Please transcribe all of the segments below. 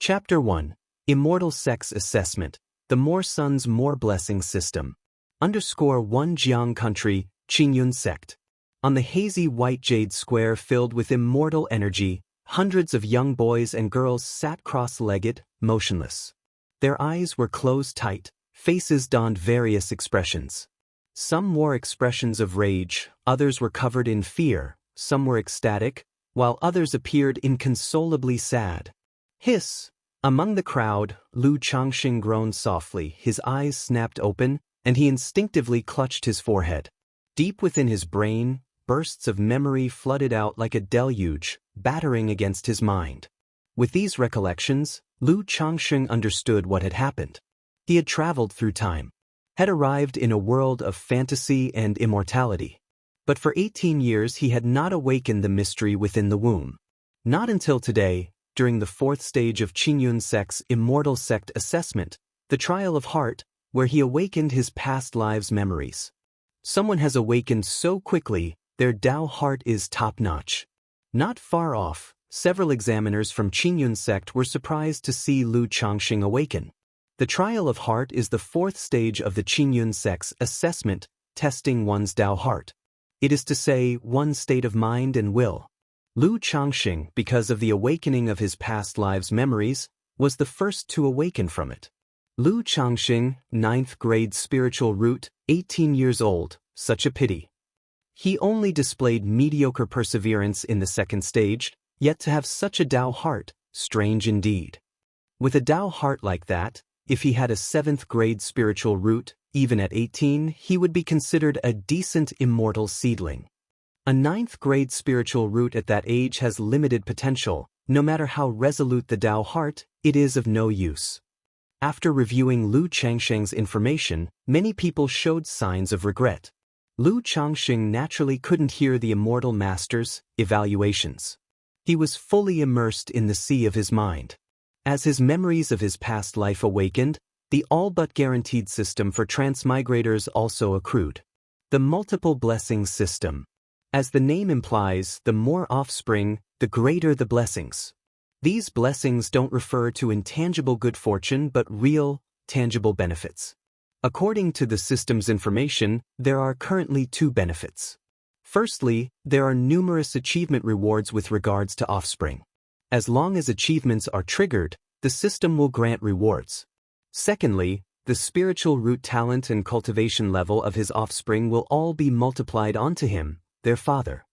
Chapter 1. Immortal Sects Assessment. The More Sons More Blessings System. _1 Jiang Country, Qingyun Sect. On the hazy white jade square filled with immortal energy, hundreds of young boys and girls sat cross-legged, motionless. Their eyes were closed tight, faces donned various expressions. Some wore expressions of rage, others were covered in fear, some were ecstatic, while others appeared inconsolably sad. Hiss! Among the crowd, Lu Changxing groaned softly, his eyes snapped open, and he instinctively clutched his forehead. Deep within his brain, bursts of memory flooded out like a deluge, battering against his mind. With these recollections, Lu Changxing understood what had happened. He had traveled through time, had arrived in a world of fantasy and immortality. But for 18 years he had not awakened the mystery within the womb. Not until today, during the 4th stage of Qingyun Sect's Immortal Sect Assessment, the Trial of Heart, where he awakened his past lives' memories. Someone has awakened so quickly, their Dao heart is top-notch. Not far off, several examiners from Qingyun Sect were surprised to see Lu Changxing awaken. The Trial of Heart is the 4th stage of the Qingyun Sect's assessment, testing one's Dao heart. It is to say, one's state of mind and will. Lu Changxing, because of the awakening of his past lives' memories, was the first to awaken from it. Lu Changxing, 9th grade spiritual root, 18 years old, such a pity. He only displayed mediocre perseverance in the 2nd stage, yet to have such a Dao heart, strange indeed. With a Dao heart like that, if he had a 7th grade spiritual root, even at 18, he would be considered a decent immortal seedling. A 9th grade spiritual root at that age has limited potential. No matter how resolute the Dao heart, it is of no use. After reviewing Lu Changxing's information, many people showed signs of regret. Lu Changxing naturally couldn't hear the Immortal Master's evaluations. He was fully immersed in the sea of his mind. As his memories of his past life awakened, the all-but-guaranteed system for transmigrators also accrued. The Multiple Blessings System. As the name implies, the more offspring, the greater the blessings. These blessings don't refer to intangible good fortune but real, tangible benefits. According to the system's information, there are currently 2 benefits. Firstly, there are numerous achievement rewards with regards to offspring. As long as achievements are triggered, the system will grant rewards. Secondly, the spiritual root talent and cultivation level of his offspring will all be multiplied onto him, their father.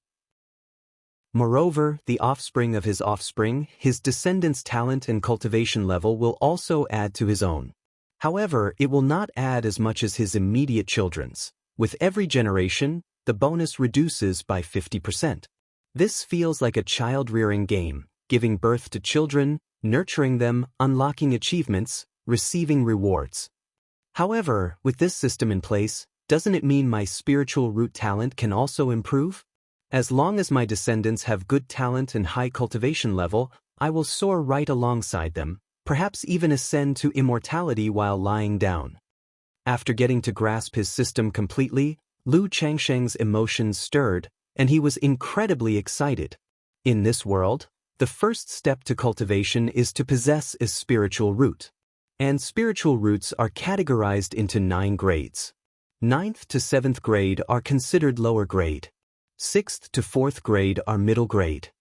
Moreover, the offspring of his offspring, his descendants' talent and cultivation level will also add to his own. However, it will not add as much as his immediate children's. With every generation, the bonus reduces by 50%. This feels like a child-rearing game, giving birth to children, nurturing them, unlocking achievements, receiving rewards. However, with this system in place, doesn't it mean my spiritual root talent can also improve? As long as my descendants have good talent and high cultivation level, I will soar right alongside them, perhaps even ascend to immortality while lying down. After getting to grasp his system completely, Lu Changxing's emotions stirred, and he was incredibly excited. In this world, the first step to cultivation is to possess a spiritual root. And spiritual roots are categorized into 9 grades. 9th to 7th grade are considered lower grade. 6th to 4th grade are middle grade.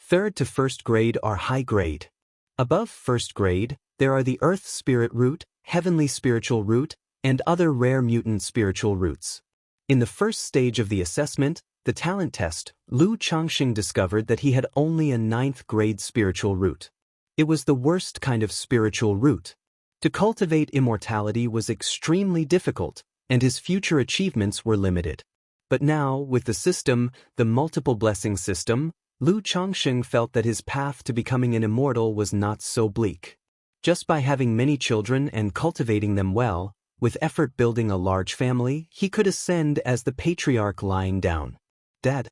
3rd to 1st grade are high grade. Above 1st grade, there are the Earth Spirit Root, Heavenly Spiritual Root, and other rare mutant spiritual roots. In the 1st stage of the assessment, the talent test, Lu Changxing discovered that he had only a 9th grade spiritual root. It was the worst kind of spiritual root. To cultivate immortality was extremely difficult, and his future achievements were limited. But now, with the system, the multiple blessing system, Lu Changxing felt that his path to becoming an immortal was not so bleak. Just by having many children and cultivating them well, with effort building a large family, he could ascend as the patriarch lying down. Dad,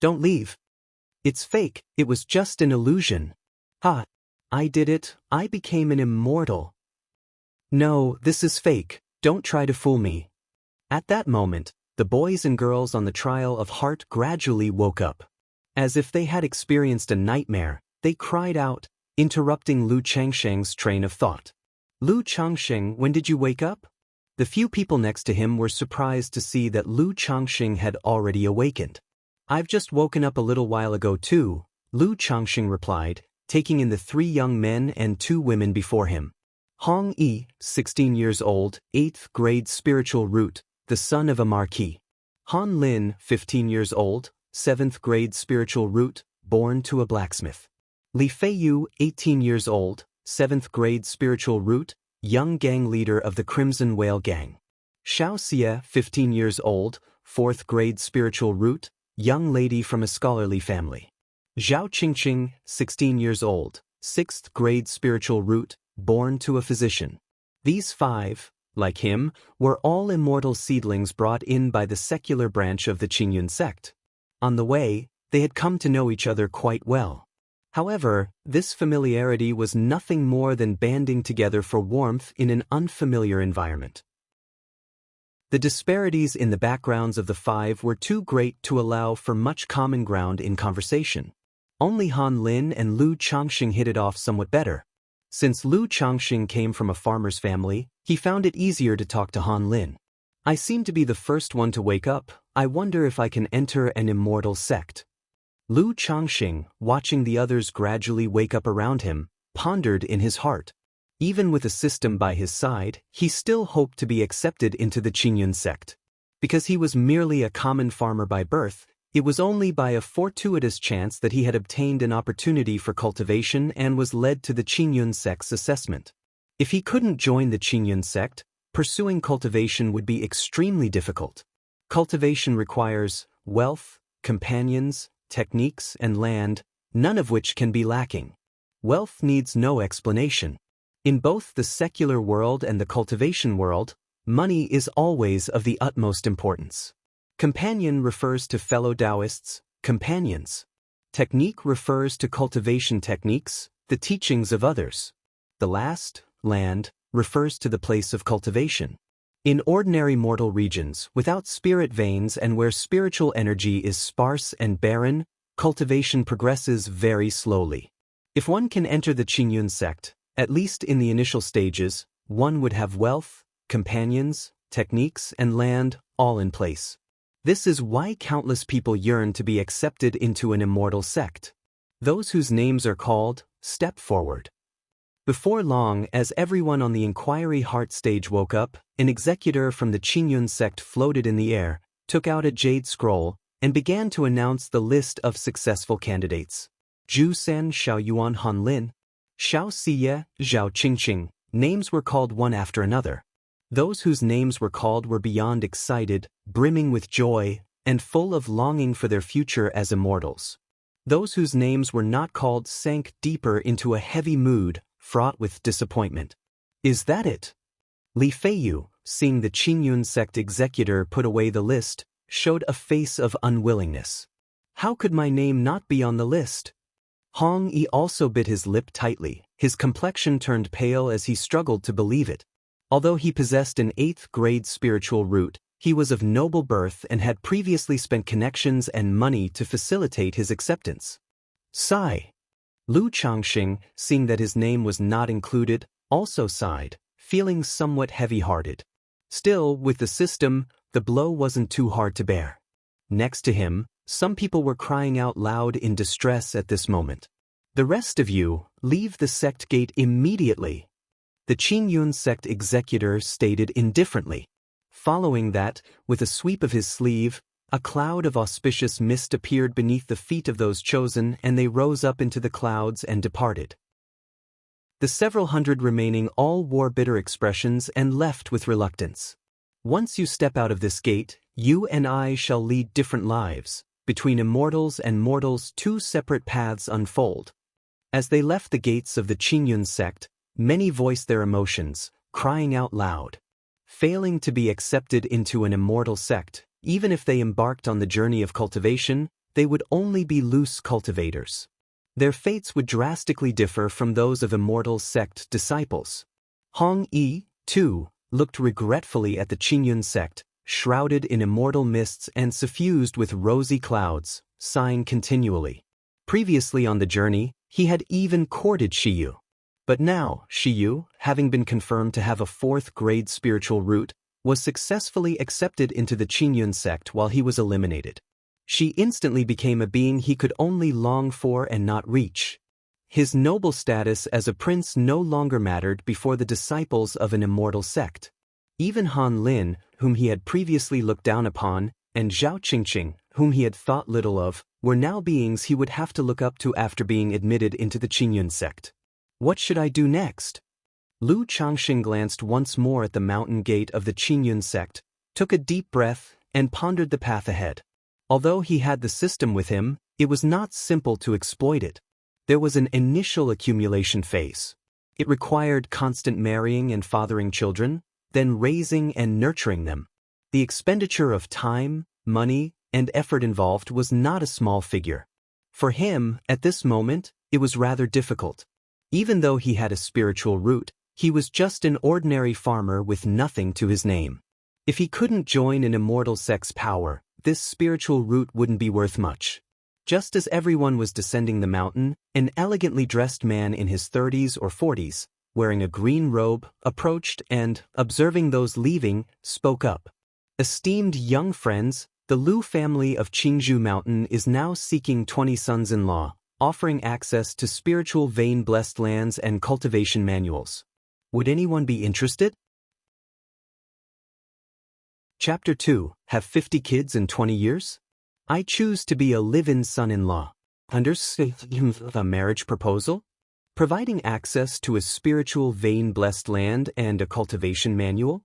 don't leave. It's fake, it was just an illusion. Ha! I did it, I became an immortal. No, this is fake, don't try to fool me. At that moment, the boys and girls on the Trial of Heart gradually woke up. As if they had experienced a nightmare, they cried out, interrupting Lu Changsheng's train of thought. Lu Changsheng, when did you wake up? The few people next to him were surprised to see that Lu Changsheng had already awakened. I've just woken up a little while ago too, Lu Changsheng replied, taking in the 3 young men and 2 women before him. Hong Yi, 16 years old, 8th grade spiritual root, the son of a marquis. Han Lin, 15 years old, 7th grade spiritual root, born to a blacksmith. Li Feiyu, 18 years old, 7th grade spiritual root, young gang leader of the Crimson Whale Gang. Xianxia, 15 years old, 4th grade spiritual root, young lady from a scholarly family. Zhao Qingqing, 16 years old, 6th grade spiritual root, born to a physician. These 5, like him, were all immortal seedlings brought in by the secular branch of the Qingyun sect. On the way, they had come to know each other quite well. However, this familiarity was nothing more than banding together for warmth in an unfamiliar environment. The disparities in the backgrounds of the 5 were too great to allow for much common ground in conversation. Only Han Lin and Lu Changxing hit it off somewhat better. Since Lu Changxing came from a farmer's family, he found it easier to talk to Han Lin. I seem to be the first one to wake up. I wonder if I can enter an immortal sect. Lu Changxing, watching the others gradually wake up around him, pondered in his heart. Even with a system by his side, he still hoped to be accepted into the Qingyun sect. Because he was merely a common farmer by birth, it was only by a fortuitous chance that he had obtained an opportunity for cultivation and was led to the Qingyun sect's assessment. If he couldn't join the Qingyun sect, pursuing cultivation would be extremely difficult. Cultivation requires wealth, companions, techniques, and land, none of which can be lacking. Wealth needs no explanation. In both the secular world and the cultivation world, money is always of the utmost importance. Companion refers to fellow Taoists, companions. Technique refers to cultivation techniques, the teachings of others. The last, land, refers to the place of cultivation. In ordinary mortal regions, without spirit veins and where spiritual energy is sparse and barren, cultivation progresses very slowly. If one can enter the Qingyun sect, at least in the initial stages, one would have wealth, companions, techniques, and land all in place. This is why countless people yearn to be accepted into an immortal sect. Those whose names are called, step forward. Before long, as everyone on the inquiry heart stage woke up, an executor from the Qingyun sect floated in the air, took out a jade scroll, and began to announce the list of successful candidates. Zhu San, Xiao Yuan, Han Lin, Xiao Siye, Zhao Qingqing. Names were called one after another. Those whose names were called were beyond excited, brimming with joy, and full of longing for their future as immortals. Those whose names were not called sank deeper into a heavy mood, fraught with disappointment. Is that it? Li Feiyu, seeing the Qingyun sect executor put away the list, showed a face of unwillingness. How could my name not be on the list? Hong Yi also bit his lip tightly. His complexion turned pale as he struggled to believe it. Although he possessed an 8th grade spiritual root, he was of noble birth and had previously spent connections and money to facilitate his acceptance. Sigh. Lu Changxing, seeing that his name was not included, also sighed, feeling somewhat heavy-hearted. Still, with the system, the blow wasn't too hard to bear. Next to him, some people were crying out loud in distress at this moment. The rest of you, leave the sect gate immediately. The Qingyun sect executor stated indifferently. Following that, with a sweep of his sleeve, a cloud of auspicious mist appeared beneath the feet of those chosen, and they rose up into the clouds and departed. The several hundred remaining all wore bitter expressions and left with reluctance. Once you step out of this gate, you and I shall lead different lives. Between immortals and mortals, 2 separate paths unfold. As they left the gates of the Qingyun sect, many voiced their emotions, crying out loud. Failing to be accepted into an immortal sect, even if they embarked on the journey of cultivation, they would only be loose cultivators. Their fates would drastically differ from those of immortal sect disciples. Hong Yi, too, looked regretfully at the Qingyun sect, shrouded in immortal mists and suffused with rosy clouds, sighing continually. Previously on the journey, He had even courted Xiyu. But now, Xiyu, having been confirmed to have a 4th-grade spiritual root, was successfully accepted into the Qingyun sect while he was eliminated. She instantly became a being he could only long for and not reach. His noble status as a prince no longer mattered before the disciples of an immortal sect. Even Han Lin, whom he had previously looked down upon, and Zhao Qingqing, whom he had thought little of, were now beings he would have to look up to after being admitted into the Qingyun sect. What should I do next? Lu Changxing glanced once more at the mountain gate of the Qingyun sect, took a deep breath, and pondered the path ahead. Although he had the system with him, it was not simple to exploit it. There was an initial accumulation phase. It required constant marrying and fathering children, then raising and nurturing them. The expenditure of time, money, and effort involved was not a small figure. For him, at this moment, it was rather difficult. Even though he had a spiritual root, he was just an ordinary farmer with nothing to his name. If he couldn't join an immortal sect's power, this spiritual root wouldn't be worth much. Just as everyone was descending the mountain, an elegantly dressed man in his 30s or 40s, wearing a green robe, approached and, observing those leaving, spoke up. Esteemed young friends, the Lu family of Qingzhou Mountain is now seeking 20 sons-in-law, offering access to spiritual vein-blessed lands and cultivation manuals. Would anyone be interested? Chapter 2. Have 50 kids in 20 years? I choose to be a live-in son-in-law. Understand a marriage proposal? Providing access to a spiritual vein-blessed land and a cultivation manual?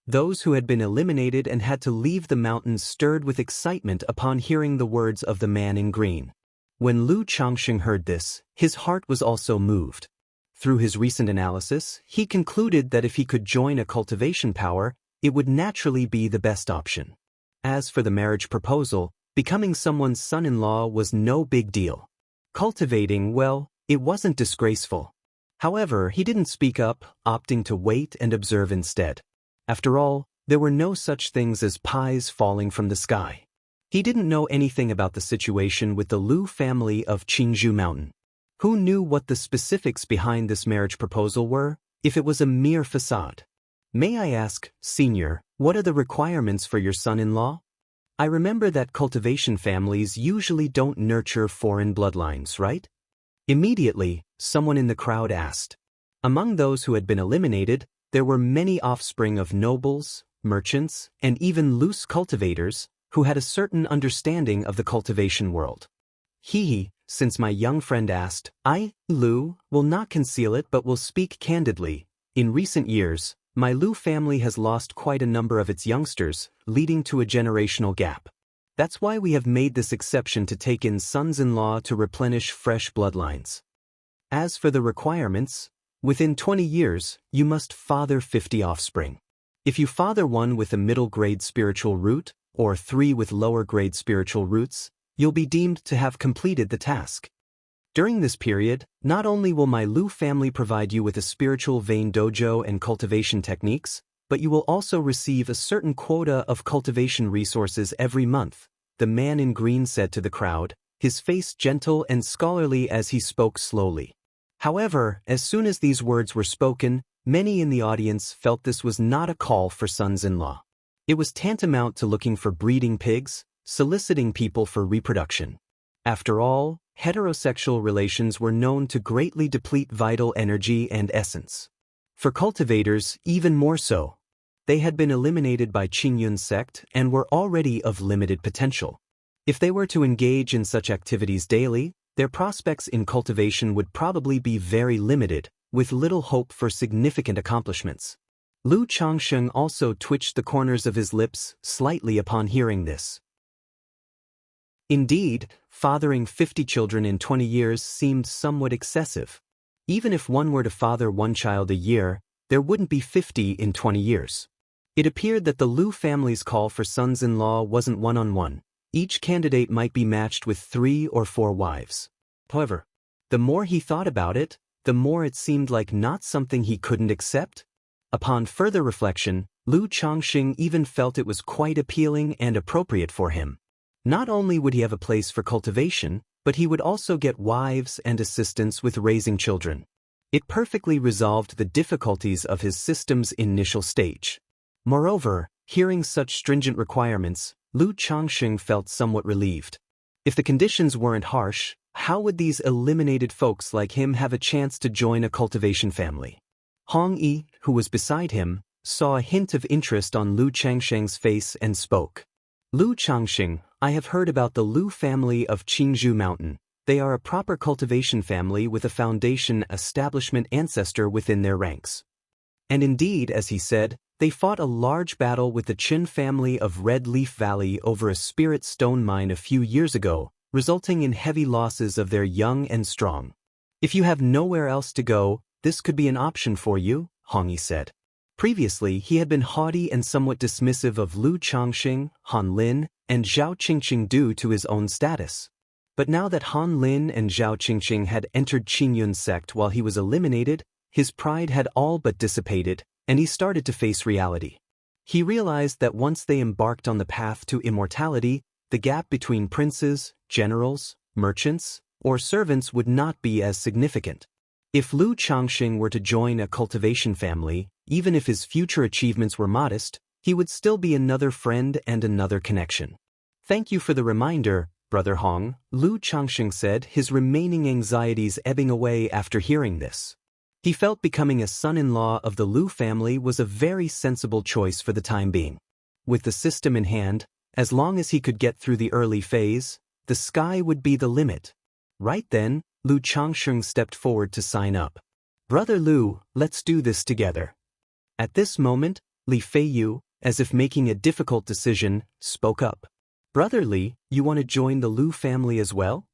Those who had been eliminated and had to leave the mountains stirred with excitement upon hearing the words of the man in green. When Lu Changxing heard this, his heart was also moved. Through his recent analysis, he concluded that if he could join a cultivation power, it would naturally be the best option. As for the marriage proposal, becoming someone's son-in-law was no big deal. Cultivating, well, it wasn't disgraceful. However, he didn't speak up, opting to wait and observe instead. After all, there were no such things as pies falling from the sky. He didn't know anything about the situation with the Lu family of Qingzhou Mountain. Who knew what the specifics behind this marriage proposal were, if it was a mere facade? May I ask, Senior, what are the requirements for your son-in-law? I remember that cultivation families usually don't nurture foreign bloodlines, right? Immediately, someone in the crowd asked. Among those who had been eliminated, there were many offspring of nobles, merchants, and even loose cultivators who had a certain understanding of the cultivation world. Since my young friend asked, I, Lu, will not conceal it but will speak candidly. In recent years, my Lu family has lost quite a number of its youngsters, leading to a generational gap. That's why we have made this exception to take in sons-in-law to replenish fresh bloodlines. As for the requirements, within 20 years, you must father 50 offspring. If you father one with a middle-grade spiritual root, or 3 with lower-grade spiritual roots, you'll be deemed to have completed the task. During this period, not only will my Lu family provide you with a spiritual vein dojo and cultivation techniques, but you will also receive a certain quota of cultivation resources every month, the man in green said to the crowd, his face gentle and scholarly as he spoke slowly. However, as soon as these words were spoken, many in the audience felt this was not a call for sons-in-law. It was tantamount to looking for breeding pigs, soliciting people for reproduction. After all, heterosexual relations were known to greatly deplete vital energy and essence. For cultivators, even more so. They had been eliminated by Qingyun sect and were already of limited potential. If they were to engage in such activities daily, their prospects in cultivation would probably be very limited, with little hope for significant accomplishments. Lu Changxing also twitched the corners of his lips slightly upon hearing this. Indeed, fathering 50 children in 20 years seemed somewhat excessive. Even if one were to father one child a year, there wouldn't be 50 in 20 years. It appeared that the Lu family's call for sons-in-law wasn't one-on-one. Each candidate might be matched with 3 or 4 wives. However, the more he thought about it, the more it seemed like not something he couldn't accept. Upon further reflection, Lu Changxing even felt it was quite appealing and appropriate for him. Not only would he have a place for cultivation, but he would also get wives and assistance with raising children. It perfectly resolved the difficulties of his system's initial stage. Moreover, hearing such stringent requirements, Lu Changxing felt somewhat relieved. If the conditions weren't harsh, how would these eliminated folks like him have a chance to join a cultivation family? Hong Yi, who was beside him, saw a hint of interest on Lu Changxing's face and spoke. Lu Changxing, I have heard about the Lu family of Qingzhou Mountain. They are a proper cultivation family with a foundation establishment ancestor within their ranks. And indeed, as he said, they fought a large battle with the Qin family of Red Leaf Valley over a spirit stone mine a few years ago, resulting in heavy losses of their young and strong. If you have nowhere else to go, this could be an option for you, Hong Yi said. Previously, he had been haughty and somewhat dismissive of Lu Changxing, Han Lin, and Zhao Qingqing due to his own status. But now that Han Lin and Zhao Qingqing had entered Qingyun sect while he was eliminated, his pride had all but dissipated, and he started to face reality. He realized that once they embarked on the path to immortality, the gap between princes, generals, merchants, or servants would not be as significant. If Lu Changxing were to join a cultivation family, even if his future achievements were modest, he would still be another friend and another connection. Thank you for the reminder, Brother Hong, Lu Changxing said, his remaining anxieties ebbing away after hearing this. He felt becoming a son-in-law of the Lu family was a very sensible choice for the time being. With the system in hand, as long as he could get through the early phase, the sky would be the limit. Right then, Lu Changxing stepped forward to sign up. Brother Lu, let's do this together. At this moment, Li Feiyu, as if making a difficult decision, spoke up. Brother Li, you want to join the Lu family as well?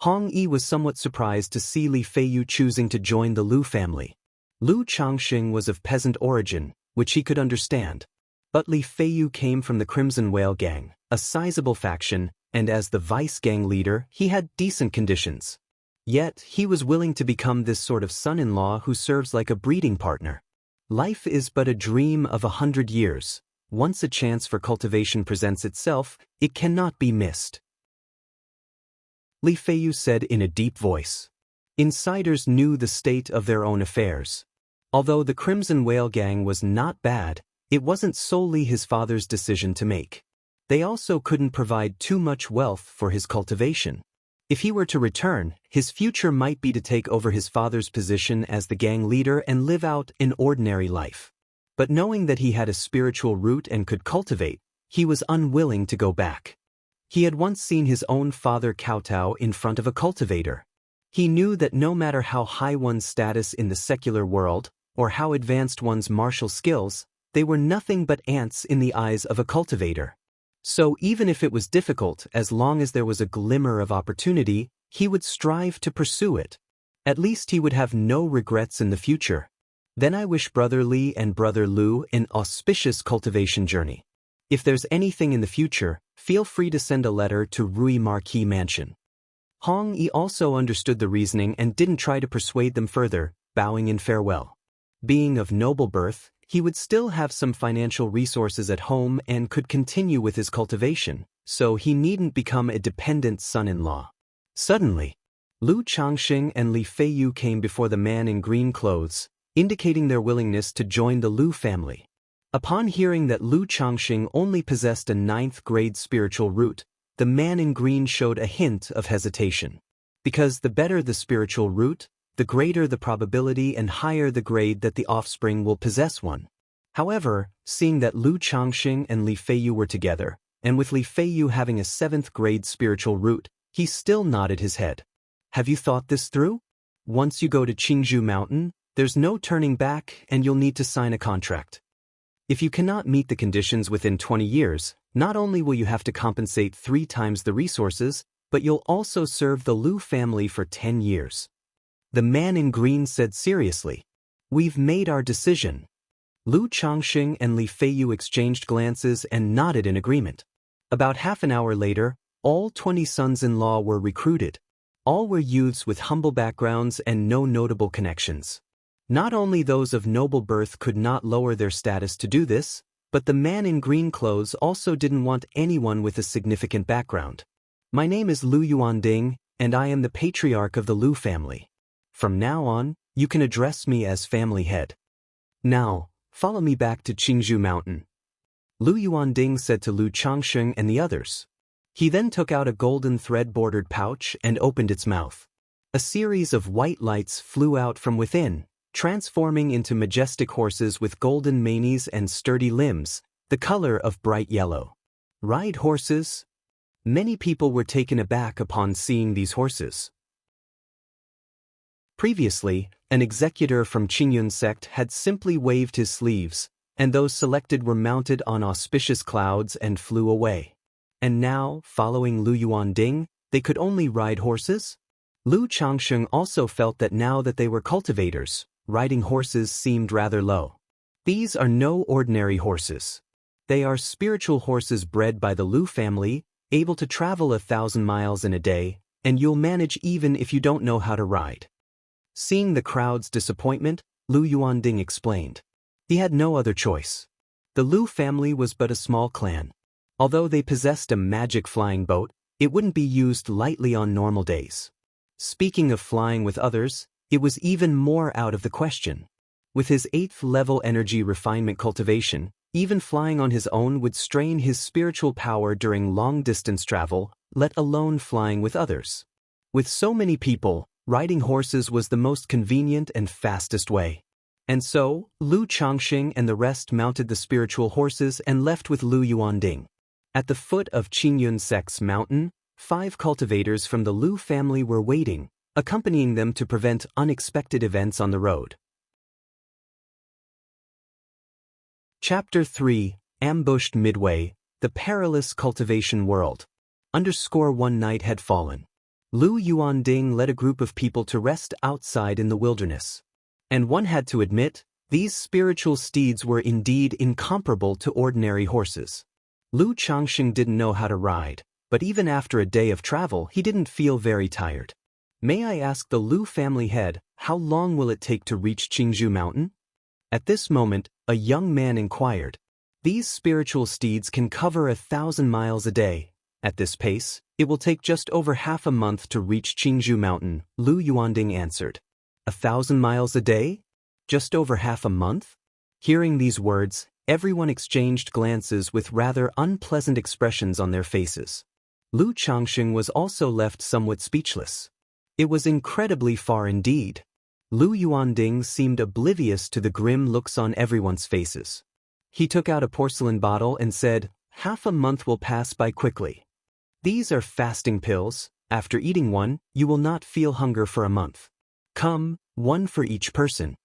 Hong Yi was somewhat surprised to see Li Feiyu choosing to join the Lu family. Lu Changxing was of peasant origin, which he could understand. But Li Feiyu came from the Crimson Whale Gang, a sizable faction, and as the vice gang leader, he had decent conditions. Yet, he was willing to become this sort of son-in-law who serves like a breeding partner. Life is but a dream of 100 years. Once a chance for cultivation presents itself, it cannot be missed. Li Feiyu said in a deep voice. Insiders knew the state of their own affairs. Although the Crimson Whale Gang was not bad, it wasn't solely his father's decision to make. They also couldn't provide too much wealth for his cultivation. If he were to return, his future might be to take over his father's position as the gang leader and live out an ordinary life. But knowing that he had a spiritual root and could cultivate, he was unwilling to go back. He had once seen his own father kowtow in front of a cultivator. He knew that no matter how high one's status in the secular world, or how advanced one's martial skills, they were nothing but ants in the eyes of a cultivator. So even if it was difficult, as long as there was a glimmer of opportunity, he would strive to pursue it. At least he would have no regrets in the future. Then I wish Brother Li and Brother Lu an auspicious cultivation journey. If there's anything in the future, feel free to send a letter to Rui Marquis Mansion. Hong Yi also understood the reasoning and didn't try to persuade them further, bowing in farewell. Being of noble birth, he would still have some financial resources at home and could continue with his cultivation, so he needn't become a dependent son-in-law. Suddenly, Lu Changxing and Li Feiyu came before the man in green clothes, indicating their willingness to join the Lu family. Upon hearing that Lu Changxing only possessed a 9th-grade spiritual root, the man in green showed a hint of hesitation. Because the better the spiritual root, the greater the probability and higher the grade that the offspring will possess one. However, seeing that Lu Changxing and Li Feiyu were together, and with Li Feiyu having a 7th-grade spiritual root, he still nodded his head. Have you thought this through? Once you go to Qingzhou Mountain, there's no turning back and you'll need to sign a contract. If you cannot meet the conditions within 20 years, not only will you have to compensate 3 times the resources, but you'll also serve the Lu family for 10 years. The man in green said seriously. We've made our decision. Lu Changxing and Li Feiyu exchanged glances and nodded in agreement. About half an hour later, all 20 sons-in-law were recruited. All were youths with humble backgrounds and no notable connections. Not only those of noble birth could not lower their status to do this, but the man in green clothes also didn't want anyone with a significant background. My name is Lu Yuanding, and I am the patriarch of the Lu family. From now on, you can address me as family head. Now, follow me back to Qingzhou Mountain. Lu Yuanding said to Lu Changsheng and the others. He then took out a golden thread-bordered pouch and opened its mouth. A series of white lights flew out from within, transforming into majestic horses with golden manes and sturdy limbs, the color of bright yellow. Ride horses? Many people were taken aback upon seeing these horses. Previously, an executor from Qingyun sect had simply waved his sleeves, and those selected were mounted on auspicious clouds and flew away. And now, following Lu Yuanding, they could only ride horses? Lu Changsheng also felt that now that they were cultivators, riding horses seemed rather low. These are no ordinary horses. They are spiritual horses bred by the Lu family, able to travel 1,000 miles in a day, and you'll manage even if you don't know how to ride. Seeing the crowd's disappointment, Lu Yuanding explained. He had no other choice. The Lu family was but a small clan. Although they possessed a magic flying boat, it wouldn't be used lightly on normal days. Speaking of flying with others, it was even more out of the question. With his 8th level energy refinement cultivation, even flying on his own would strain his spiritual power during long-distance travel, let alone flying with others. With so many people, riding horses was the most convenient and fastest way. And so, Lu Changsheng and the rest mounted the spiritual horses and left with Lu Yuanding. At the foot of Qingyun sect's mountain, 5 cultivators from the Lu family were waiting, accompanying them to prevent unexpected events on the road. Chapter 3, Ambushed Midway, The Perilous Cultivation World. One night had fallen. Lu Yuanding led a group of people to rest outside in the wilderness. And one had to admit, these spiritual steeds were indeed incomparable to ordinary horses. Lu Changsheng didn't know how to ride, but even after a day of travel he didn't feel very tired. May I ask the Lu family head, how long will it take to reach Qingzhou Mountain? At this moment, a young man inquired. These spiritual steeds can cover 1,000 miles a day. At this pace, it will take just over half a month to reach Qingzhou Mountain, Lu Yuanding answered. 1,000 miles a day? Just over half a month? Hearing these words, everyone exchanged glances with rather unpleasant expressions on their faces. Lu Changsheng was also left somewhat speechless. It was incredibly far indeed. Lu Yuanding seemed oblivious to the grim looks on everyone's faces. He took out a porcelain bottle and said, "Half a month will pass by quickly. These are fasting pills. After eating one, you will not feel hunger for a month. Come, one for each person."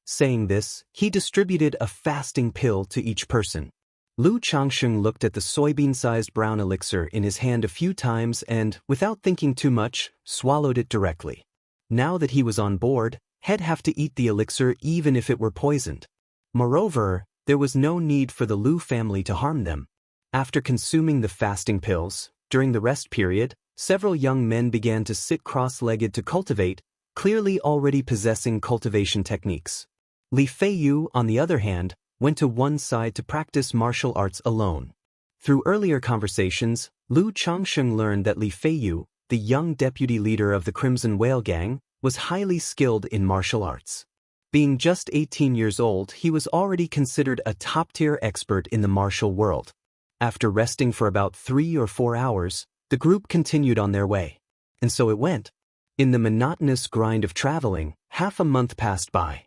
Saying this, he distributed a fasting pill to each person. Lu Changsheng looked at the soybean-sized brown elixir in his hand a few times and, without thinking too much, swallowed it directly. Now that he was on board, he'd have to eat the elixir even if it were poisoned. Moreover, there was no need for the Lu family to harm them. After consuming the fasting pills, during the rest period, several young men began to sit cross-legged to cultivate, clearly already possessing cultivation techniques. Li Feiyu, on the other hand, went to one side to practice martial arts alone. Through earlier conversations, Lu Changsheng learned that Li Feiyu, the young deputy leader of the Crimson Whale Gang, was highly skilled in martial arts. Being just 18 years old, he was already considered a top-tier expert in the martial world. After resting for about 3 or 4 hours, the group continued on their way. And so it went. In the monotonous grind of traveling, half a month passed by.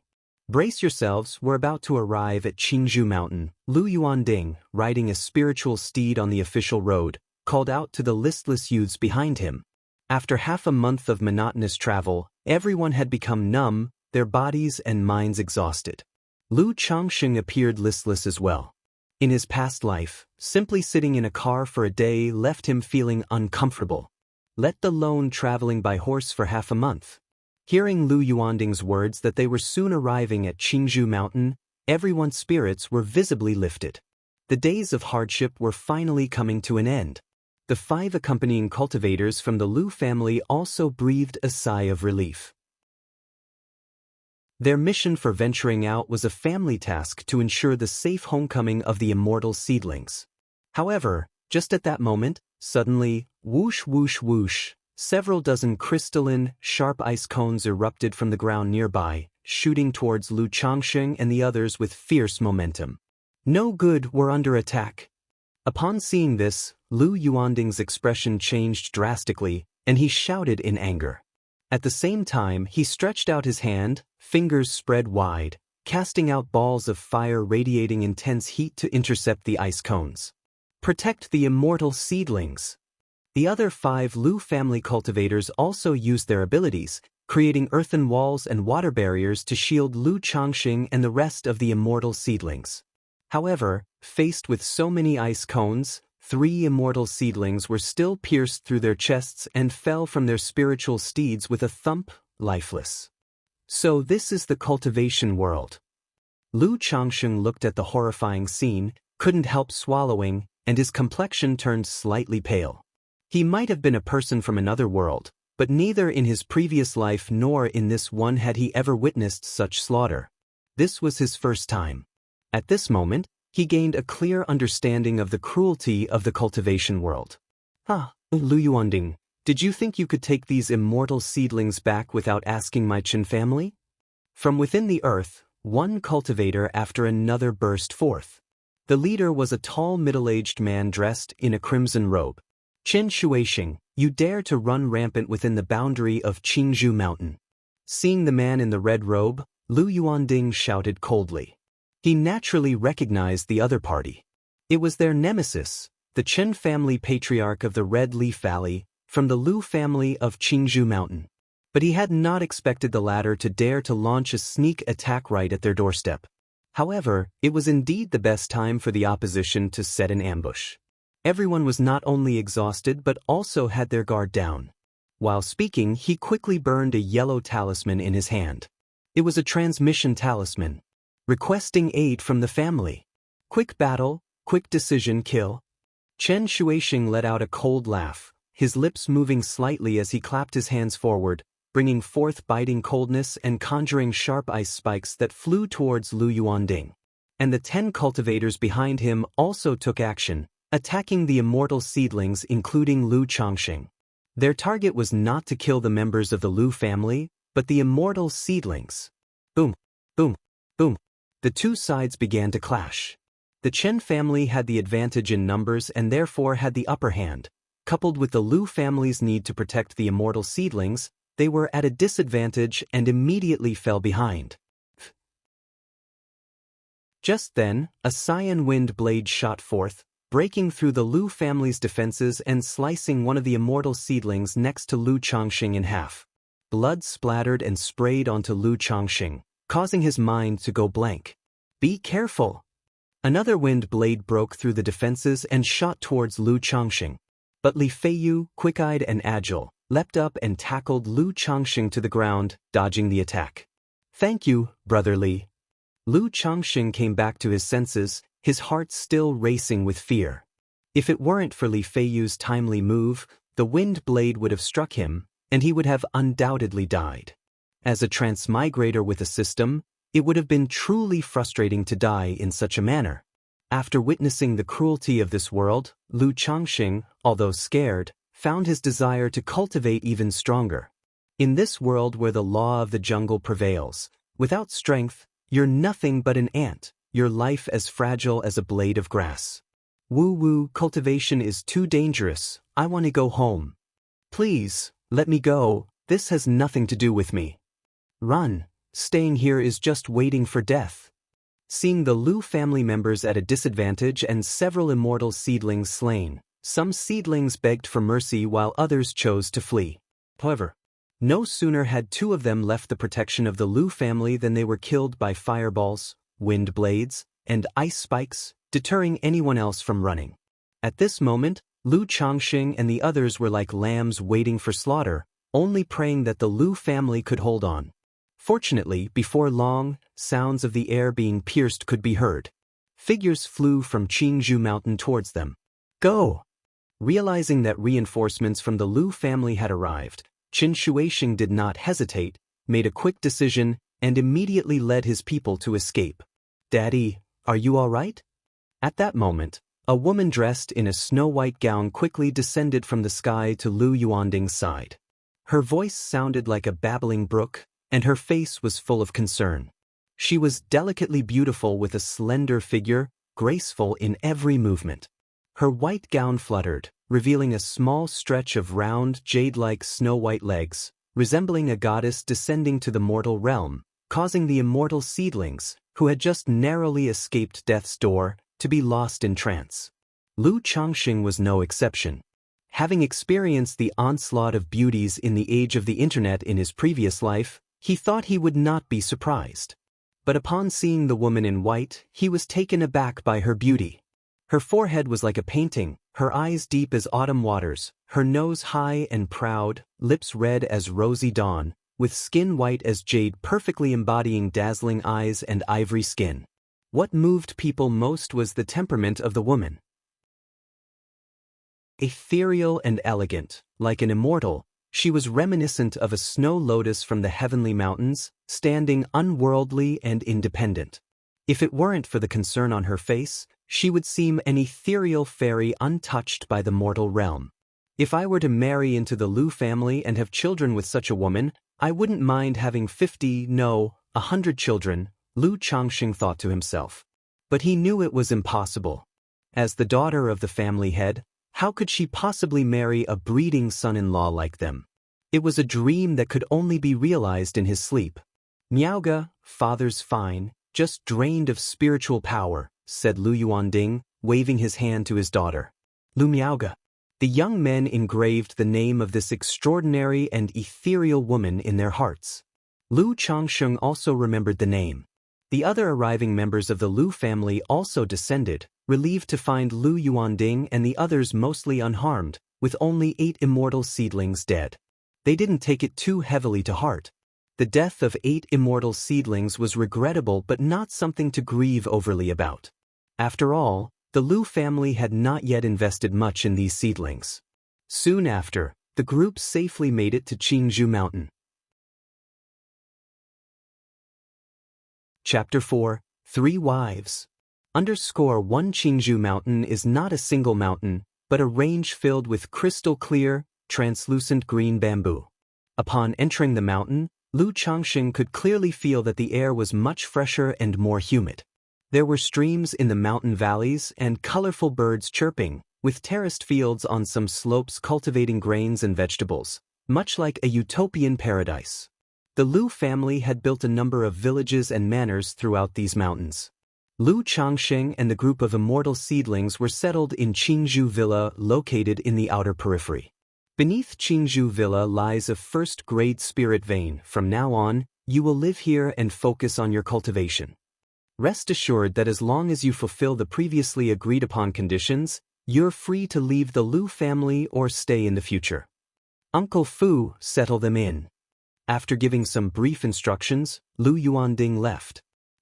Brace yourselves, we're about to arrive at Qingzhou Mountain. Lu Yuanding, riding a spiritual steed on the official road, called out to the listless youths behind him. After half a month of monotonous travel, everyone had become numb, their bodies and minds exhausted. Lu Changsheng appeared listless as well. In his past life, simply sitting in a car for a day left him feeling uncomfortable, let alone traveling by horse for half a month. Hearing Lu Yuanding's words that they were soon arriving at Qingzhou Mountain, everyone's spirits were visibly lifted. The days of hardship were finally coming to an end. The 5 accompanying cultivators from the Lu family also breathed a sigh of relief. Their mission for venturing out was a family task to ensure the safe homecoming of the immortal seedlings. However, just at that moment, suddenly, whoosh whoosh whoosh, Several dozen crystalline, sharp ice cones erupted from the ground nearby, shooting towards Lu Changxing and the others with fierce momentum. No good were under attack. Upon seeing this, Lu Yuanding's expression changed drastically, and he shouted in anger. At the same time, he stretched out his hand, fingers spread wide, casting out balls of fire radiating intense heat to intercept the ice cones. Protect the immortal seedlings. The other 5 Lu family cultivators also used their abilities, creating earthen walls and water barriers to shield Lu Changxing and the rest of the immortal seedlings. However, faced with so many ice cones, 3 immortal seedlings were still pierced through their chests and fell from their spiritual steeds with a thump, lifeless. So this is the cultivation world. Lu Changxing looked at the horrifying scene, couldn't help swallowing, and his complexion turned slightly pale. He might have been a person from another world, but neither in his previous life nor in this one had he ever witnessed such slaughter. This was his first time. At this moment, he gained a clear understanding of the cruelty of the cultivation world. Lu Yuanding, did you think you could take these immortal seedlings back without asking my Qin family? From within the earth, one cultivator after another burst forth. The leader was a tall middle-aged man dressed in a crimson robe. Qin Shuixing, you dare to run rampant within the boundary of Qingzhou Mountain. Seeing the man in the red robe, Lu Yuanding shouted coldly. He naturally recognized the other party. It was their nemesis, the Qin family patriarch of the Red Leaf Valley, from the Lu family of Qingzhou Mountain. But he had not expected the latter to dare to launch a sneak attack right at their doorstep. However, it was indeed the best time for the opposition to set an ambush. Everyone was not only exhausted but also had their guard down. While speaking, he quickly burned a yellow talisman in his hand. It was a transmission talisman, requesting aid from the family. Quick battle, quick decision kill. Qin Shuixing let out a cold laugh, his lips moving slightly as he clapped his hands forward, bringing forth biting coldness and conjuring sharp ice spikes that flew towards Lu Yuanding. And the 10 cultivators behind him also took action, attacking the immortal seedlings including Lu Changxing. Their target was not to kill the members of the Lu family, but the immortal seedlings. Boom, boom, boom. The two sides began to clash. The Chen family had the advantage in numbers and therefore had the upper hand. Coupled with the Lu family's need to protect the immortal seedlings, they were at a disadvantage and immediately fell behind. Just then, a cyan wind blade shot forth, breaking through the Lu family's defenses and slicing one of the immortal seedlings next to Lu Changxing in half. Blood splattered and sprayed onto Lu Changxing, causing his mind to go blank. Be careful! Another wind blade broke through the defenses and shot towards Lu Changxing. But Li Feiyu, quick-eyed and agile, leapt up and tackled Lu Changxing to the ground, dodging the attack. Thank you, Brother Li. Lu Changxing came back to his senses, his heart still racing with fear. If it weren't for Li Feiyu's timely move, the wind blade would have struck him, and he would have undoubtedly died. As a transmigrator with a system, it would have been truly frustrating to die in such a manner. After witnessing the cruelty of this world, Lu Changxing, although scared, found his desire to cultivate even stronger. In this world where the law of the jungle prevails, without strength, you're nothing but an ant, your life as fragile as a blade of grass. Woo-woo, cultivation is too dangerous, I want to go home. Please, let me go, this has nothing to do with me. Run, staying here is just waiting for death. Seeing the Lu family members at a disadvantage and several immortal seedlings slain, some seedlings begged for mercy while others chose to flee. However, no sooner had 2 of them left the protection of the Lu family than they were killed by fireballs, wind blades, and ice spikes, deterring anyone else from running. At this moment, Lu Changxing and the others were like lambs waiting for slaughter, only praying that the Lu family could hold on. Fortunately, before long, sounds of the air being pierced could be heard. Figures flew from Qingzhou Mountain towards them. Go! Realizing that reinforcements from the Lu family had arrived, Qin Shuixing did not hesitate, made a quick decision, and immediately led his people to escape. Daddy, are you all right? At that moment, A woman dressed in a snow-white gown quickly descended from the sky to Lu Yuanding's side. Her voice sounded like a babbling brook, and her face was full of concern. She was delicately beautiful with a slender figure, graceful in every movement. Her white gown fluttered, revealing a small stretch of round, jade-like snow-white legs, resembling a goddess descending to the mortal realm, causing the immortal seedlings, who had just narrowly escaped death's door, to be lost in trance. Lu Changxing was no exception. Having experienced the onslaught of beauties in the age of the internet in his previous life, he thought he would not be surprised. But upon seeing the woman in white, he was taken aback by her beauty. Her forehead was like a painting, her eyes deep as autumn waters, her nose high and proud, lips red as rosy dawn, with skin white as jade perfectly embodying dazzling eyes and ivory skin. What moved people most was the temperament of the woman. Ethereal and elegant, like an immortal, she was reminiscent of a snow lotus from the heavenly mountains, standing unworldly and independent. If it weren't for the concern on her face, she would seem an ethereal fairy untouched by the mortal realm. If I were to marry into the Lu family and have children with such a woman, I wouldn't mind having 50, no, 100 children, Lu Changxing thought to himself. But he knew it was impossible. As the daughter of the family head, how could she possibly marry a breeding son-in-law like them? It was a dream that could only be realized in his sleep. Miaoga, father's fine, just drained of spiritual power, said Lu Yuanding, waving his hand to his daughter. Lu Miaoga. The young men engraved the name of this extraordinary and ethereal woman in their hearts. Lu Changxing also remembered the name. The other arriving members of the Lu family also descended, relieved to find Lu Yuanding and the others mostly unharmed, with only 8 immortal seedlings dead. They didn't take it too heavily to heart. The death of 8 immortal seedlings was regrettable but not something to grieve overly about. After all, the Lu family had not yet invested much in these seedlings. Soon after, the group safely made it to Qingzhou Mountain. Chapter 4, 3 Wives. _1 Qingzhou Mountain is not a single mountain, but a range filled with crystal-clear, translucent green bamboo. Upon entering the mountain, Lu Changxing could clearly feel that the air was much fresher and more humid. There were streams in the mountain valleys and colorful birds chirping, with terraced fields on some slopes cultivating grains and vegetables, much like a utopian paradise. The Lu family had built a number of villages and manors throughout these mountains. Lu Changxing and the group of immortal seedlings were settled in Qingzhou Villa, located in the outer periphery. Beneath Qingzhou Villa lies a first-grade spirit vein. From now on, you will live here and focus on your cultivation. Rest assured that as long as you fulfill the previously agreed-upon conditions, you're free to leave the Lu family or stay in the future. Uncle Fu, settle them in. After giving some brief instructions, Lu Yuanding left.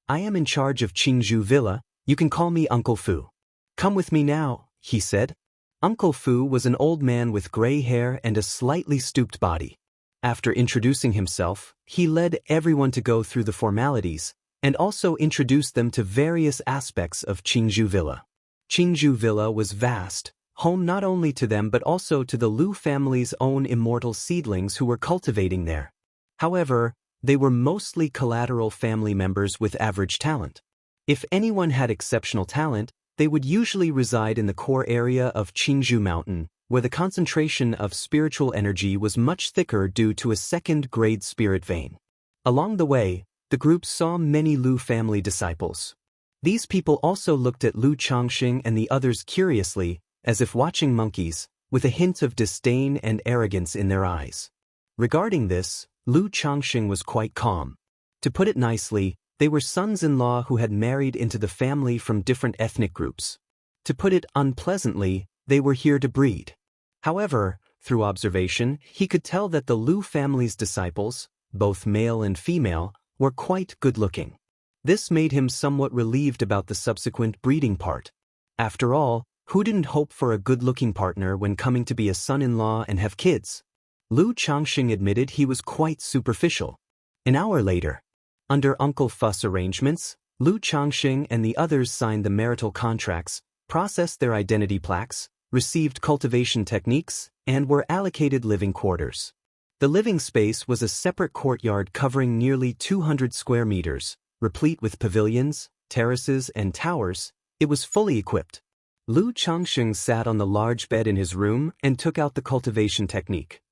I am in charge of Qingzhou Villa, you can call me Uncle Fu. Come with me now, he said. Uncle Fu was an old man with gray hair and a slightly stooped body. After introducing himself, he led everyone to go through the formalities, and also introduced them to various aspects of Qingzhou Villa. Qingzhou Villa was vast, home not only to them but also to the Lu family's own immortal seedlings who were cultivating there. However, they were mostly collateral family members with average talent. If anyone had exceptional talent, they would usually reside in the core area of Qingzhou Mountain, where the concentration of spiritual energy was much thicker due to a second-grade spirit vein. Along the way, the group saw many Lu family disciples. These people also looked at Lu Changxing and the others curiously, as if watching monkeys, with a hint of disdain and arrogance in their eyes. Regarding this, Lu Changxing was quite calm. To put it nicely, they were sons-in-law who had married into the family from different ethnic groups. To put it unpleasantly, they were here to breed. However, through observation, he could tell that the Lu family's disciples, both male and female, were quite good-looking. This made him somewhat relieved about the subsequent breeding part. After all, who didn't hope for a good-looking partner when coming to be a son-in-law and have kids? Lu Changxing admitted he was quite superficial. An hour later, under Uncle Fu's arrangements, Lu Changxing and the others signed the marital contracts, processed their identity plaques, received cultivation techniques, and were allocated living quarters. The living space was a separate courtyard covering nearly 200 square meters, replete with pavilions, terraces, and towers. It was fully equipped. Lu Changsheng sat on the large bed in his room and took out the cultivation technique.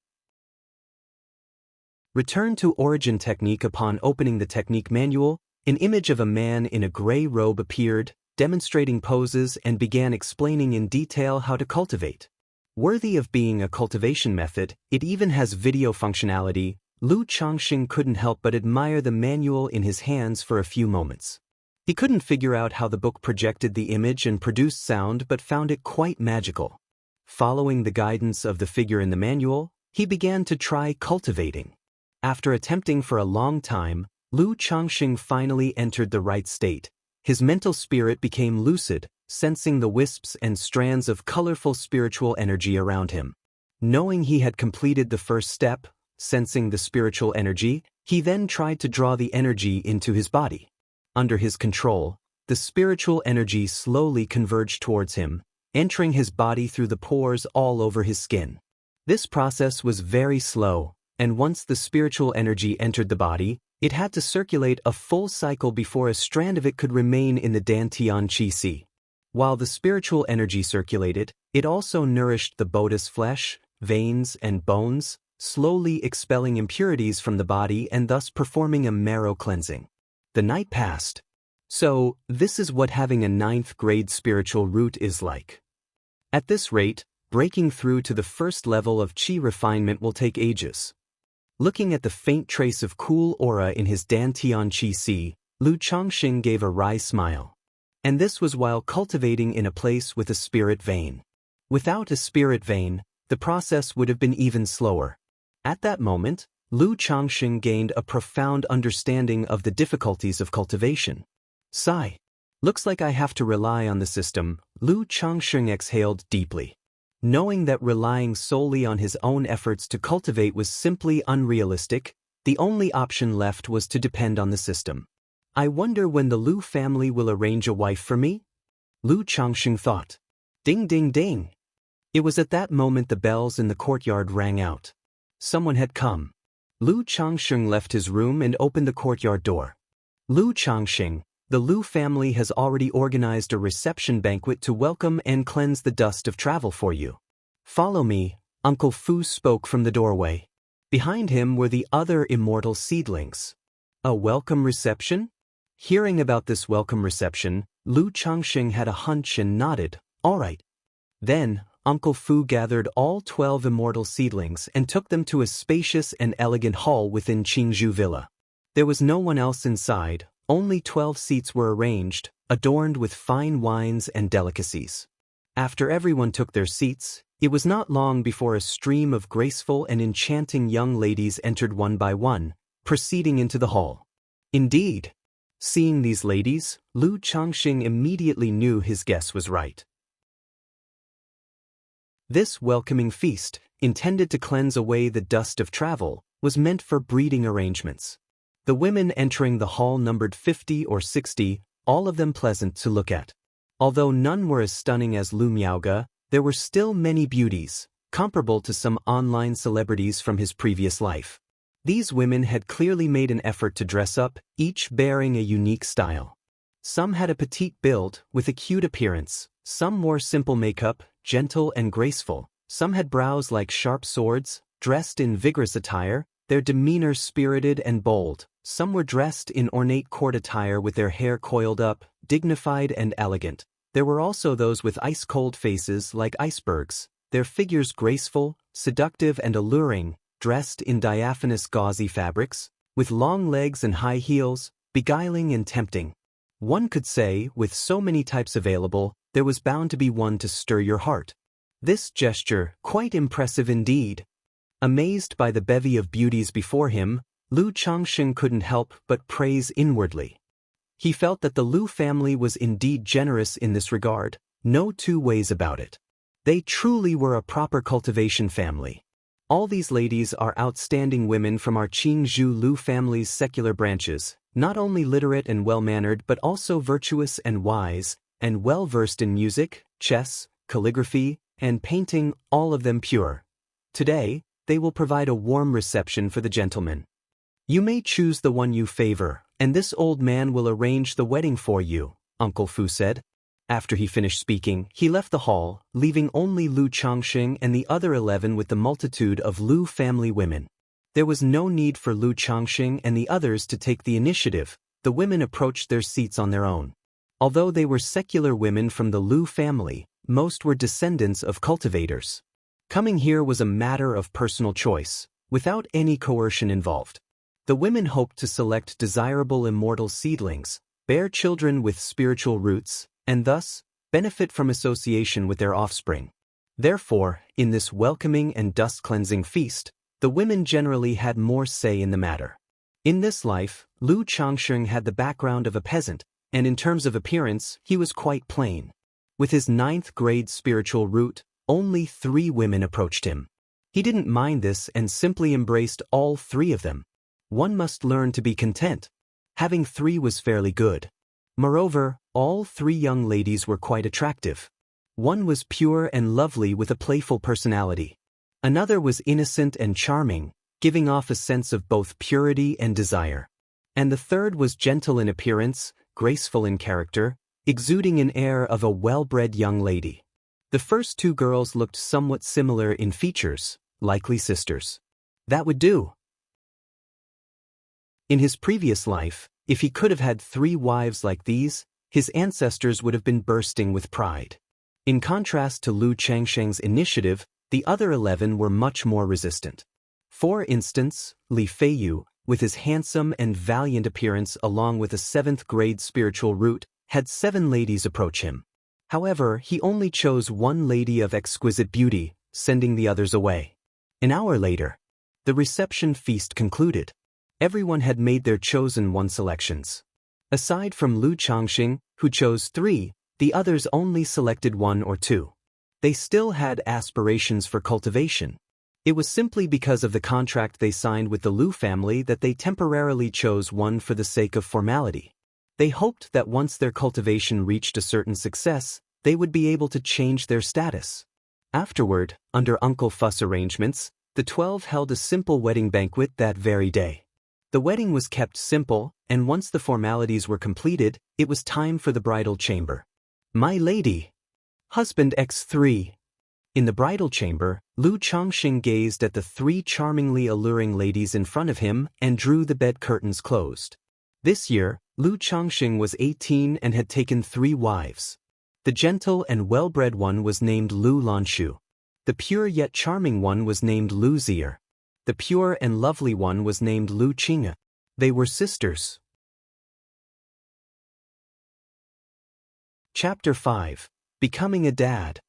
Return to origin technique. Upon opening the technique manual, an image of a man in a gray robe appeared, demonstrating poses and began explaining in detail how to cultivate. Worthy of being a cultivation method, it even has video functionality. Lu Changsheng couldn't help but admire the manual in his hands for a few moments. He couldn't figure out how the book projected the image and produced sound but found it quite magical. Following the guidance of the figure in the manual, he began to try cultivating. After attempting for a long time, Lu Changsheng finally entered the right state. His mental spirit became lucid, sensing the wisps and strands of colorful spiritual energy around him. Knowing he had completed the first step, sensing the spiritual energy, he then tried to draw the energy into his body. Under his control, the spiritual energy slowly converged towards him, entering his body through the pores all over his skin. This process was very slow, and once the spiritual energy entered the body, it had to circulate a full cycle before a strand of it could remain in the Dantian Qi Si. While the spiritual energy circulated, it also nourished the bodice flesh, veins, and bones, slowly expelling impurities from the body and thus performing a marrow cleansing. The night passed. So, this is what having a 9th grade spiritual root is like. At this rate, breaking through to the first level of Qi refinement will take ages. Looking at the faint trace of cool aura in his Dantian Qi Si, Lu Changsheng gave a wry smile. And this was while cultivating in a place with a spirit vein. Without a spirit vein, the process would have been even slower. At that moment, Lu Changsheng gained a profound understanding of the difficulties of cultivation. Sigh. Looks like I have to rely on the system. Lu Changsheng exhaled deeply. Knowing that relying solely on his own efforts to cultivate was simply unrealistic, the only option left was to depend on the system. I wonder when the Lu family will arrange a wife for me? Lu Changsheng thought. Ding ding ding. It was at that moment the bells in the courtyard rang out. Someone had come. Lu Changsheng left his room and opened the courtyard door. Lu Changsheng, the Lu family has already organized a reception banquet to welcome and cleanse the dust of travel for you. Follow me, Uncle Fu spoke from the doorway. Behind him were the other immortal seedlings. A welcome reception? Hearing about this welcome reception, Lu Changsheng had a hunch and nodded, all right. Then, Uncle Fu gathered all 12 immortal seedlings and took them to a spacious and elegant hall within Qingzhou Villa. There was no one else inside, only 12 seats were arranged, adorned with fine wines and delicacies. After everyone took their seats, it was not long before a stream of graceful and enchanting young ladies entered one by one, proceeding into the hall. Indeed. Seeing these ladies, Lu Changsheng immediately knew his guess was right. This welcoming feast, intended to cleanse away the dust of travel, was meant for breeding arrangements. The women entering the hall numbered 50 or 60, all of them pleasant to look at. Although none were as stunning as Lu Miaoge, there were still many beauties, comparable to some online celebrities from his previous life. These women had clearly made an effort to dress up, each bearing a unique style. Some had a petite build, with a cute appearance, some wore simple makeup, gentle and graceful, some had brows like sharp swords, dressed in vigorous attire, their demeanor spirited and bold, some were dressed in ornate court attire with their hair coiled up, dignified and elegant. There were also those with ice-cold faces like icebergs, their figures graceful, seductive and alluring, dressed in diaphanous gauzy fabrics, with long legs and high heels, beguiling and tempting. One could say, with so many types available, there was bound to be one to stir your heart. This gesture, quite impressive indeed. Amazed by the bevy of beauties before him, Lu Changsheng couldn't help but praise inwardly. He felt that the Lu family was indeed generous in this regard, no two ways about it. They truly were a proper cultivation family. All these ladies are outstanding women from our Qingzhou Lu family's secular branches, not only literate and well-mannered but also virtuous and wise, and well-versed in music, chess, calligraphy, and painting, all of them pure. Today, they will provide a warm reception for the gentleman. You may choose the one you favor, and this old man will arrange the wedding for you, Uncle Fu said. After he finished speaking, he left the hall, leaving only Lu Changxing and the other 11 with the multitude of Lu family women. There was no need for Lu Changxing and the others to take the initiative. The women approached their seats on their own. Although they were secular women from the Lu family, most were descendants of cultivators. Coming here was a matter of personal choice, without any coercion involved. The women hoped to select desirable immortal seedlings, bear children with spiritual roots, and thus, benefit from association with their offspring. Therefore, in this welcoming and dust-cleansing feast, the women generally had more say in the matter. In this life, Lu Changxing had the background of a peasant, and in terms of appearance, he was quite plain. With his 9th-grade spiritual root, only 3 women approached him. He didn't mind this and simply embraced all 3 of them. One must learn to be content. Having 3 was fairly good. Moreover, all 3 young ladies were quite attractive. One was pure and lovely with a playful personality. Another was innocent and charming, giving off a sense of both purity and desire. And the third was gentle in appearance, graceful in character, exuding an air of a well-bred young lady. The first 2 girls looked somewhat similar in features, likely sisters. That would do. In his previous life, if he could have had 3 wives like these, his ancestors would have been bursting with pride. In contrast to Lu Changxing's initiative, the other 11 were much more resistant. For instance, Li Feiyu, with his handsome and valiant appearance along with a 7th-grade spiritual root, had 7 ladies approach him. However, he only chose 1 lady of exquisite beauty, sending the others away. An hour later, the reception feast concluded. Everyone had made their chosen one selections. Aside from Lu Changxing, who chose 3, the others only selected 1 or 2. They still had aspirations for cultivation. It was simply because of the contract they signed with the Lu family that they temporarily chose 1 for the sake of formality. They hoped that once their cultivation reached a certain success, they would be able to change their status. Afterward, under Uncle Fu's arrangements, the 12 held a simple wedding banquet that very day. The wedding was kept simple, and once the formalities were completed, it was time for the bridal chamber. My lady. Husband X3. In the bridal chamber, Lu Changxing gazed at the 3 charmingly alluring ladies in front of him and drew the bed curtains closed. This year, Lu Changxing was 18 and had taken 3 wives. The gentle and well-bred one was named Lu Lanshu. The pure yet charming one was named Lu Zier. The pure and lovely one was named Lu Qing'e. They were sisters. Chapter 5. Becoming a Dad.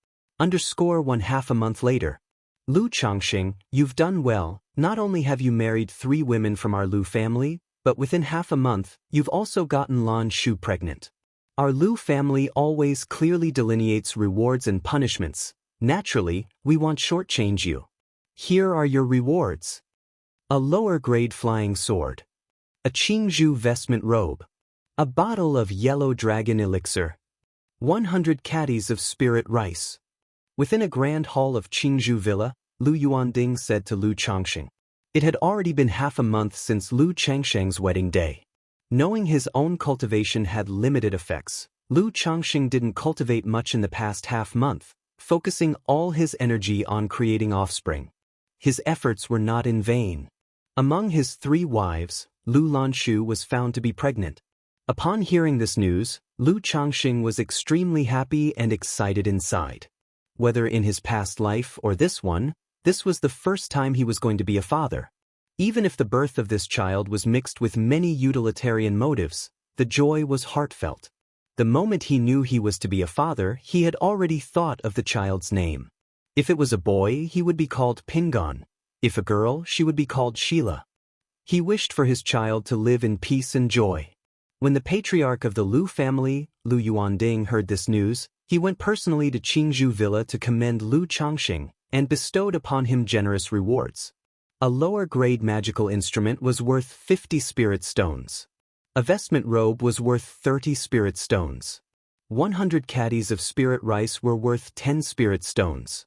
_1/2 a month later. Lu Changxing, you've done well. Not only have you married 3 women from our Lu family, but within half a month, you've also gotten Lan Shu pregnant. Our Lu family always clearly delineates rewards and punishments. Naturally, we won't shortchange you. Here are your rewards. A lower-grade flying sword. A Qingzhu vestment robe. A bottle of yellow dragon elixir. 100 caddies of spirit rice. Within a grand hall of Qingzhu Villa, Lu Yuanding said to Lu Changxing. It had already been half a month since Lu Changxing's wedding day. Knowing his own cultivation had limited effects, Lu Changxing didn't cultivate much in the past half-month, focusing all his energy on creating offspring. His efforts were not in vain. Among his 3 wives, Lu Lanshu was found to be pregnant. Upon hearing this news, Lu Changxing was extremely happy and excited inside. Whether in his past life or this one, this was the first time he was going to be a father. Even if the birth of this child was mixed with many utilitarian motives, the joy was heartfelt. The moment he knew he was to be a father, he had already thought of the child's name. If it was a boy, he would be called Pingon. If a girl, she would be called Sheila. He wished for his child to live in peace and joy. When the patriarch of the Lu family, Lu Yuanding, heard this news, he went personally to Qingzhu Villa to commend Lu Changxing and bestowed upon him generous rewards. A lower-grade magical instrument was worth 50 spirit stones. A vestment robe was worth 30 spirit stones. 100 caddies of spirit rice were worth 10 spirit stones.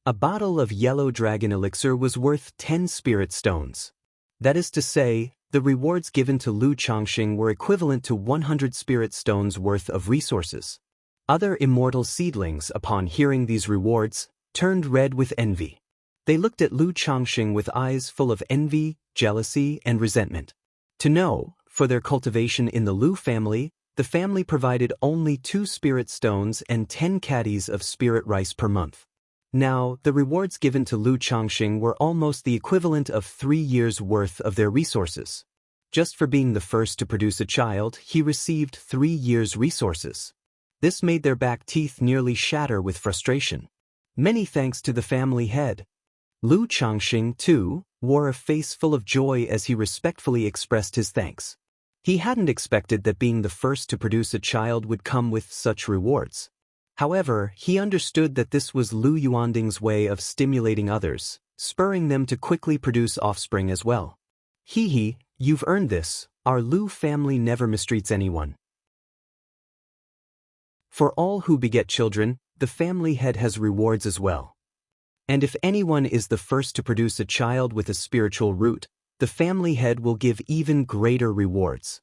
A bottle of yellow dragon elixir was worth 10 spirit stones. That is to say, the rewards given to Lu Changxing were equivalent to 100 spirit stones worth of resources. Other immortal seedlings, upon hearing these rewards, turned red with envy. They looked at Lu Changxing with eyes full of envy, jealousy, and resentment. To know, for their cultivation in the Lu family, the family provided only 2 spirit stones and 10 caddies of spirit rice per month. Now, the rewards given to Lu Changxing were almost the equivalent of 3 years' worth of their resources. Just for being the first to produce a child, he received 3 years' resources. This made their back teeth nearly shatter with frustration. Many thanks to the family head. Lu Changxing, too, wore a face full of joy as he respectfully expressed his thanks. He hadn't expected that being the first to produce a child would come with such rewards. However, he understood that this was Lu Yuanding's way of stimulating others, spurring them to quickly produce offspring as well. Hee, you've earned this. Our Lu family never mistreats anyone. For all who beget children, the family head has rewards as well. And if anyone is the first to produce a child with a spiritual root, the family head will give even greater rewards.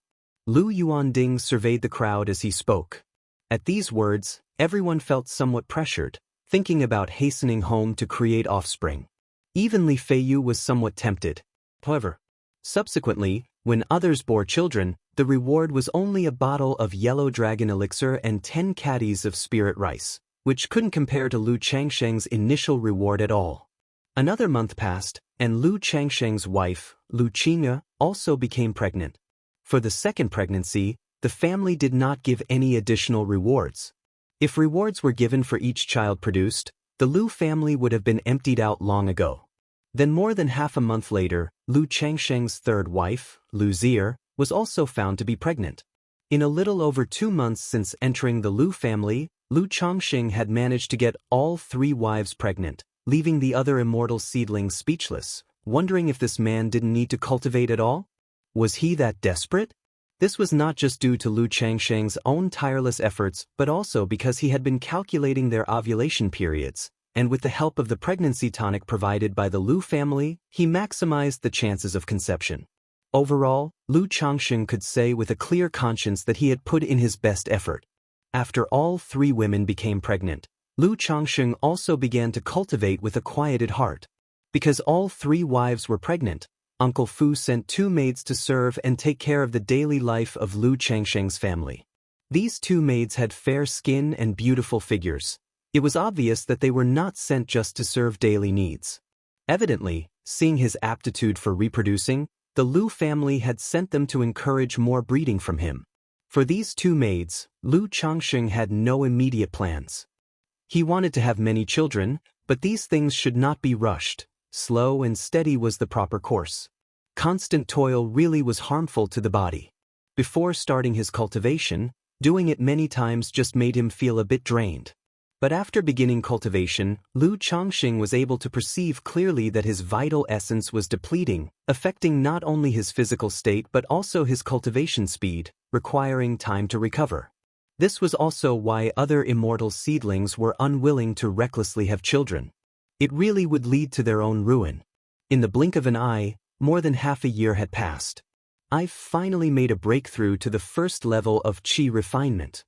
Lu Yuanding surveyed the crowd as he spoke. At these words, everyone felt somewhat pressured, thinking about hastening home to create offspring. Even Li Feiyu was somewhat tempted. However, subsequently, when others bore children, the reward was only a bottle of yellow dragon elixir and 10 caddies of spirit rice, which couldn't compare to Lu Changsheng's initial reward at all. Another month passed, and Lu Changsheng's wife, Lu Qingya, also became pregnant. For the second pregnancy, the family did not give any additional rewards. If rewards were given for each child produced, the Lu family would have been emptied out long ago. Then more than half a month later, Lu Changsheng's third wife, Lu Zier, was also found to be pregnant. In a little over 2 months since entering the Lu family, Lu Changxing had managed to get all 3 wives pregnant, leaving the other immortal seedlings speechless, wondering if this man didn't need to cultivate at all? Was he that desperate? This was not just due to Lu Changsheng's own tireless efforts, but also because he had been calculating their ovulation periods, and with the help of the pregnancy tonic provided by the Lu family, he maximized the chances of conception. Overall, Lu Changxing could say with a clear conscience that he had put in his best effort. After all 3 women became pregnant, Lu Changxing also began to cultivate with a quieted heart. Because all 3 wives were pregnant, Uncle Fu sent 2 maids to serve and take care of the daily life of Lu Changsheng's family. These 2 maids had fair skin and beautiful figures. It was obvious that they were not sent just to serve daily needs. Evidently, seeing his aptitude for reproducing, the Lu family had sent them to encourage more breeding from him. For these 2 maids, Lu Changxing had no immediate plans. He wanted to have many children, but these things should not be rushed. Slow and steady was the proper course. Constant toil really was harmful to the body. Before starting his cultivation, doing it many times just made him feel a bit drained. But after beginning cultivation, Lu Changxing was able to perceive clearly that his vital essence was depleting, affecting not only his physical state but also his cultivation speed, requiring time to recover. This was also why other immortal seedlings were unwilling to recklessly have children. It really would lead to their own ruin. In the blink of an eye, more than half a year had passed. I've finally made a breakthrough to the first level of qi refinement.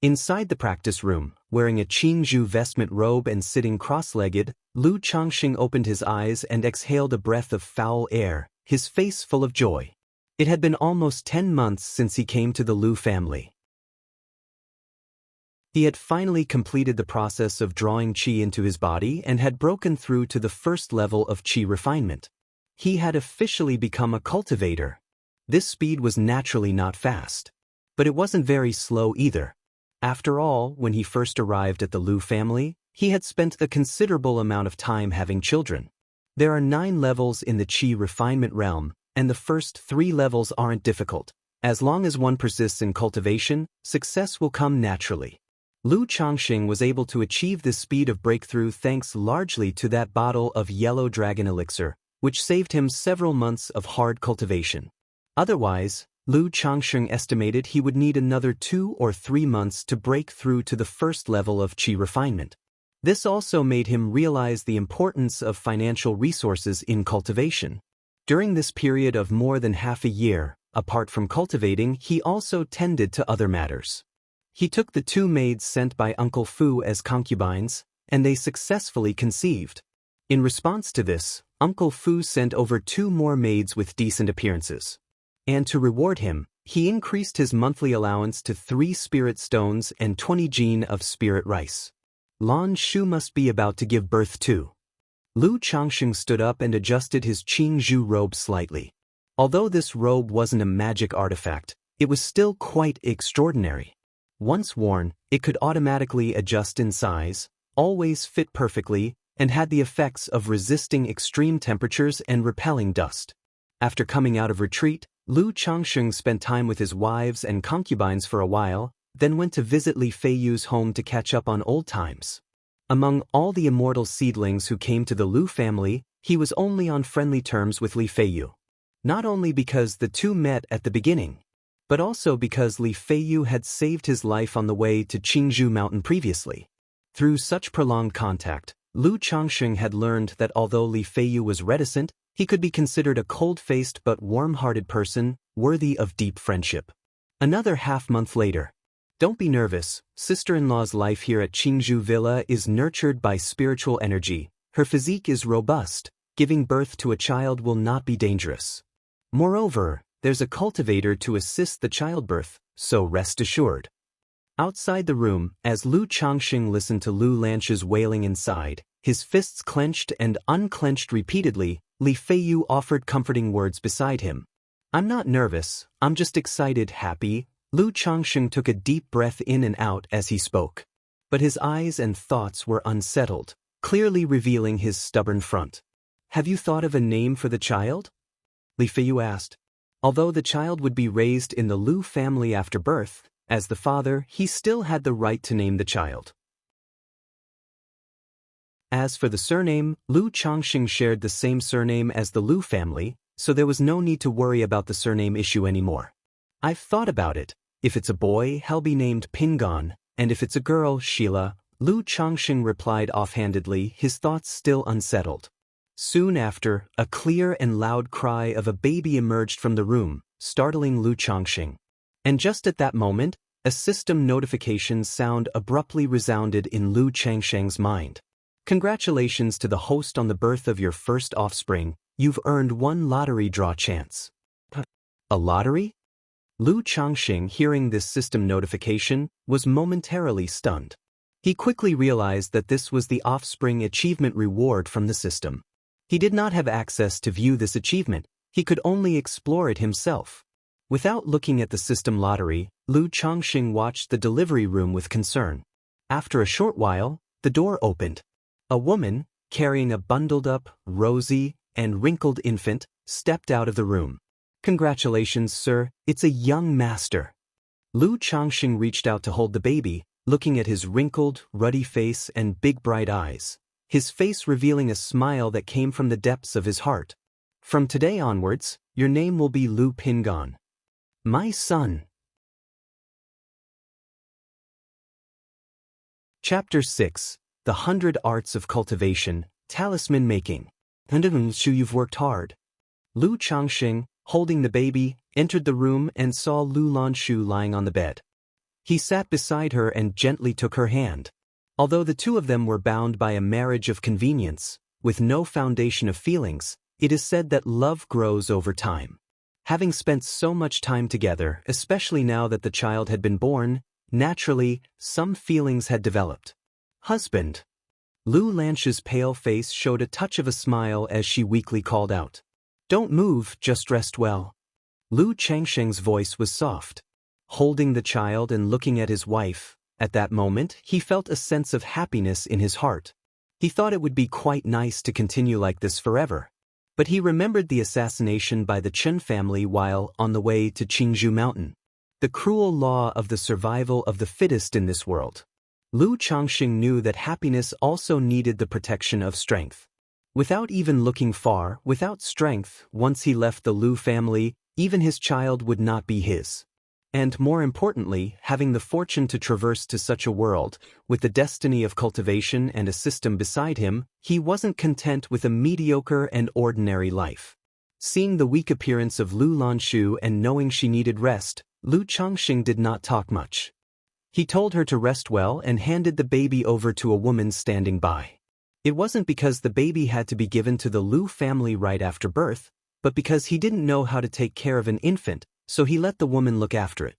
Inside the practice room, wearing a Qingzhu vestment robe and sitting cross-legged, Lu Changxing opened his eyes and exhaled a breath of foul air, his face full of joy. It had been almost 10 months since he came to the Lu family. He had finally completed the process of drawing qi into his body and had broken through to the first level of qi refinement. He had officially become a cultivator. This speed was naturally not fast. But it wasn't very slow either. After all, when he first arrived at the Lu family, he had spent a considerable amount of time having children. There are 9 levels in the qi refinement realm, and the first 3 levels aren't difficult. As long as one persists in cultivation, success will come naturally. Lu Changxing was able to achieve this speed of breakthrough thanks largely to that bottle of yellow dragon elixir, which saved him several months of hard cultivation. Otherwise, Lu Changsheng estimated he would need another 2 or 3 months to break through to the first level of qi refinement. This also made him realize the importance of financial resources in cultivation. During this period of more than half a year, apart from cultivating, he also tended to other matters. He took the 2 maids sent by Uncle Fu as concubines, and they successfully conceived. In response to this, Uncle Fu sent over 2 more maids with decent appearances. And to reward him, he increased his monthly allowance to 3 spirit stones and 20 jin of spirit rice. Lan Shu must be about to give birth too. Lu Changsheng stood up and adjusted his Qingzhu robe slightly. Although this robe wasn't a magic artifact, it was still quite extraordinary. Once worn, it could automatically adjust in size, always fit perfectly, and had the effects of resisting extreme temperatures and repelling dust. After coming out of retreat, Lu Changsheng spent time with his wives and concubines for a while, then went to visit Li Feiyu's home to catch up on old times. Among all the immortal seedlings who came to the Lu family, he was only on friendly terms with Li Feiyu. Not only because the 2 met at the beginning, but also because Li Feiyu had saved his life on the way to Qingzhu Mountain previously. Through such prolonged contact, Lu Changsheng had learned that although Li Feiyu was reticent, he could be considered a cold-faced but warm-hearted person, worthy of deep friendship. Another half-month later. Don't be nervous, sister-in-law's life here at Qingzhu Villa is nurtured by spiritual energy. Her physique is robust, giving birth to a child will not be dangerous. Moreover, there's a cultivator to assist the childbirth, so rest assured. Outside the room, as Lu Changsheng listened to Lu Lanshu's wailing inside, his fists clenched and unclenched repeatedly, Li Feiyu offered comforting words beside him. I'm not nervous, I'm just excited, happy. Lu Changsheng took a deep breath in and out as he spoke. But his eyes and thoughts were unsettled, clearly revealing his stubborn front. Have you thought of a name for the child? Li Feiyu asked. Although the child would be raised in the Lu family after birth, as the father, he still had the right to name the child. As for the surname, Lu Changsheng shared the same surname as the Lu family, so there was no need to worry about the surname issue anymore. I've thought about it. If it's a boy, he'll be named Pingon, and if it's a girl, Sheila, Lu Changsheng replied offhandedly, his thoughts still unsettled. Soon after, a clear and loud cry of a baby emerged from the room, startling Lu Changsheng. And just at that moment, a system notification sound abruptly resounded in Lu Changsheng's mind. Congratulations to the host on the birth of your first offspring, you've earned 1 lottery draw chance. A lottery? Lu Changsheng, hearing this system notification, was momentarily stunned. He quickly realized that this was the offspring achievement reward from the system. He did not have access to view this achievement, he could only explore it himself. Without looking at the system lottery, Lu Changsheng watched the delivery room with concern. After a short while, the door opened. A woman, carrying a bundled-up, rosy, and wrinkled infant, stepped out of the room. Congratulations, sir, it's a young master. Lu Changsheng reached out to hold the baby, looking at his wrinkled, ruddy face and big bright eyes, his face revealing a smile that came from the depths of his heart. From today onwards, your name will be Lu Pingon. My son. Chapter 6. The 100 Arts of Cultivation, Talisman Making. Shu, you've worked hard. Lu Changsheng, holding the baby, entered the room and saw Lu Lanshu lying on the bed. He sat beside her and gently took her hand. Although the 2 of them were bound by a marriage of convenience, with no foundation of feelings, it is said that love grows over time. Having spent so much time together, especially now that the child had been born, naturally, some feelings had developed. Husband. Lu Lanshu's pale face showed a touch of a smile as she weakly called out. Don't move, just rest well. Lu Changsheng's voice was soft. Holding the child and looking at his wife, at that moment he felt a sense of happiness in his heart. He thought it would be quite nice to continue like this forever. But he remembered the assassination by the Chen family while on the way to Qingzhu Mountain. The cruel law of the survival of the fittest in this world. Lu Changsheng knew that happiness also needed the protection of strength. Without even looking far, without strength, once he left the Lu family, Even his child would not be his. And more importantly, having the fortune to traverse to such a world, with the destiny of cultivation and a system beside him, he wasn't content with a mediocre and ordinary life. Seeing the weak appearance of Lu Lanshu and knowing she needed rest, Lu Changxing did not talk much. He told her to rest well and handed the baby over to a woman standing by. It wasn't because the baby had to be given to the Lu family right after birth, but because he didn't know how to take care of an infant, so he let the woman look after it.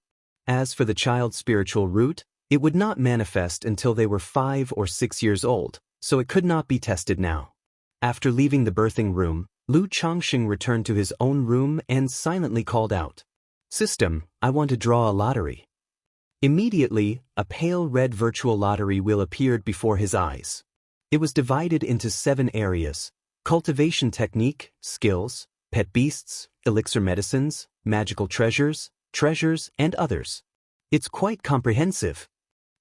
As for the child's spiritual root, it would not manifest until they were 5 or 6 years old, so it could not be tested now. After leaving the birthing room, Lu Changxing returned to his own room and silently called out, "System, I want to draw a lottery." Immediately, a pale red virtual lottery wheel appeared before his eyes. It was divided into 7 areas: cultivation technique, skills, pet beasts, elixir medicines, magical treasures, and others. It's quite comprehensive.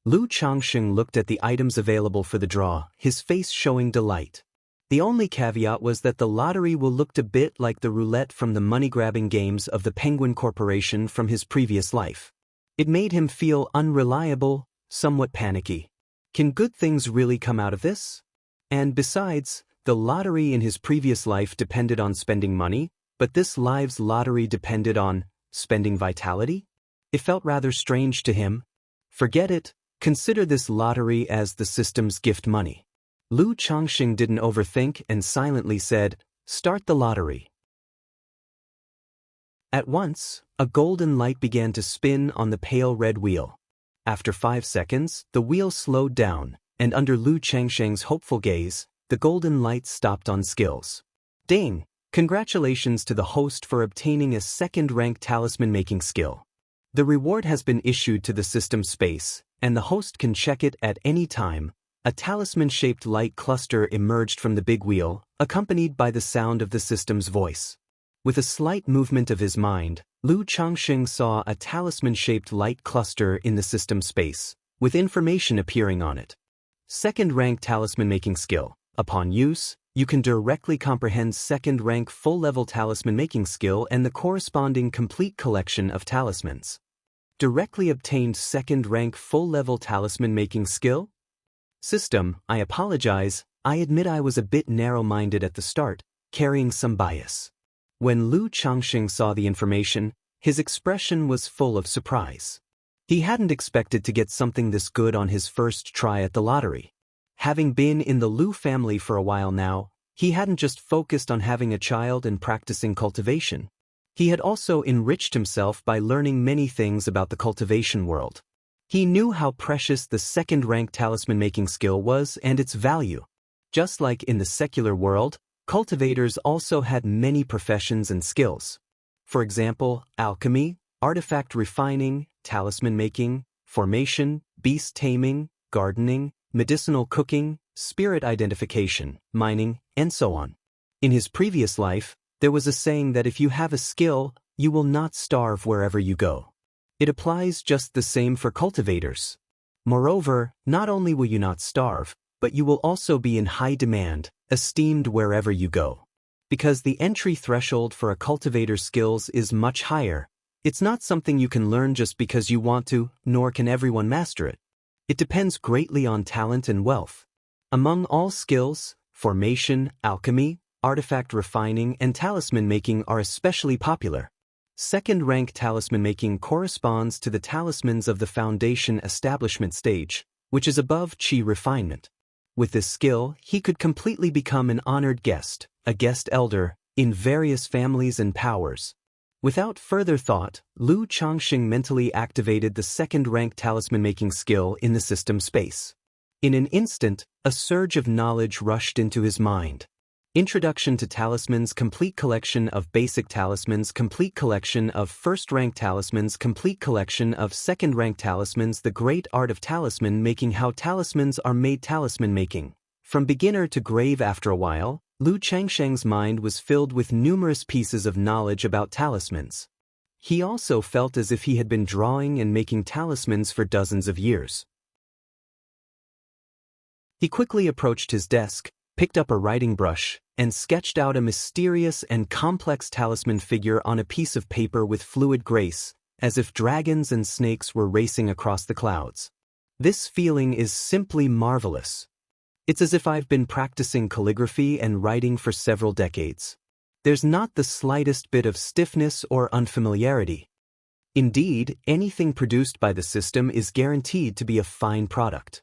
Lu Changxing looked at the items available for the draw, his face showing delight. The only caveat was that the lottery will look a bit like the roulette from the money-grabbing games of the Penguin Corporation from his previous life. It made him feel unreliable, somewhat panicky. Can good things really come out of this? And besides, the lottery in his previous life depended on spending money, but this life's lottery depended on spending vitality? It felt rather strange to him. Forget it, consider this lottery as the system's gift money. Lu Changxing didn't overthink and silently said, "Start the lottery." At once, a golden light began to spin on the pale red wheel. After 5 seconds, the wheel slowed down, and under Lu Changxing's hopeful gaze, the golden light stopped on skills. Ding! Congratulations to the host for obtaining a second-rank talisman-making skill. The reward has been issued to the system space, and the host can check it at any time. A talisman-shaped light cluster emerged from the big wheel, accompanied by the sound of the system's voice. With a slight movement of his mind, Lu Changxing saw a talisman-shaped light cluster in the system space, with information appearing on it. Second-rank talisman-making skill. Upon use, you can directly comprehend second-rank full-level talisman-making skill and the corresponding complete collection of talismans. Directly obtained second-rank full-level talisman-making skill? System, I apologize, I admit I was a bit narrow-minded at the start, carrying some bias. When Lu Changxing saw the information, his expression was full of surprise. He hadn't expected to get something this good on his first try at the lottery. Having been in the Lu family for a while now, he hadn't just focused on having a child and practicing cultivation. He had also enriched himself by learning many things about the cultivation world. He knew how precious the second-rank talisman-making skill was and its value. Just like in the secular world, cultivators also had many professions and skills. For example, alchemy, artifact refining, talisman making, formation, beast taming, gardening, medicinal cooking, spirit identification, mining, and so on. In his previous life, there was a saying that if you have a skill, you will not starve wherever you go. It applies just the same for cultivators. Moreover, not only will you not starve, but you will also be in high demand, esteemed wherever you go. Because the entry threshold for a cultivator's skills is much higher, it's not something you can learn just because you want to, nor can everyone master it. It depends greatly on talent and wealth. Among all skills, formation, alchemy, artifact refining, and talisman making are especially popular. Second-rank talisman making corresponds to the talismans of the foundation establishment stage, which is above qi refinement. With this skill, he could completely become an honored guest, a guest elder, in various families and powers. Without further thought, Lu Changxing mentally activated the second-rank talisman-making skill in the system space. In an instant, a surge of knowledge rushed into his mind. Introduction to Talismans, complete collection of basic talismans, complete collection of first-rank talismans, complete collection of second-rank talismans, the great art of talisman making, how talismans are made, talisman making. From beginner to grave. After a while, Lu Changxing's mind was filled with numerous pieces of knowledge about talismans. He also felt as if he had been drawing and making talismans for dozens of years. He quickly approached his desk, picked up a writing brush, and sketched out a mysterious and complex talisman figure on a piece of paper with fluid grace, as if dragons and snakes were racing across the clouds. This feeling is simply marvelous. It's as if I've been practicing calligraphy and writing for several decades. There's not the slightest bit of stiffness or unfamiliarity. Indeed, anything produced by the system is guaranteed to be a fine product.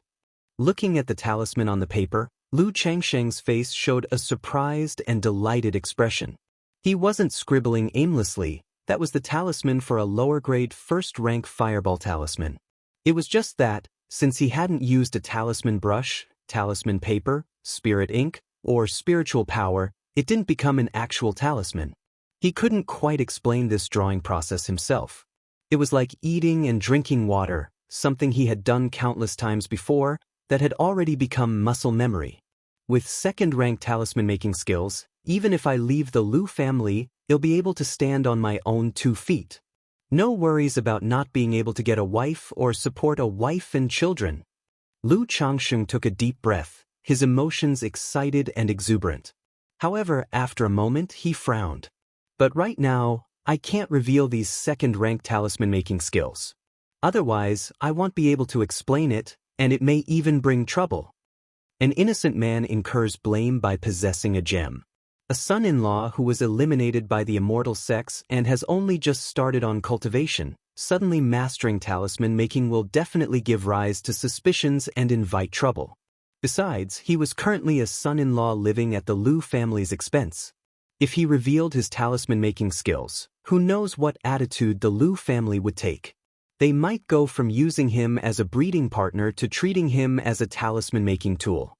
Looking at the talisman on the paper, Lu Changsheng's face showed a surprised and delighted expression. He wasn't scribbling aimlessly. That was the talisman for a lower-grade first-rank fireball talisman. It was just that, since he hadn't used a talisman brush, talisman paper, spirit ink, or spiritual power, it didn't become an actual talisman. He couldn't quite explain this drawing process himself. It was like eating and drinking water, something he had done countless times before, that had already become muscle memory. With second-rank talisman-making skills, even if I leave the Lu family, I'll be able to stand on my own 2 feet. No worries about not being able to get a wife or support a wife and children. Lu Changsheng took a deep breath, his emotions excited and exuberant. However, after a moment, he frowned. But right now, I can't reveal these second-rank talisman-making skills. Otherwise, I won't be able to explain it, and it may even bring trouble. An innocent man incurs blame by possessing a gem. A son-in-law who was eliminated by the Immortal sects and has only just started on cultivation, suddenly mastering talisman making will definitely give rise to suspicions and invite trouble. Besides, he was currently a son-in-law living at the Lu family's expense. If he revealed his talisman-making skills, who knows what attitude the Lu family would take. They might go from using him as a breeding partner to treating him as a talisman-making tool.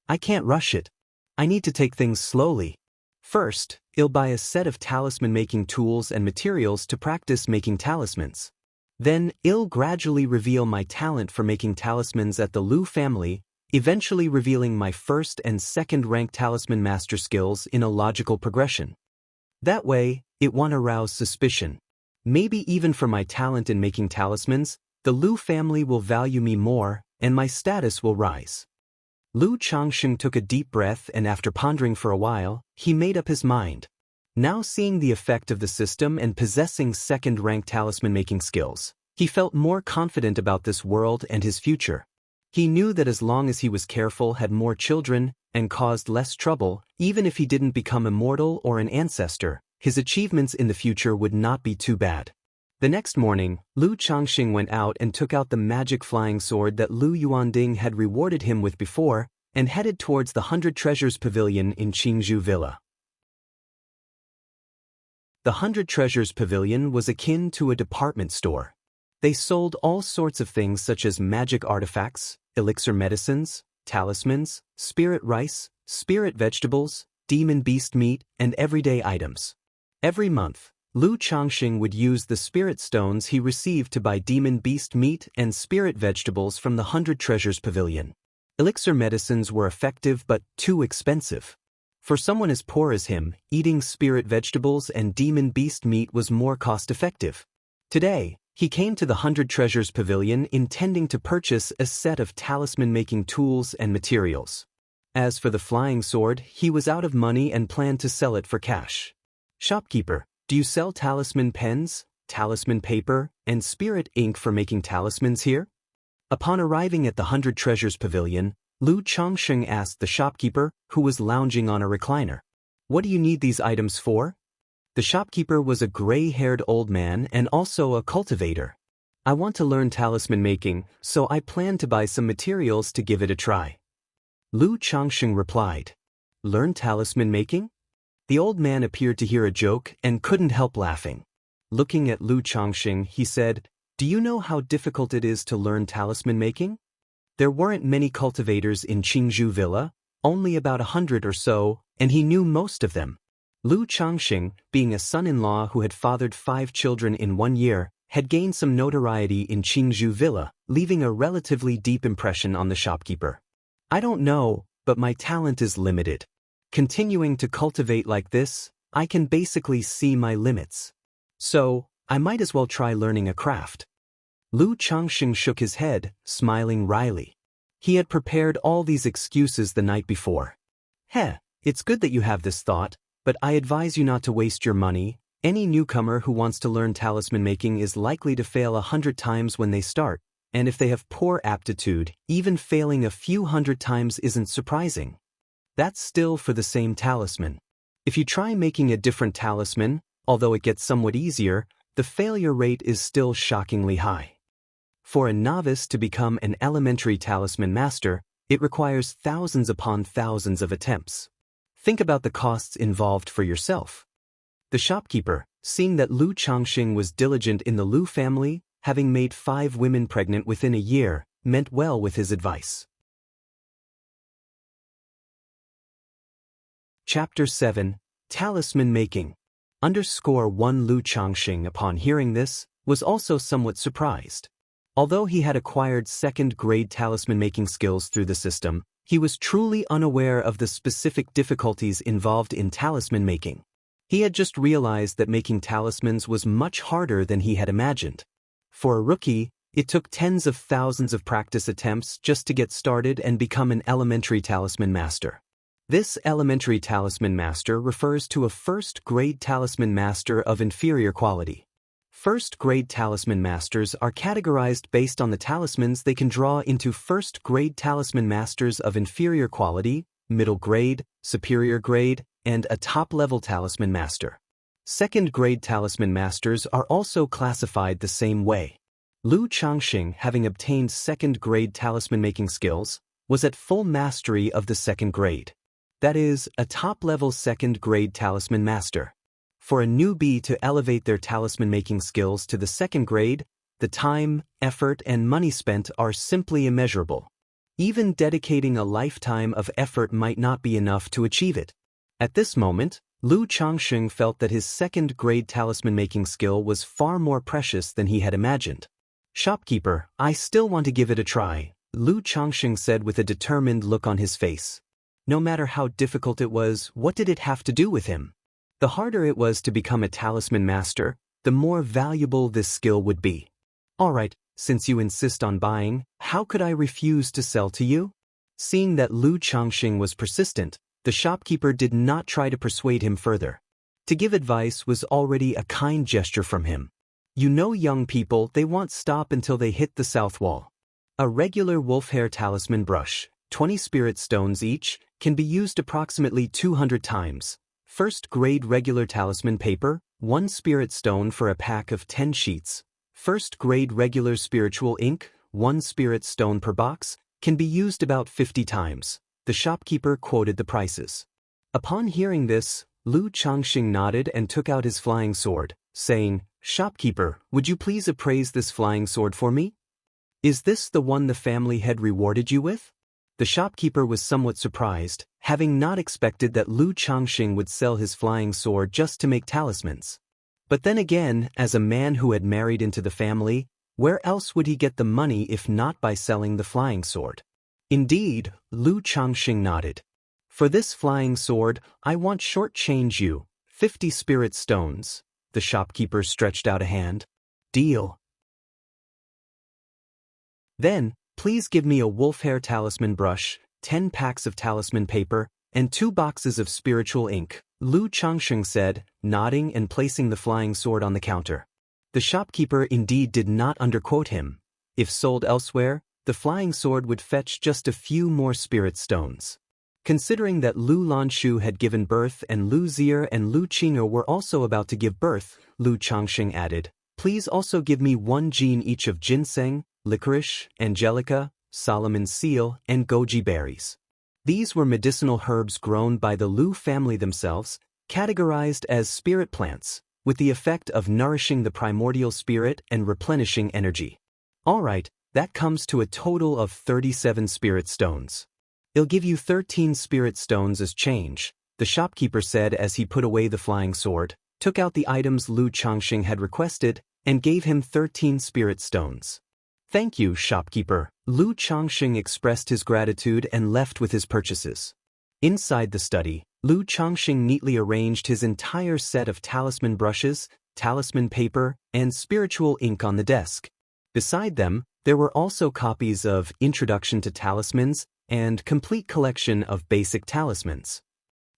I can't rush it. I need to take things slowly. First, I'll buy a set of talisman-making tools and materials to practice making talismans. Then, I'll gradually reveal my talent for making talismans at the Lu family, eventually revealing my first and second-rank talisman master skills in a logical progression. That way, it won't arouse suspicion. Maybe even for my talent in making talismans, the Lu family will value me more, and my status will rise. Lu Changsheng took a deep breath and after pondering for a while, he made up his mind. Now seeing the effect of the system and possessing second-rank talisman-making skills, he felt more confident about this world and his future. He knew that as long as he was careful, had more children, and caused less trouble, even if he didn't become immortal or an ancestor, his achievements in the future would not be too bad. The next morning, Lu Changxing went out and took out the magic flying sword that Lu Yuanding had rewarded him with before, and headed towards the 100 Treasures Pavilion in Qingzhou Villa. The 100 Treasures Pavilion was akin to a department store. They sold all sorts of things such as magic artifacts, elixir medicines, talismans, spirit rice, spirit vegetables, demon beast meat, and everyday items. Every month, Lu Changxing would use the spirit stones he received to buy demon beast meat and spirit vegetables from the 100 Treasures Pavilion. Elixir medicines were effective but too expensive. For someone as poor as him, eating spirit vegetables and demon beast meat was more cost-effective. Today, he came to the 100 Treasures Pavilion intending to purchase a set of talisman-making tools and materials. As for the flying sword, he was out of money and planned to sell it for cash. Shopkeeper, do you sell talisman pens, talisman paper, and spirit ink for making talismans here? Upon arriving at the 100 Treasures Pavilion, Lu Changxing asked the shopkeeper, who was lounging on a recliner. What do you need these items for? The shopkeeper was a gray-haired old man and also a cultivator. I want to learn talisman making, so I plan to buy some materials to give it a try. Lu Changxing replied. Learn talisman making? The old man appeared to hear a joke and couldn't help laughing. Looking at Lu Changxing, he said, Do you know how difficult it is to learn talisman making? There weren't many cultivators in Qingzhou Villa, only about 100 or so, and he knew most of them. Lu Changxing, being a son-in-law who had fathered 5 children in 1 year, had gained some notoriety in Qingzhou Villa, leaving a relatively deep impression on the shopkeeper. I don't know, but my talent is limited. Continuing to cultivate like this, I can basically see my limits. So, I might as well try learning a craft. Lu Changxing shook his head, smiling wryly. He had prepared all these excuses the night before. Heh, it's good that you have this thought, but I advise you not to waste your money. Any newcomer who wants to learn talisman making is likely to fail 100 times when they start, and if they have poor aptitude, even failing a few hundred times isn't surprising. That's still for the same talisman. If you try making a different talisman, although it gets somewhat easier, the failure rate is still shockingly high. For a novice to become an elementary talisman master, it requires thousands upon thousands of attempts. Think about the costs involved for yourself. The shopkeeper, seeing that Lu Changxing was diligent in the Lu family, having made 5 women pregnant within a year, meant well with his advice. Chapter 7, Talisman Making. _1 Lu Changxing, upon hearing this, was also somewhat surprised. Although he had acquired second-grade talisman-making skills through the system, he was truly unaware of the specific difficulties involved in talisman making. He had just realized that making talismans was much harder than he had imagined. For a rookie, it took tens of thousands of practice attempts just to get started and become an elementary talisman master. This elementary talisman master refers to a first-grade talisman master of inferior quality. First-grade talisman masters are categorized based on the talismans they can draw into first-grade talisman masters of inferior quality, middle grade, superior grade, and a top-level talisman master. Second-grade talisman masters are also classified the same way. Lu Changxing, having obtained second-grade talisman-making skills, was at full mastery of the second grade. That is, a top-level second-grade talisman master. For a newbie to elevate their talisman-making skills to the second grade, the time, effort, and money spent are simply immeasurable. Even dedicating a lifetime of effort might not be enough to achieve it. At this moment, Lu Changxing felt that his second-grade talisman-making skill was far more precious than he had imagined. "Shopkeeper, I still want to give it a try," Lu Changxing said with a determined look on his face. No matter how difficult it was, what did it have to do with him? The harder it was to become a talisman master, the more valuable this skill would be. "All right, since you insist on buying, how could I refuse to sell to you?" Seeing that Lu Changxing was persistent, the shopkeeper did not try to persuade him further. To give advice was already a kind gesture from him. You know, young people, they won't stop until they hit the south wall. A regular wolf hair talisman brush, 20 spirit stones each, can be used approximately 200 times. First-grade regular talisman paper, 1 spirit stone for a pack of 10 sheets. First-grade regular spiritual ink, 1 spirit stone per box, can be used about 50 times. The shopkeeper quoted the prices. Upon hearing this, Lu Changxing nodded and took out his flying sword, saying, "Shopkeeper, would you please appraise this flying sword for me? Is this the one the family had rewarded you with?" The shopkeeper was somewhat surprised, having not expected that Lu Changxing would sell his flying sword just to make talismans. But then again, as a man who had married into the family, where else would he get the money if not by selling the flying sword? Indeed, Lu Changxing nodded. "For this flying sword, I want short-change you, 50 spirit stones." The shopkeeper stretched out a hand. "Deal." "Then, please give me a wolf hair talisman brush, 10 packs of talisman paper, and 2 boxes of spiritual ink," Lu Changxing said, nodding and placing the flying sword on the counter. The shopkeeper indeed did not underquote him. If sold elsewhere, the flying sword would fetch just a few more spirit stones. Considering that Lu Lanshu had given birth and Lu Zier and Lu Qing'er were also about to give birth, Lu Changxing added, "Please also give me 1 gene each of ginseng, licorice, angelica, Solomon's seal, and goji berries." These were medicinal herbs grown by the Lu family themselves, categorized as spirit plants, with the effect of nourishing the primordial spirit and replenishing energy. "All right, that comes to a total of 37 spirit stones. I'll give you 13 spirit stones as change," the shopkeeper said as he put away the flying sword, took out the items Lu Changxing had requested, and gave him 13 spirit stones. "Thank you, shopkeeper." Lu Changxing expressed his gratitude and left with his purchases. Inside the study, Lu Changxing neatly arranged his entire set of talisman brushes, talisman paper, and spiritual ink on the desk. Beside them, there were also copies of Introduction to Talismans and Complete Collection of Basic Talismans.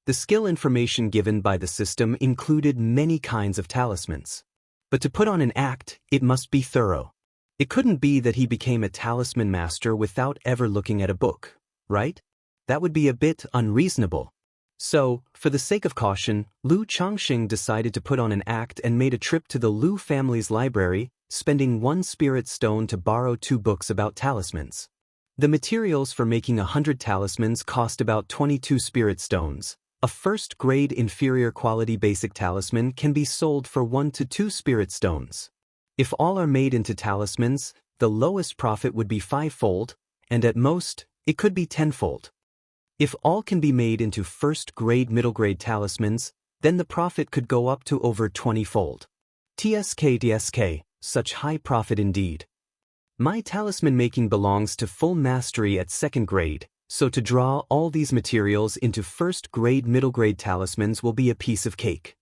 The skill information given by the system included many kinds of talismans. But to put on an act, it must be thorough. It couldn't be that he became a talisman master without ever looking at a book, right? That would be a bit unreasonable. So, for the sake of caution, Lu Changxing decided to put on an act and made a trip to the Lu family's library, spending 1 spirit stone to borrow 2 books about talismans. The materials for making 100 talismans cost about 22 spirit stones. A first-grade inferior quality basic talisman can be sold for 1 to 2 spirit stones. If all are made into talismans, the lowest profit would be 5-fold, and at most, it could be 10-fold. If all can be made into first-grade middle-grade talismans, then the profit could go up to over 20-fold. TSK, such high profit indeed. My talisman making belongs to full mastery at 2nd grade, so to draw all these materials into first-grade middle-grade talismans will be a piece of cake.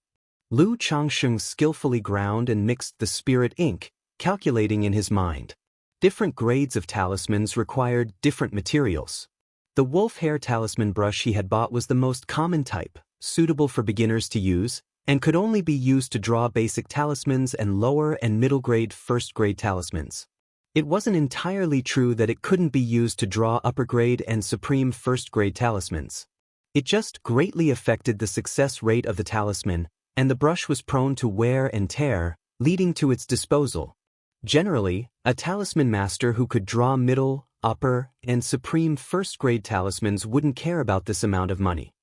Lu Changxing skillfully ground and mixed the spirit ink, calculating in his mind. Different grades of talismans required different materials. The wolf hair talisman brush he had bought was the most common type, suitable for beginners to use, and could only be used to draw basic talismans and lower and middle-grade first-grade talismans. It wasn't entirely true that it couldn't be used to draw upper-grade and supreme first-grade talismans. It just greatly affected the success rate of the talisman, and the brush was prone to wear and tear, leading to its disposal. Generally, a talisman master who could draw middle, upper, and supreme first-grade talismans wouldn't care about this amount of money.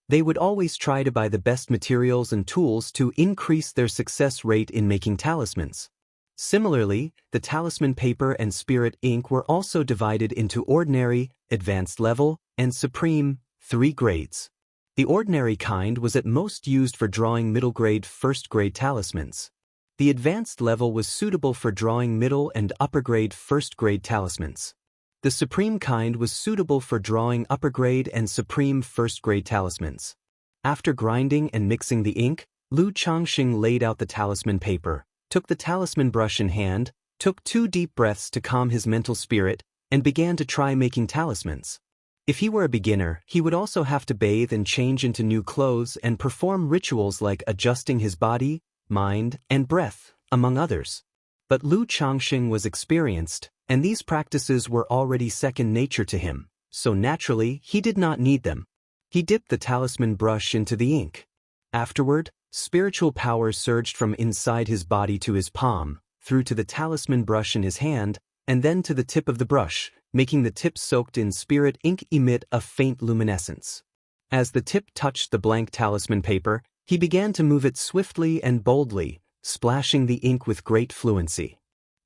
They would always try to buy the best materials and tools to increase their success rate in making talismans. Similarly, the talisman paper and spirit ink were also divided into ordinary, advanced level, and supreme, 3 grades. The ordinary kind was at most used for drawing middle-grade first-grade talismans. The advanced level was suitable for drawing middle and upper-grade first-grade talismans. The supreme kind was suitable for drawing upper-grade and supreme first-grade talismans. After grinding and mixing the ink, Lu Changxing laid out the talisman paper, took the talisman brush in hand, took 2 deep breaths to calm his mental spirit, and began to try making talismans. If he were a beginner, he would also have to bathe and change into new clothes and perform rituals like adjusting his body, mind, and breath, among others. But Lu Changxing was experienced, and these practices were already second nature to him, so naturally he did not need them. He dipped the talisman brush into the ink. Afterward, spiritual power surged from inside his body to his palm, through to the talisman brush in his hand, and then to the tip of the brush, making the tip soaked in spirit ink emit a faint luminescence. As the tip touched the blank talisman paper, he began to move it swiftly and boldly, splashing the ink with great fluency.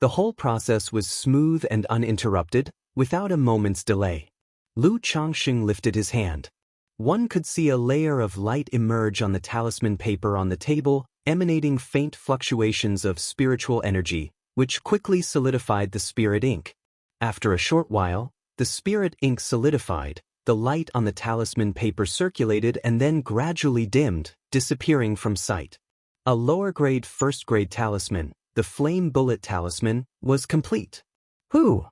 The whole process was smooth and uninterrupted, without a moment's delay. Lu Changxing lifted his hand. One could see a layer of light emerge on the talisman paper on the table, emanating faint fluctuations of spiritual energy, which quickly solidified the spirit ink. After a short while, the spirit ink solidified, the light on the talisman paper circulated and then gradually dimmed, disappearing from sight. A lower-grade first-grade talisman, the flame bullet talisman, was complete. Whew!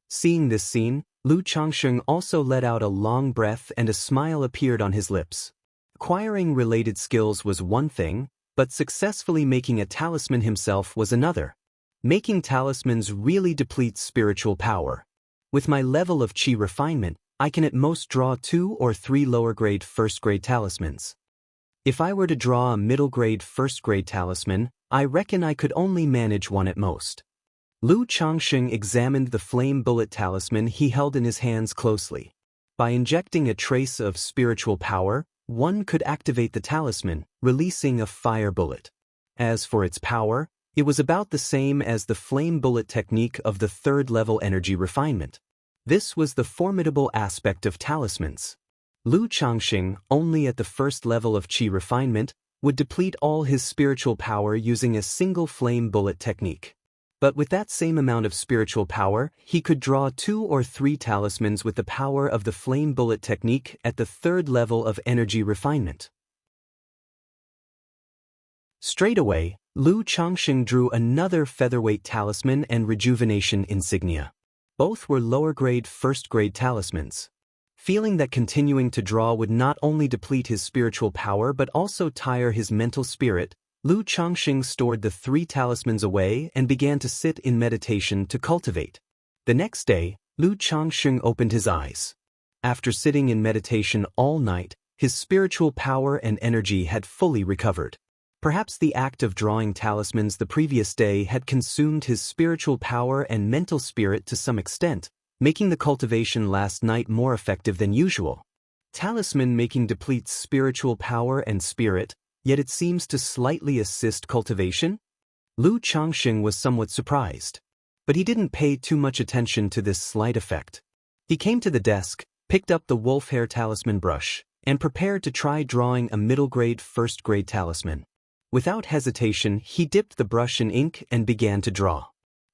Seeing this scene, Lu Changxing also let out a long breath and a smile appeared on his lips. Acquiring related skills was one thing, but successfully making a talisman himself was another. Making talismans really depletes spiritual power. With my level of qi refinement, I can at most draw 2 or 3 lower-grade first-grade talismans. If I were to draw a middle-grade first-grade talisman, I reckon I could only manage 1 at most. Lu Changxing examined the flame bullet talisman he held in his hands closely. By injecting a trace of spiritual power, one could activate the talisman, releasing a fire bullet. As for its power, it was about the same as the flame bullet technique of the 3rd level energy refinement. This was the formidable aspect of talismans. Lu Changxing, only at the 1st level of qi refinement, would deplete all his spiritual power using a single flame bullet technique. But with that same amount of spiritual power, he could draw 2 or 3 talismans with the power of the flame bullet technique at the 3rd level of energy refinement. Straight away, Lu Changxing drew another featherweight talisman and rejuvenation insignia. Both were lower-grade first-grade talismans. Feeling that continuing to draw would not only deplete his spiritual power but also tire his mental spirit, Lu Changxing stored the 3 talismans away and began to sit in meditation to cultivate. The next day, Lu Changxing opened his eyes. After sitting in meditation all night, his spiritual power and energy had fully recovered. Perhaps the act of drawing talismans the previous day had consumed his spiritual power and mental spirit to some extent, making the cultivation last night more effective than usual. Talisman making depletes spiritual power and spirit, yet it seems to slightly assist cultivation? Lu Changxing was somewhat surprised. But he didn't pay too much attention to this slight effect. He came to the desk, picked up the wolf hair talisman brush, and prepared to try drawing a middle-grade first-grade talisman. Without hesitation, he dipped the brush in ink and began to draw.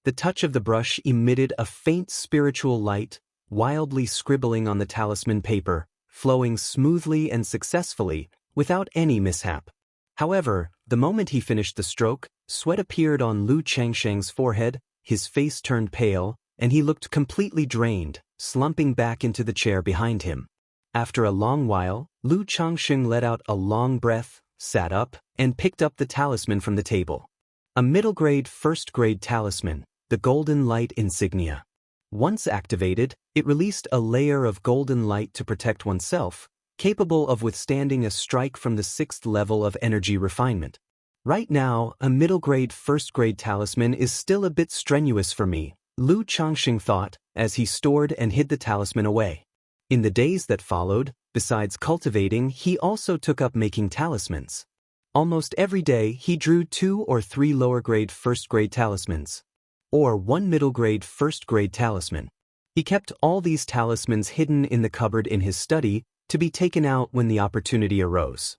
The touch of the brush emitted a faint spiritual light, wildly scribbling on the talisman paper, flowing smoothly and successfully, without any mishap. However, the moment he finished the stroke, sweat appeared on Lu Changxing's forehead, his face turned pale, and he looked completely drained, slumping back into the chair behind him. After a long while, Lu Changxing let out a long breath, sat up, and picked up the talisman from the table. A middle-grade first-grade talisman, the golden light insignia. Once activated, it released a layer of golden light to protect oneself, capable of withstanding a strike from the 6th level of energy refinement. Right now, a middle-grade first-grade talisman is still a bit strenuous for me, Lu Changxing thought, as he stored and hid the talisman away. In the days that followed, besides cultivating, he also took up making talismans. Almost every day he drew 2 or 3 lower-grade first-grade talismans, or 1 middle-grade first-grade talisman. He kept all these talismans hidden in the cupboard in his study to be taken out when the opportunity arose.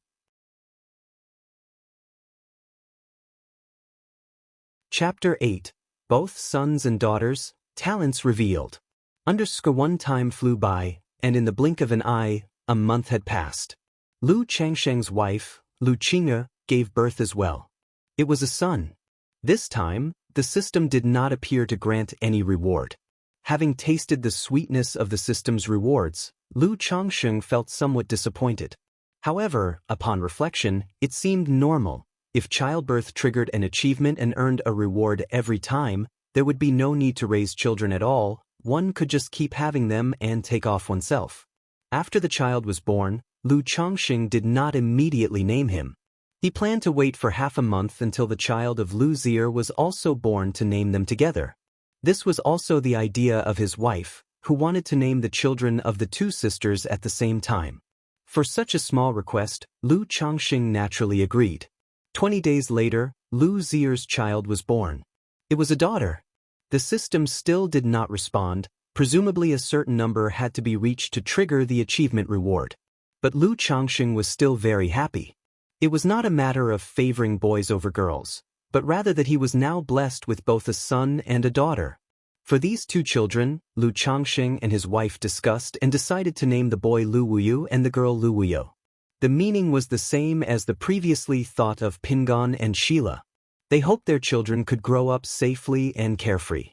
Chapter 8. Both Sons and Daughters, Talents Revealed. One time flew by, and in the blink of an eye, a month had passed. Lu Changxing's wife, Lu Qing'e, gave birth as well. It was a son. This time, the system did not appear to grant any reward. Having tasted the sweetness of the system's rewards, Lu Changxing felt somewhat disappointed. However, upon reflection, it seemed normal. If childbirth triggered an achievement and earned a reward every time, there would be no need to raise children at all. One could just keep having them and take off oneself. After the child was born, Lu Changxing did not immediately name him. He planned to wait for half a month until the child of Lu Zier was also born to name them together. This was also the idea of his wife, who wanted to name the children of the 2 sisters at the same time. For such a small request, Lu Changxing naturally agreed. 20 days later, Lu Zier's child was born. It was a daughter. The system still did not respond, presumably a certain number had to be reached to trigger the achievement reward. But Lu Changxing was still very happy. It was not a matter of favoring boys over girls, but rather that he was now blessed with both a son and a daughter. For these 2 children, Lu Changxing and his wife discussed and decided to name the boy Lu Wuyu and the girl Lu Wuyo. The meaning was the same as the previously thought of Pingon and Sheila. They hoped their children could grow up safely and carefree,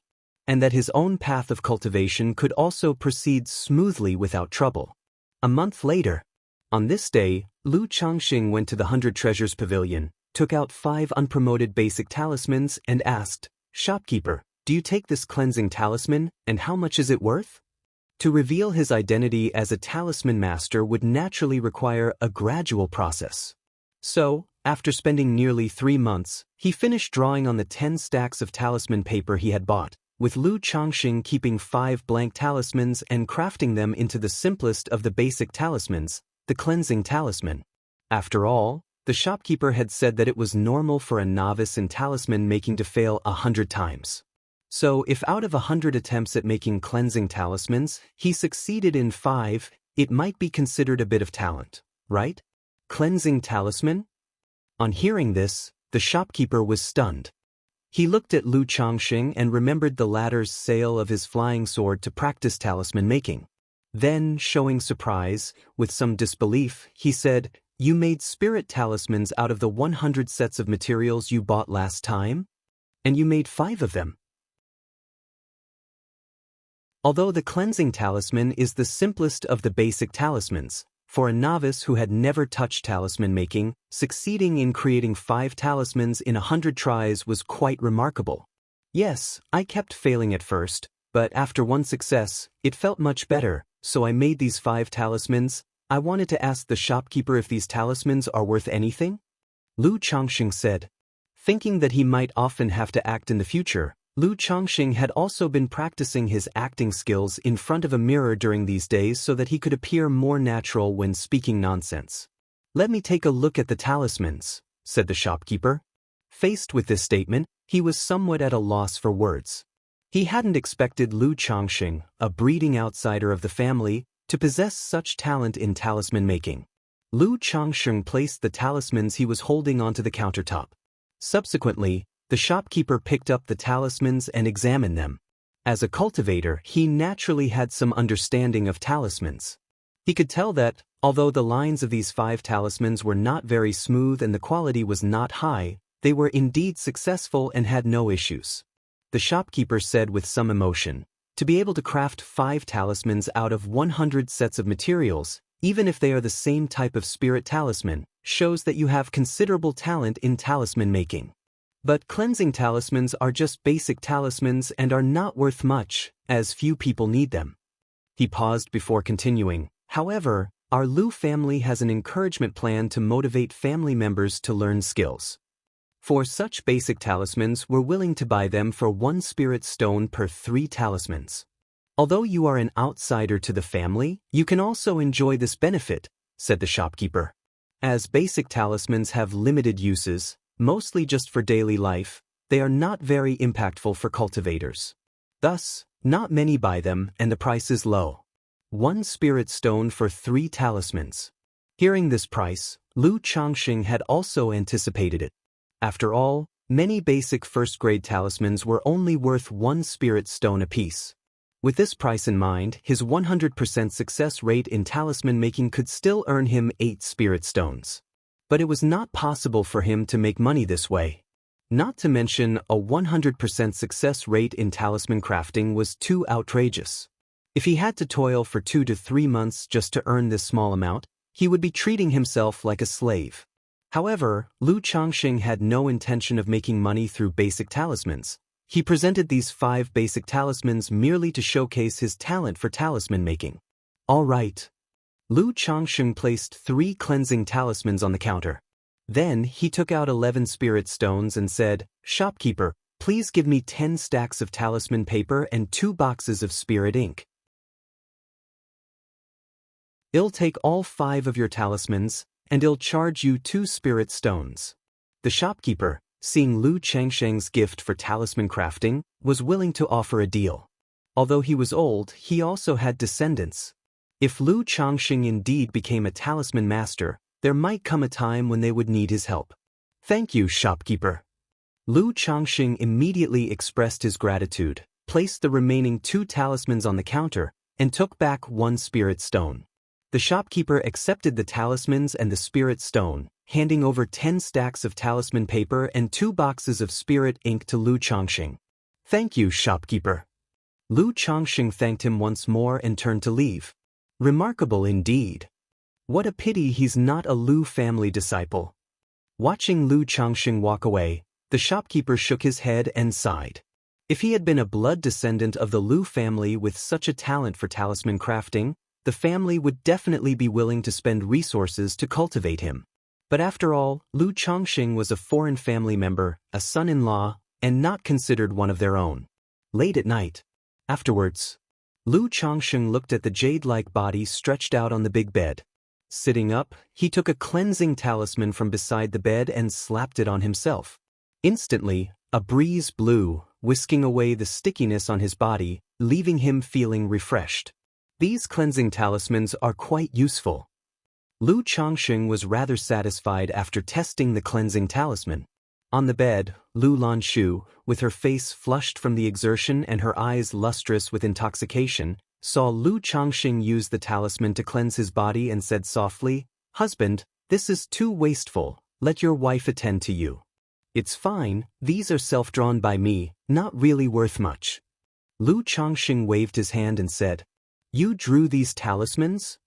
and that his own path of cultivation could also proceed smoothly without trouble. A month later, on this day, Lu Changxing went to the 100 Treasures Pavilion, took out 5 unpromoted basic talismans and asked, "Shopkeeper, do you take this cleansing talisman, and how much is it worth?" To reveal his identity as a talisman master would naturally require a gradual process. So, after spending nearly 3 months, he finished drawing on the 10 stacks of talisman paper he had bought, with Lu Changxing keeping 5 blank talismans and crafting them into the simplest of the basic talismans, the cleansing talisman. After all, the shopkeeper had said that it was normal for a novice in talisman making to fail 100 times. So if out of 100 attempts at making cleansing talismans, he succeeded in 5, it might be considered a bit of talent, right? Cleansing talisman? On hearing this, the shopkeeper was stunned. He looked at Lu Changxing and remembered the latter's sale of his flying sword to practice talisman making. Then, showing surprise, with some disbelief, he said, "You made spirit talismans out of the 100 sets of materials you bought last time? And you made 5 of them?" Although the cleansing talisman is the simplest of the basic talismans, for a novice who had never touched talisman making, succeeding in creating 5 talismans in 100 tries was quite remarkable. Yes, I kept failing at first, but after one success, it felt much better, so I made these 5 talismans. I wanted to ask the shopkeeper if these talismans are worth anything? Lu Changxing said. Thinking that he might often have to act in the future, Lu Changxing had also been practicing his acting skills in front of a mirror during these days so that he could appear more natural when speaking nonsense. Let me take a look at the talismans, said the shopkeeper. Faced with this statement, he was somewhat at a loss for words. He hadn't expected Lu Changxing, a breeding outsider of the family, to possess such talent in talisman making. Lu Changxing placed the talismans he was holding onto the countertop. Subsequently, the shopkeeper picked up the talismans and examined them. As a cultivator, he naturally had some understanding of talismans. He could tell that, although the lines of these 5 talismans were not very smooth and the quality was not high, they were indeed successful and had no issues. The shopkeeper said with some emotion, to be able to craft 5 talismans out of 100 sets of materials, even if they are the same type of spirit talisman, shows that you have considerable talent in talisman making. But cleansing talismans are just basic talismans and are not worth much, as few people need them. He paused before continuing. However, our Lu family has an encouragement plan to motivate family members to learn skills. For such basic talismans, we're willing to buy them for 1 spirit stone per 3 talismans. Although you are an outsider to the family, you can also enjoy this benefit, said the shopkeeper. As basic talismans have limited uses, mostly just for daily life, they are not very impactful for cultivators. Thus, not many buy them and the price is low. 1 spirit stone for 3 talismans. Hearing this price, Lu Changxing had also anticipated it. After all, many basic first-grade talismans were only worth 1 spirit stone apiece. With this price in mind, his 100% success rate in talisman making could still earn him 8 spirit stones. But it was not possible for him to make money this way. Not to mention, a 100% success rate in talisman crafting was too outrageous. If he had to toil for 2 to 3 months just to earn this small amount, he would be treating himself like a slave. However, Lu Changxing had no intention of making money through basic talismans. He presented these 5 basic talismans merely to showcase his talent for talisman making. All right. Lu Changxing placed 3 cleansing talismans on the counter. Then he took out 11 spirit stones and said, "Shopkeeper, please give me 10 stacks of talisman paper and 2 boxes of spirit ink. I'll take all 5 of your talismans, and I'll charge you 2 spirit stones." The shopkeeper, seeing Lu Changxing's gift for talisman crafting, was willing to offer a deal. Although he was old, he also had descendants. If Lu Changxing indeed became a talisman master, there might come a time when they would need his help. "Thank you, shopkeeper." Lu Changxing immediately expressed his gratitude, placed the remaining 2 talismans on the counter, and took back 1 spirit stone. The shopkeeper accepted the talismans and the spirit stone, handing over 10 stacks of talisman paper and 2 boxes of spirit ink to Lu Changxing. "Thank you, shopkeeper." Lu Changxing thanked him once more and turned to leave. Remarkable indeed. What a pity he's not a Lu family disciple. Watching Lu Changxing walk away, the shopkeeper shook his head and sighed. If he had been a blood descendant of the Lu family with such a talent for talisman crafting, the family would definitely be willing to spend resources to cultivate him. But after all, Lu Changxing was a foreign family member, a son-in-law, and not considered one of their own. Late at night. Afterwards, Lu Changxing looked at the jade-like body stretched out on the big bed. Sitting up, he took a cleansing talisman from beside the bed and slapped it on himself. Instantly, a breeze blew, whisking away the stickiness on his body, leaving him feeling refreshed. These cleansing talismans are quite useful. Lu Changxing was rather satisfied after testing the cleansing talisman. On the bed, Lu Lanshu, with her face flushed from the exertion and her eyes lustrous with intoxication, saw Lu Changxing use the talisman to cleanse his body and said softly, "Husband, this is too wasteful, let your wife attend to you." "It's fine, these are self-drawn by me, not really worth much." Lu Changxing waved his hand and said, "You drew these talismans?"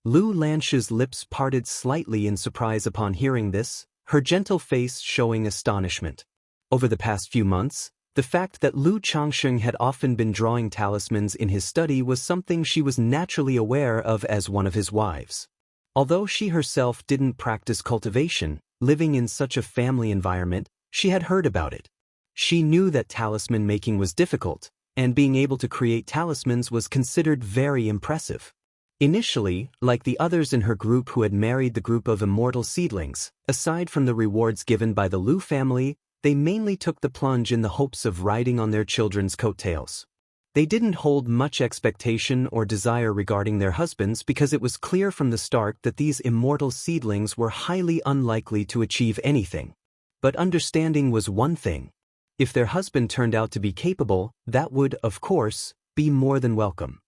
Lu Lansh's lips parted slightly in surprise upon hearing this, her gentle face showing astonishment. Over the past few months, the fact that Lu Changxing had often been drawing talismans in his study was something she was naturally aware of as one of his wives. Although she herself didn't practice cultivation, living in such a family environment, she had heard about it. She knew that talisman making was difficult, and being able to create talismans was considered very impressive. Initially, like the others in her group who had married the group of immortal seedlings, aside from the rewards given by the Lu family, they mainly took the plunge in the hopes of riding on their children's coattails. They didn't hold much expectation or desire regarding their husbands because it was clear from the start that these immortal seedlings were highly unlikely to achieve anything. But understanding was one thing. If their husband turned out to be capable, that would, of course, be more than welcome.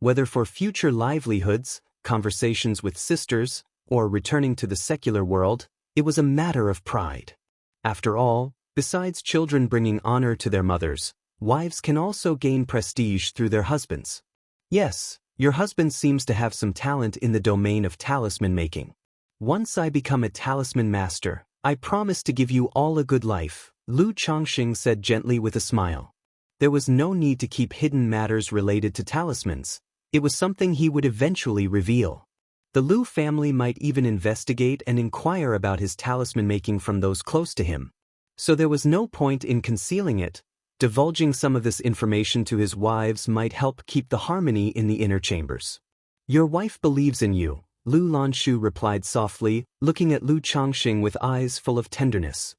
Whether for future livelihoods, conversations with sisters, or returning to the secular world, it was a matter of pride. After all, besides children bringing honor to their mothers, wives can also gain prestige through their husbands. Yes, your husband seems to have some talent in the domain of talisman making. Once I become a talisman master, I promise to give you all a good life, Lu Changxing said gently with a smile. There was no need to keep hidden matters related to talismans. It was something he would eventually reveal. The Lu family might even investigate and inquire about his talisman making from those close to him. So there was no point in concealing it. Divulging some of this information to his wives might help keep the harmony in the inner chambers. Your wife believes in you, Lu Lanshu replied softly, looking at Lu Changxing with eyes full of tenderness.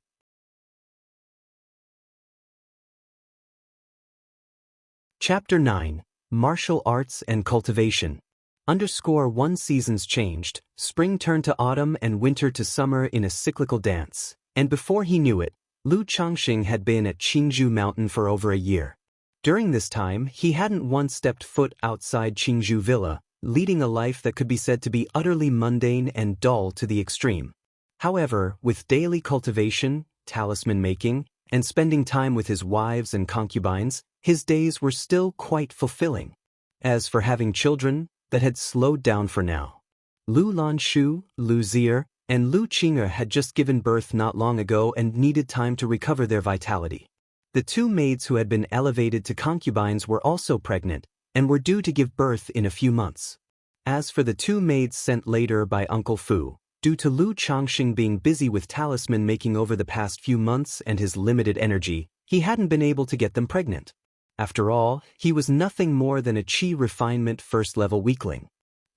Chapter 9. Martial Arts and Cultivation. _1 Seasons changed, spring turned to autumn and winter to summer in a cyclical dance, and before he knew it, Lu Changxing had been at Qingzhou Mountain for over a year. During this time, he hadn't once stepped foot outside Qingzhou Villa, leading a life that could be said to be utterly mundane and dull to the extreme. However, with daily cultivation, talisman making, and spending time with his wives and concubines, his days were still quite fulfilling. As for having children, that had slowed down for now. Lu Lanshu, Lu Zier, and Lu Qing'er had just given birth not long ago and needed time to recover their vitality. The two maids who had been elevated to concubines were also pregnant, and were due to give birth in a few months. As for the two maids sent later by Uncle Fu, due to Lu Changxing being busy with talisman making over the past few months and his limited energy, he hadn't been able to get them pregnant. After all, he was nothing more than a chi refinement first-level weakling.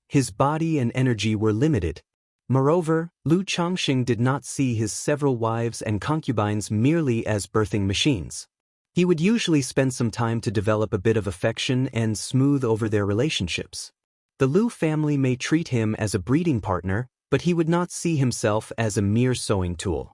His body and energy were limited. Moreover, Lu Changxing did not see his several wives and concubines merely as birthing machines. He would usually spend some time to develop a bit of affection and smooth over their relationships. The Lu family may treat him as a breeding partner, but he would not see himself as a mere sewing tool.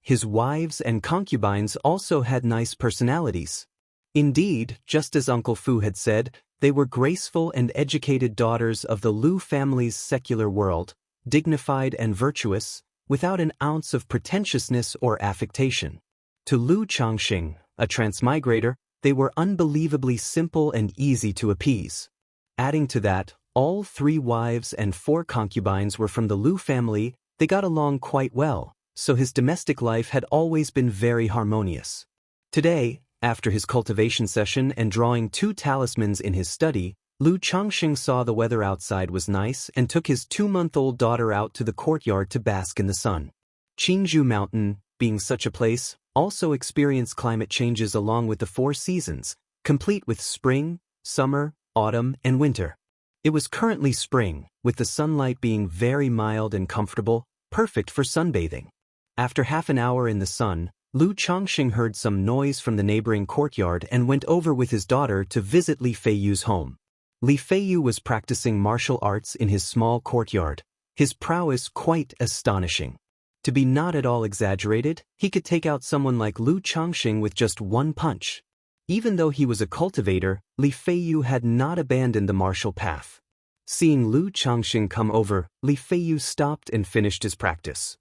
His wives and concubines also had nice personalities. Indeed, just as Uncle Fu had said, they were graceful and educated daughters of the Lu family's secular world, dignified and virtuous, without an ounce of pretentiousness or affectation. To Lu Changxing, a transmigrator, they were unbelievably simple and easy to appease. Adding to that, all 3 wives and 4 concubines were from the Lu family. They got along quite well, so his domestic life had always been very harmonious. Today, after his cultivation session and drawing 2 talismans in his study, Lu Changxing saw the weather outside was nice and took his 2-month-old daughter out to the courtyard to bask in the sun. Qingzhou Mountain, being such a place, also experienced climate changes along with the 4 seasons, complete with spring, summer, autumn, and winter. It was currently spring, with the sunlight being very mild and comfortable, perfect for sunbathing. After half an hour in the sun, Lu Changxing heard some noise from the neighboring courtyard and went over with his daughter to visit Li Feiyu's home. Li Feiyu was practicing martial arts in his small courtyard, his prowess quite astonishing. To be not at all exaggerated, he could take out someone like Lu Changxing with just 1 punch. Even though he was a cultivator, Li Feiyu had not abandoned the martial path. Seeing Lu Changxing come over, Li Feiyu stopped and finished his practice.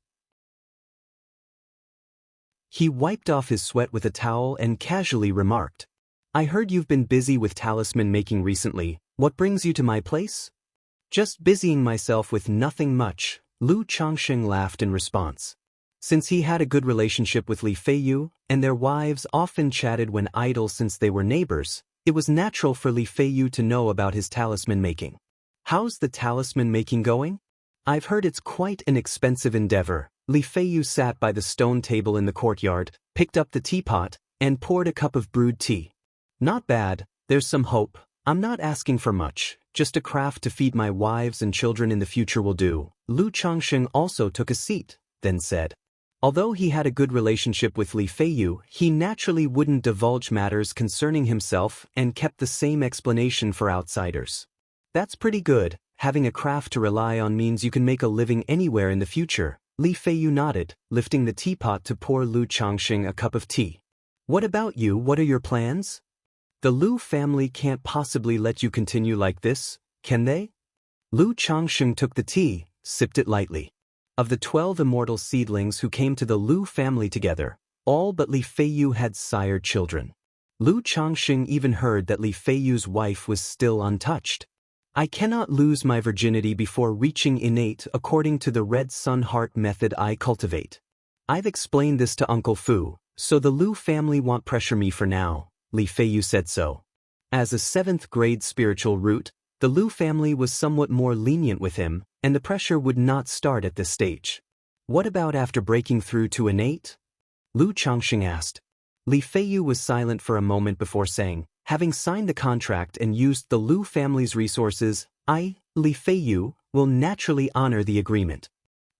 He wiped off his sweat with a towel and casually remarked, "I heard you've been busy with talisman making recently. What brings you to my place?" "Just busying myself with nothing much," Lu Changsheng laughed in response. Since he had a good relationship with Li Feiyu, and their wives often chatted when idle since they were neighbors, it was natural for Li Feiyu to know about his talisman making. "How's the talisman making going?" "I've heard it's quite an expensive endeavor." Li Feiyu sat by the stone table in the courtyard, picked up the teapot, and poured a cup of brewed tea. "Not bad, there's some hope. I'm not asking for much, just a craft to feed my wives and children in the future will do." Lu Changsheng also took a seat, then said. Although he had a good relationship with Li Feiyu, he naturally wouldn't divulge matters concerning himself and kept the same explanation for outsiders. "That's pretty good. Having a craft to rely on means you can make a living anywhere in the future." Li Feiyu nodded, lifting the teapot to pour Lu Changsheng a cup of tea. "What about you? What are your plans?" "The Lu family can't possibly let you continue like this, can they?" Lu Changsheng took the tea, sipped it lightly. Of the 12 immortal seedlings who came to the Lu family together, all but Li Feiyu had sired children. Lu Changsheng even heard that Li Feiyu's wife was still untouched. "I cannot lose my virginity before reaching innate according to the Red Sun Heart method I cultivate. I've explained this to Uncle Fu, so the Lu family won't pressure me for now." Li Feiyu said so. As a 7th grade spiritual root, the Lu family was somewhat more lenient with him, and the pressure would not start at this stage. "What about after breaking through to innate?" Lu Changsheng asked. Li Feiyu was silent for a moment before saying, "Having signed the contract and used the Lu family's resources, I, Li Feiyu, will naturally honor the agreement.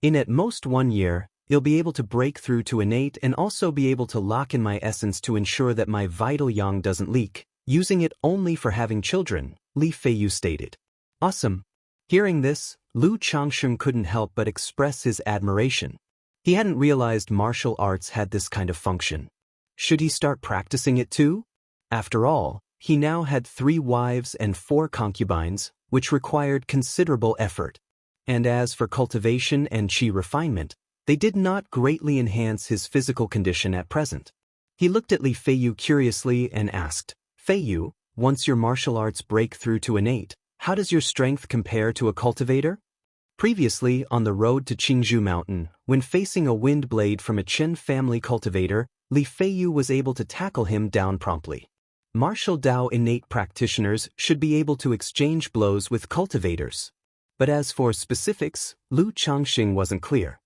In at most 1 year, you'll be able to break through to innate and also be able to lock in my essence to ensure that my vital yang doesn't leak, using it only for having children," Li Feiyu stated. "Awesome." Hearing this, Lu Changsheng couldn't help but express his admiration. He hadn't realized martial arts had this kind of function. Should he start practicing it too? After all, he now had 3 wives and 4 concubines, which required considerable effort. And as for cultivation and qi refinement, they did not greatly enhance his physical condition at present. He looked at Li Feiyu curiously and asked, "Feiyu, once your martial arts break through to innate, how does your strength compare to a cultivator?" Previously, on the road to Qingzhou Mountain, when facing a wind blade from a Chen family cultivator, Li Feiyu was able to tackle him down promptly. Martial Dao innate practitioners should be able to exchange blows with cultivators. But as for specifics, Lu Changsheng wasn't clear.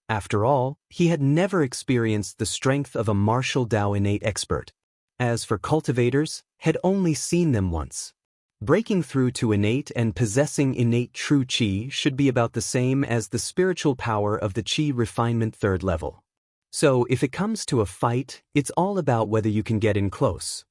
After all, he had never experienced the strength of a martial Dao innate expert. As for cultivators, had only seen them once. Breaking through to innate and possessing innate true qi should be about the same as the spiritual power of the qi refinement 3rd level. So if it comes to a fight, it's all about whether you can get in close.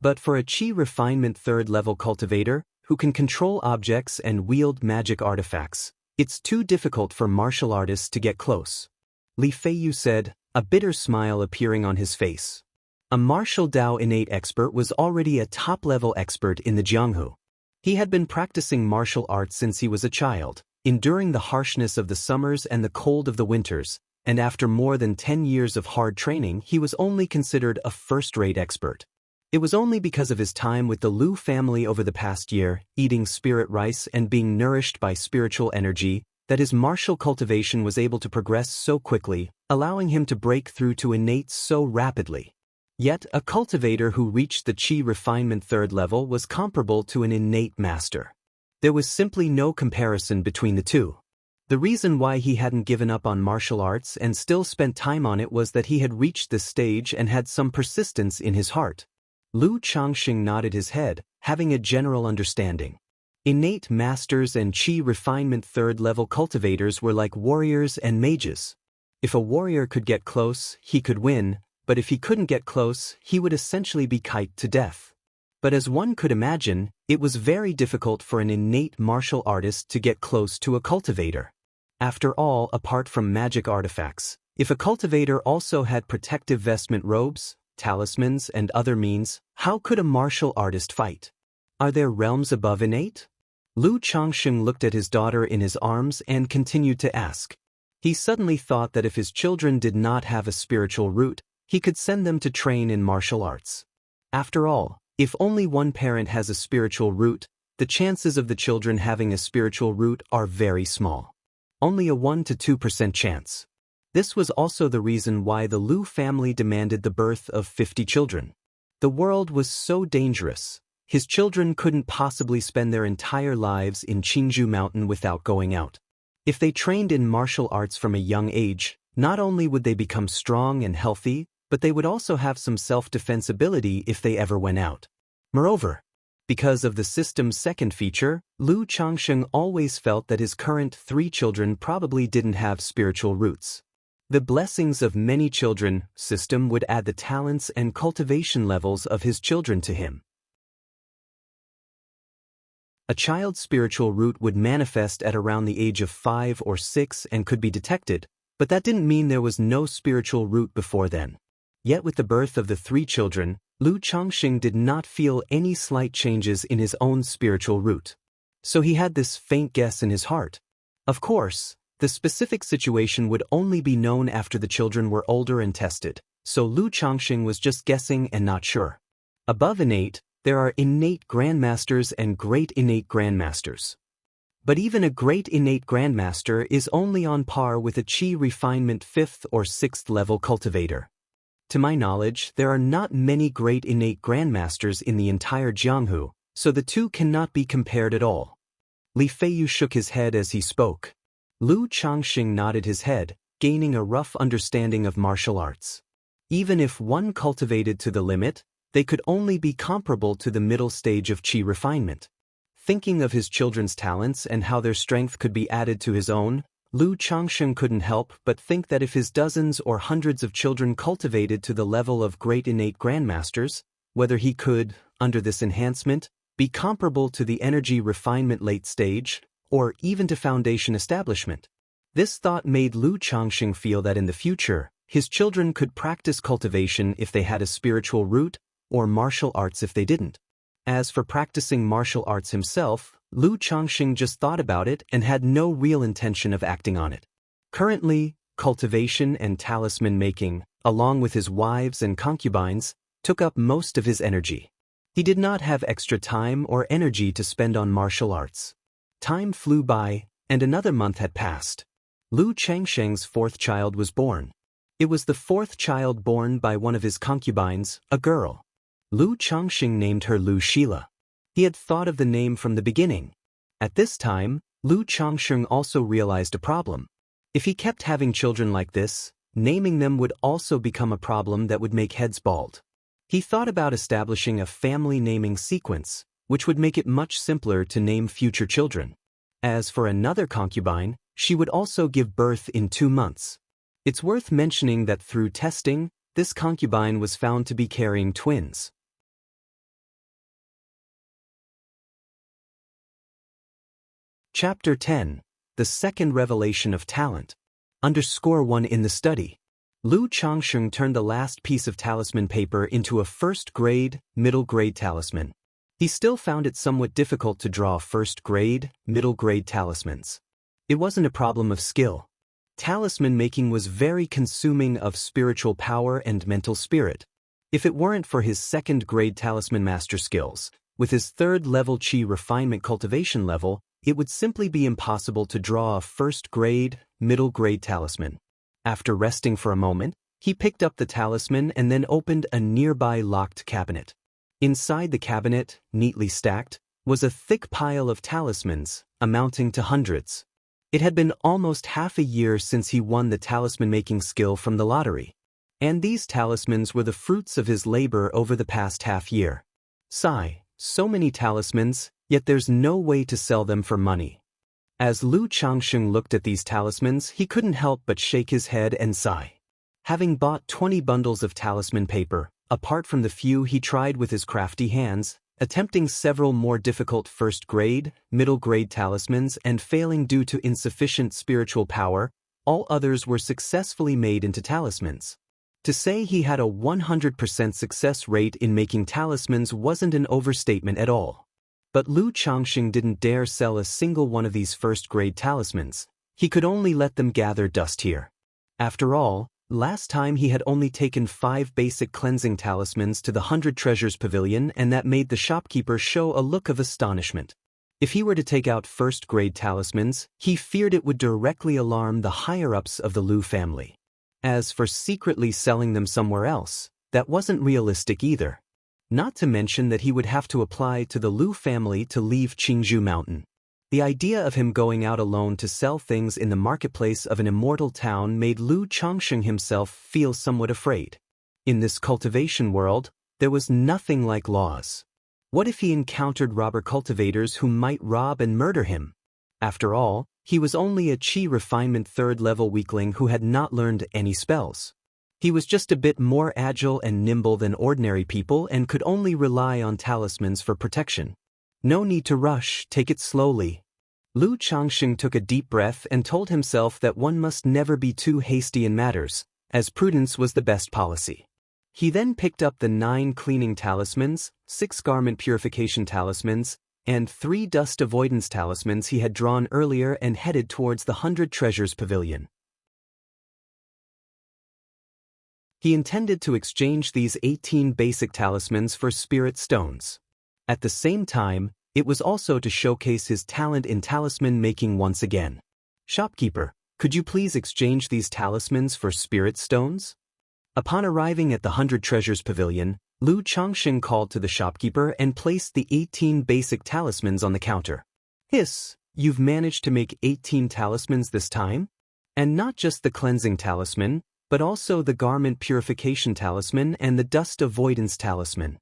But for a qi refinement 3rd level cultivator, who can control objects and wield magic artifacts, it's too difficult for martial artists to get close. Li Feiyu said, a bitter smile appearing on his face. A martial Dao innate expert was already a top-level expert in the Jianghu. He had been practicing martial arts since he was a child, enduring the harshness of the summers and the cold of the winters, and after more than 10 years of hard training he was only considered a first-rate expert. It was only because of his time with the Lu family over the past year, eating spirit rice and being nourished by spiritual energy, that his martial cultivation was able to progress so quickly, allowing him to break through to innate so rapidly. Yet, a cultivator who reached the qi refinement 3rd level was comparable to an innate master. There was simply no comparison between the two. The reason why he hadn't given up on martial arts and still spent time on it was that he had reached this stage and had some persistence in his heart. Lu Changsheng nodded his head, having a general understanding. Innate masters and qi refinement 3rd level cultivators were like warriors and mages. If a warrior could get close, he could win, but if he couldn't get close, he would essentially be kited to death. But as one could imagine, it was very difficult for an innate martial artist to get close to a cultivator. After all, apart from magic artifacts, if a cultivator also had protective vestment robes, talismans, and other means, how could a martial artist fight? Are there realms above innate? Lu Changsheng looked at his daughter in his arms and continued to ask. He suddenly thought that if his children did not have a spiritual root, he could send them to train in martial arts. After all, if only one parent has a spiritual root, the chances of the children having a spiritual root are very small. Only a 1 to 2% chance. This was also the reason why the Lu family demanded the birth of 50 children. The world was so dangerous. His children couldn't possibly spend their entire lives in Qingju Mountain without going out. If they trained in martial arts from a young age, not only would they become strong and healthy, but they would also have some self-defense ability if they ever went out. Moreover, because of the system's second feature, Lu Changsheng always felt that his current 3 children probably didn't have spiritual roots. The blessings of many children system would add the talents and cultivation levels of his children to him. A child's spiritual root would manifest at around the age of 5 or 6 and could be detected, but that didn't mean there was no spiritual root before then. Yet with the birth of the 3 children, Lu Changxing did not feel any slight changes in his own spiritual root. So he had this faint guess in his heart. Of course, the specific situation would only be known after the children were older and tested, so Lu Changxing was just guessing and not sure. Above innate, there are innate grandmasters and great innate grandmasters. But even a great innate grandmaster is only on par with a Qi refinement 5th or 6th level cultivator. To my knowledge, there are not many great innate grandmasters in the entire Jianghu, so the two cannot be compared at all. Li Feiyu shook his head as he spoke. Lu Changxing nodded his head, gaining a rough understanding of martial arts. Even if one cultivated to the limit, they could only be comparable to the middle stage of Qi refinement. Thinking of his children's talents and how their strength could be added to his own, Lu Changsheng couldn't help but think that if his dozens or hundreds of children cultivated to the level of great innate grandmasters, whether he could, under this enhancement, be comparable to the energy refinement late stage, or even to foundation establishment. This thought made Lu Changsheng feel that in the future, his children could practice cultivation if they had a spiritual root, or martial arts if they didn't. As for practicing martial arts himself, Lu Changxing just thought about it and had no real intention of acting on it. Currently, cultivation and talisman making, along with his wives and concubines, took up most of his energy. He did not have extra time or energy to spend on martial arts. Time flew by, and another month had passed. Lu Changsheng's 4th child was born. It was the 4th child born by one of his concubines, a girl. Lu Changxing named her Lu Shila. He had thought of the name from the beginning. At this time, Lu Changxing also realized a problem. If he kept having children like this, naming them would also become a problem that would make heads bald. He thought about establishing a family naming sequence, which would make it much simpler to name future children. As for another concubine, she would also give birth in 2 months. It's worth mentioning that through testing, this concubine was found to be carrying twins. Chapter 10. The Second Revelation of Talent. _1 in the study. Lu Changsheng turned the last piece of talisman paper into a first-grade, middle-grade talisman. He still found it somewhat difficult to draw first-grade, middle-grade talismans. It wasn't a problem of skill. Talisman making was very consuming of spiritual power and mental spirit. If it weren't for his second-grade talisman master skills, with his 3rd level Qi refinement cultivation level, it would simply be impossible to draw a first-grade, middle-grade talisman. After resting for a moment, he picked up the talisman and then opened a nearby locked cabinet. Inside the cabinet, neatly stacked, was a thick pile of talismans, amounting to hundreds. It had been almost half a year since he won the talisman-making skill from the lottery. And these talismans were the fruits of his labor over the past half year. Sigh, so many talismans, yet there's no way to sell them for money. As Lu Changsheng looked at these talismans, he couldn't help but shake his head and sigh. Having bought 20 bundles of talisman paper, apart from the few he tried with his crafty hands, attempting several more difficult first-grade, middle-grade talismans and failing due to insufficient spiritual power, all others were successfully made into talismans. To say he had a 100% success rate in making talismans wasn't an overstatement at all. But Lu Changxing didn't dare sell a single one of these first-grade talismans. He could only let them gather dust here. After all, last time he had only taken 5 basic cleansing talismans to the 100 Treasures Pavilion, and that made the shopkeeper show a look of astonishment. If he were to take out first-grade talismans, he feared it would directly alarm the higher-ups of the Lu family. As for secretly selling them somewhere else, that wasn't realistic either. Not to mention that he would have to apply to the Lu family to leave Qingzhou Mountain. The idea of him going out alone to sell things in the marketplace of an immortal town made Lu Changsheng himself feel somewhat afraid. In this cultivation world, there was nothing like laws. What if he encountered robber cultivators who might rob and murder him? After all, he was only a Qi refinement 3rd level weakling who had not learned any spells. He was just a bit more agile and nimble than ordinary people and could only rely on talismans for protection. No need to rush, take it slowly. Lu Changsheng took a deep breath and told himself that one must never be too hasty in matters, as prudence was the best policy. He then picked up the 9 cleaning talismans, 6 garment purification talismans, and 3 dust avoidance talismans he had drawn earlier and headed towards the 100 Treasures Pavilion. He intended to exchange these 18 basic talismans for spirit stones. At the same time, it was also to showcase his talent in talisman making once again. Shopkeeper, could you please exchange these talismans for spirit stones? Upon arriving at the 100 Treasures Pavilion, Lu Changsheng called to the shopkeeper and placed the 18 basic talismans on the counter. Hiss, you've managed to make 18 talismans this time? And not just the cleansing talisman, but also the garment purification talisman and the dust avoidance talisman.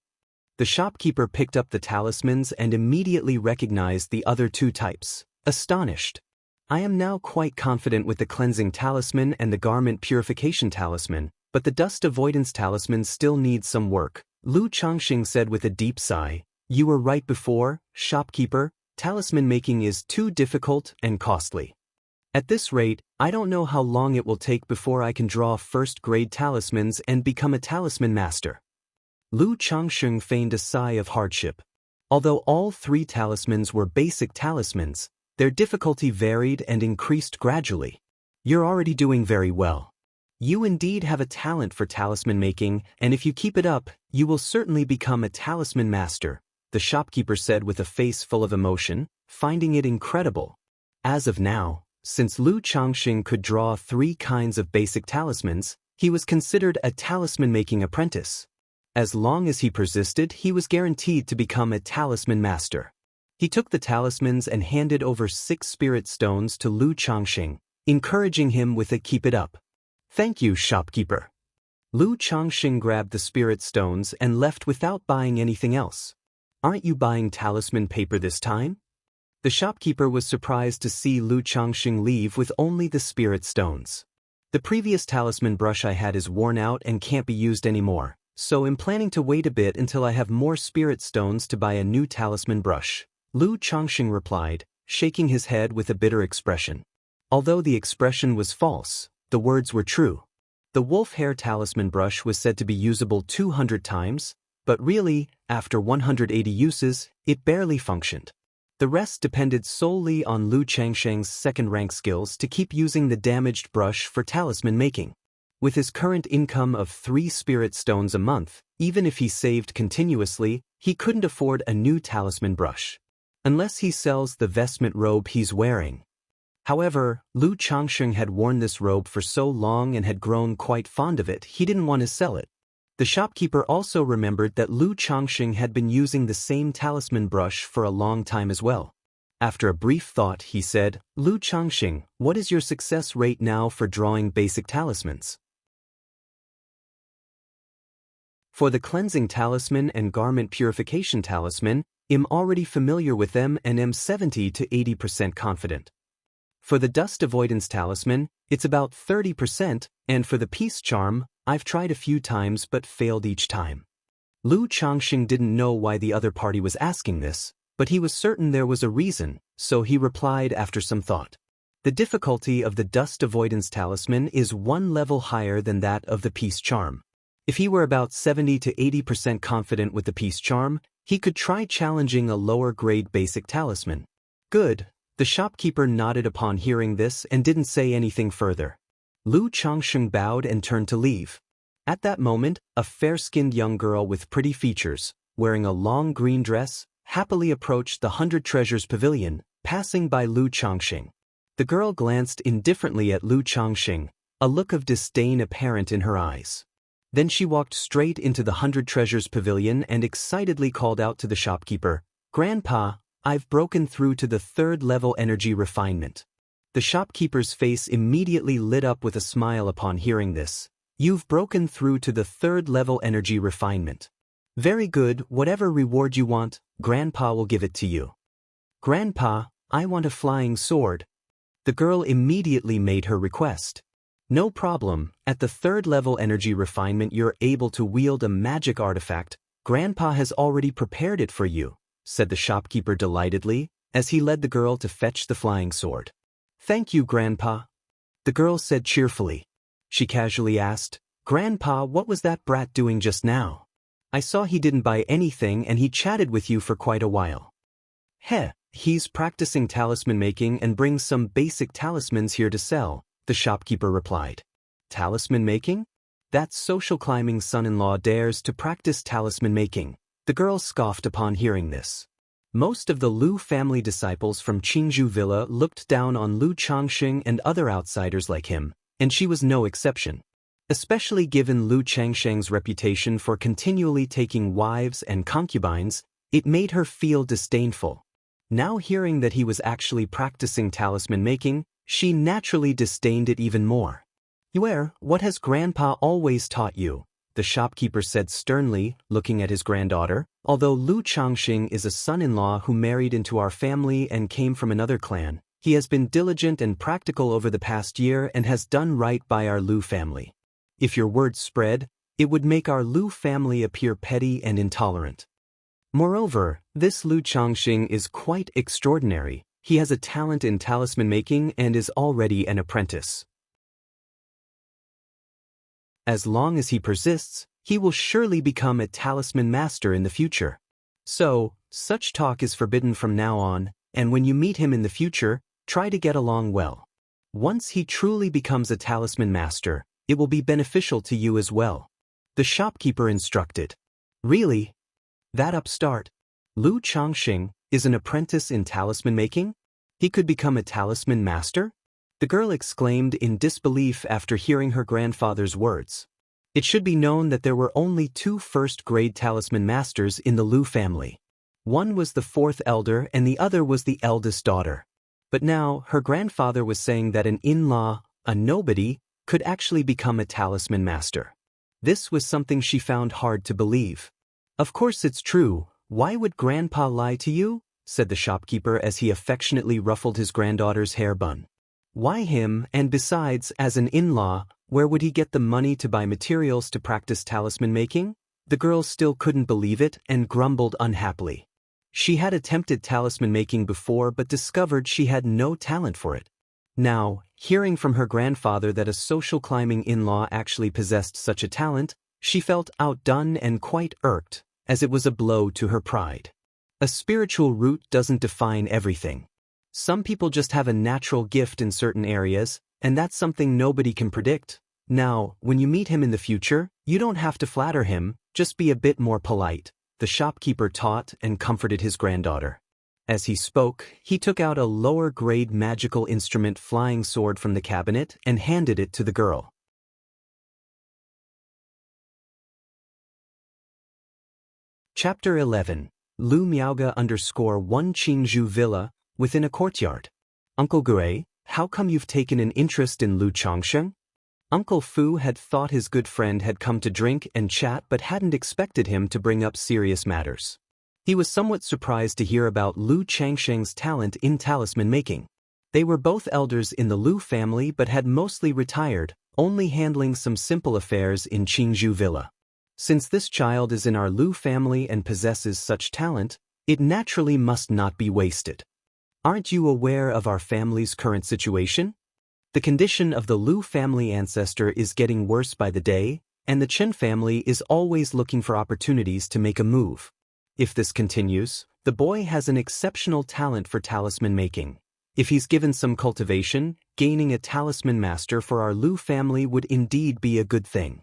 The shopkeeper picked up the talismans and immediately recognized the other 2 types, astonished. I am now quite confident with the cleansing talisman and the garment purification talisman, but the dust avoidance talisman still needs some work, Lu Changsheng said with a deep sigh. You were right before, shopkeeper, talisman making is too difficult and costly. At this rate, I don't know how long it will take before I can draw first-grade talismans and become a talisman master. Lu Changsheng feigned a sigh of hardship. Although all 3 talismans were basic talismans, their difficulty varied and increased gradually. You're already doing very well. You indeed have a talent for talisman making, and if you keep it up, you will certainly become a talisman master, the shopkeeper said with a face full of emotion, finding it incredible. As of now, since Lu Changsheng could draw 3 kinds of basic talismans, he was considered a talisman-making apprentice. As long as he persisted, he was guaranteed to become a talisman master. He took the talismans and handed over 6 spirit stones to Lu Changsheng, encouraging him with a keep it up. Thank you, shopkeeper. Lu Changsheng grabbed the spirit stones and left without buying anything else. Aren't you buying talisman paper this time? The shopkeeper was surprised to see Lu Changsheng leave with only the spirit stones. The previous talisman brush I had is worn out and can't be used anymore, so I'm planning to wait a bit until I have more spirit stones to buy a new talisman brush, Lu Changsheng replied, shaking his head with a bitter expression. Although the expression was false, the words were true. The wolf hair talisman brush was said to be usable 200 times, but really, after 180 uses, it barely functioned. The rest depended solely on Lu Changsheng's second-rank skills to keep using the damaged brush for talisman making. With his current income of 3 spirit stones a month, even if he saved continuously, he couldn't afford a new talisman brush. Unless he sells the vestment robe he's wearing. However, Lu Changsheng had worn this robe for so long and had grown quite fond of it, he didn't want to sell it. The shopkeeper also remembered that Lu Changsheng had been using the same talisman brush for a long time as well. After a brief thought, he said, Lu Changsheng, what is your success rate now for drawing basic talismans? For the cleansing talisman and garment purification talisman, I'm already familiar with them and am 70 to 80% confident. For the dust avoidance talisman, it's about 30%, and for the peace charm, I've tried a few times but failed each time. Lu Changsheng didn't know why the other party was asking this, but he was certain there was a reason, so he replied after some thought. The difficulty of the dust avoidance talisman is 1 level higher than that of the peace charm. If he were about 70 to 80% confident with the peace charm, he could try challenging a lower grade basic talisman. Good, The shopkeeper nodded upon hearing this and didn't say anything further. Lu Changsheng bowed and turned to leave. At that moment, a fair-skinned young girl with pretty features, wearing a long green dress, happily approached the 100 Treasures Pavilion, passing by Lu Changsheng. The girl glanced indifferently at Lu Changsheng, a look of disdain apparent in her eyes. Then she walked straight into the 100 Treasures Pavilion and excitedly called out to the shopkeeper, "Grandpa, I've broken through to the 3rd level energy refinement." The shopkeeper's face immediately lit up with a smile upon hearing this. "You've broken through to the 3rd level energy refinement. Very good, whatever reward you want, Grandpa will give it to you." "Grandpa, I want a flying sword." The girl immediately made her request. "No problem, at the 3rd level energy refinement you're able to wield a magic artifact. Grandpa has already prepared it for you," said the shopkeeper delightedly, as he led the girl to fetch the flying sword. "Thank you, Grandpa," the girl said cheerfully. She casually asked, "Grandpa, what was that brat doing just now? I saw he didn't buy anything and he chatted with you for quite a while." "Heh, he's practicing talisman making and brings some basic talismans here to sell," the shopkeeper replied. "Talisman making? That social climbing's son-in-law dares to practice talisman making." The girl scoffed upon hearing this. Most of the Lu family disciples from Qingzhou Villa looked down on Lu Changsheng and other outsiders like him, and she was no exception. Especially given Lu Changsheng's reputation for continually taking wives and concubines, it made her feel disdainful. Now hearing that he was actually practicing talisman making, she naturally disdained it even more. "What has Grandpa always taught you?" the shopkeeper said sternly, looking at his granddaughter. "Although Lu Changsheng is a son-in-law who married into our family and came from another clan, he has been diligent and practical over the past year and has done right by our Lu family. If your word spread, it would make our Lu family appear petty and intolerant. Moreover, this Lu Changsheng is quite extraordinary. He has a talent in talisman making and is already an apprentice. As long as he persists, he will surely become a talisman master in the future. So, such talk is forbidden from now on, and when you meet him in the future, try to get along well. Once he truly becomes a talisman master, it will be beneficial to you as well," the shopkeeper instructed. "Really? That upstart, Lu Changsheng, is an apprentice in talisman making? He could become a talisman master?" the girl exclaimed in disbelief after hearing her grandfather's words. It should be known that there were only 2 first-grade talisman masters in the Lu family. One was the 4th elder and the other was the eldest daughter. But now, her grandfather was saying that an in-law, a nobody, could actually become a talisman master. This was something she found hard to believe. "Of course it's true. Why would Grandpa lie to you?" said the shopkeeper as he affectionately ruffled his granddaughter's hair bun. "Why him, and besides, as an in-law, where would he get the money to buy materials to practice talisman making?" The girl still couldn't believe it and grumbled unhappily. She had attempted talisman making before but discovered she had no talent for it. Now, hearing from her grandfather that a social climbing in-law actually possessed such a talent, she felt outdone and quite irked, as it was a blow to her pride. A spiritual root doesn't define everything. Some people just have a natural gift in certain areas, and that's something nobody can predict. Now, when you meet him in the future, you don't have to flatter him, just be a bit more polite, the shopkeeper taught and comforted his granddaughter. As he spoke, he took out a lower-grade magical instrument flying sword from the cabinet and handed it to the girl. Chapter 11. Lu Miaoga _1 Qingzhou Villa, within a courtyard. "Uncle Gui, how come you've taken an interest in Lu Changsheng?" Uncle Fu had thought his good friend had come to drink and chat but hadn't expected him to bring up serious matters. He was somewhat surprised to hear about Lu Changsheng's talent in talisman making. They were both elders in the Lu family but had mostly retired, only handling some simple affairs in Qingzhou Villa. Since this child is in our Lu family and possesses such talent, it naturally must not be wasted. Aren't you aware of our family's current situation? The condition of the Lu family ancestor is getting worse by the day, and the Chen family is always looking for opportunities to make a move. If this continues, the boy has an exceptional talent for talisman making. If he's given some cultivation, gaining a talisman master for our Lu family would indeed be a good thing.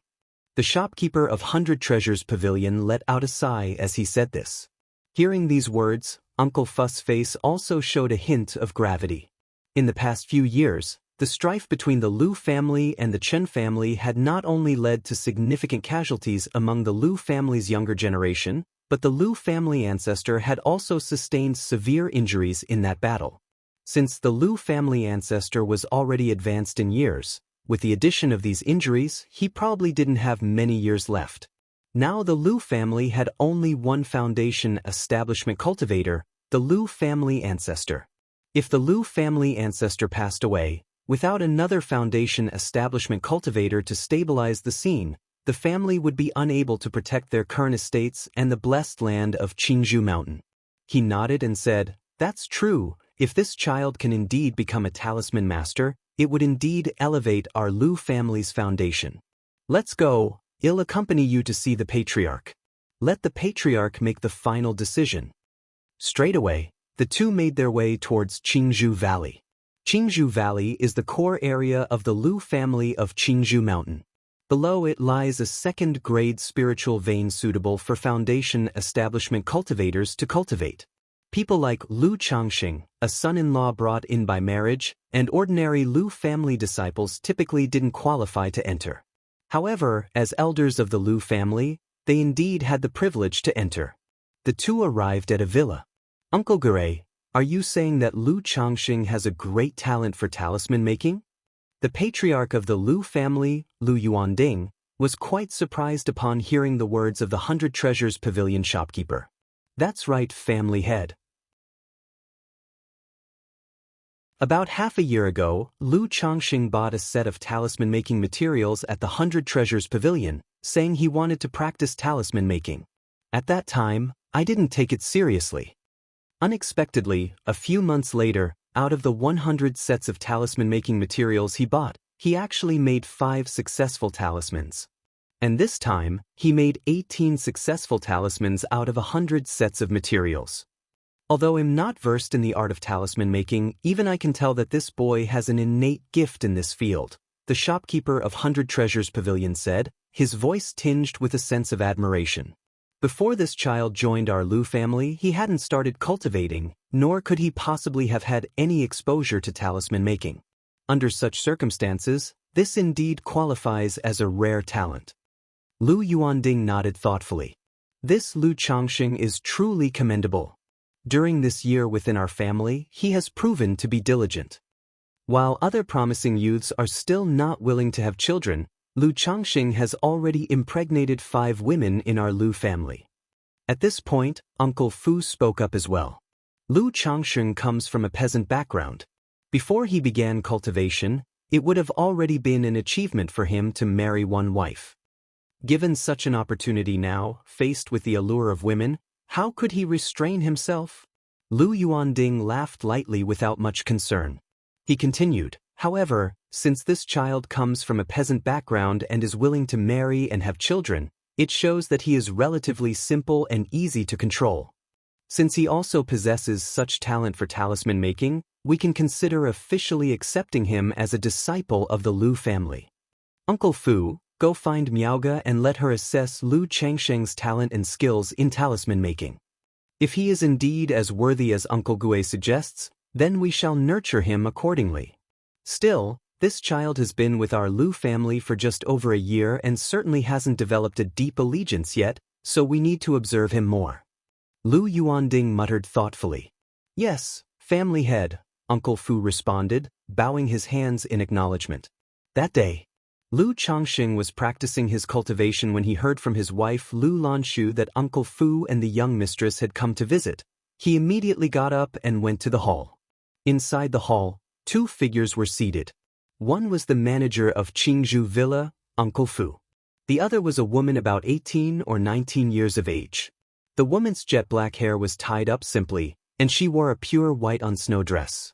The shopkeeper of 100 Treasures Pavilion let out a sigh as he said this. Hearing these words, Uncle Fu's face also showed a hint of gravity. In the past few years, the strife between the Lu family and the Chen family had not only led to significant casualties among the Lu family's younger generation, but the Lu family ancestor had also sustained severe injuries in that battle. Since the Lu family ancestor was already advanced in years, with the addition of these injuries, he probably didn't have many years left. Now the Lu family had only one foundation establishment cultivator, the Lu family ancestor. If the Lu family ancestor passed away, without another foundation establishment cultivator to stabilize the scene, the family would be unable to protect their current estates and the blessed land of Qingzhou Mountain. He nodded and said, "That's true. If this child can indeed become a talisman master, it would indeed elevate our Lu family's foundation. Let's go. I'll accompany you to see the patriarch. Let the patriarch make the final decision." Straight away, the two made their way towards Qingzhou Valley. Qingzhou Valley is the core area of the Lu family of Qingzhou Mountain. Below it lies a second-grade spiritual vein suitable for foundation establishment cultivators to cultivate. People like Lu Changxing, a son-in-law brought in by marriage, and ordinary Lu family disciples typically didn't qualify to enter. However, as elders of the Lu family, they indeed had the privilege to enter. The two arrived at a villa. "Uncle Gure, are you saying that Lu Changxing has a great talent for talisman making?" The patriarch of the Lu family, Lu Yuanding, was quite surprised upon hearing the words of the 100 Treasures Pavilion shopkeeper. "That's right, family head." About half a year ago, Lu Changxing bought a set of talisman-making materials at the 100 Treasures Pavilion, saying he wanted to practice talisman making. At that time, I didn't take it seriously. Unexpectedly, a few months later, out of the 100 sets of talisman-making materials he bought, he actually made 5 successful talismans. And this time, he made 18 successful talismans out of 100 sets of materials. Although I'm not versed in the art of talisman making, even I can tell that this boy has an innate gift in this field, the shopkeeper of 100 Treasures Pavilion said, his voice tinged with a sense of admiration. Before this child joined our Lu family, he hadn't started cultivating, nor could he possibly have had any exposure to talisman making. Under such circumstances, this indeed qualifies as a rare talent. Lu Yuanding nodded thoughtfully. This Lu Changxing is truly commendable. During this year within our family, he has proven to be diligent. While other promising youths are still not willing to have children, Lu Changxing has already impregnated 5 women in our Lu family. At this point, Uncle Fu spoke up as well. Lu Changxing comes from a peasant background. Before he began cultivation, it would have already been an achievement for him to marry one wife. Given such an opportunity now, faced with the allure of women, how could he restrain himself? Lu Yuanding laughed lightly without much concern. He continued, "However, since this child comes from a peasant background and is willing to marry and have children, it shows that he is relatively simple and easy to control. Since he also possesses such talent for talisman making, we can consider officially accepting him as a disciple of the Lu family. Uncle Fu, go find Miaoga and let her assess Lu Changxing's talent and skills in talisman making. If he is indeed as worthy as Uncle Gue suggests, then we shall nurture him accordingly. Still, this child has been with our Lu family for just over a year and certainly hasn't developed a deep allegiance yet, so we need to observe him more." Lu Yuanding muttered thoughtfully. "Yes, family head," Uncle Fu responded, bowing his hands in acknowledgement. That day, Lu Changxing was practicing his cultivation when he heard from his wife Lu Lanshu that Uncle Fu and the young mistress had come to visit. He immediately got up and went to the hall. Inside the hall, 2 figures were seated. One was the manager of Qingzhou Villa, Uncle Fu. The other was a woman about 18 or 19 years of age. The woman's jet black hair was tied up simply, and she wore a pure white on-snow dress.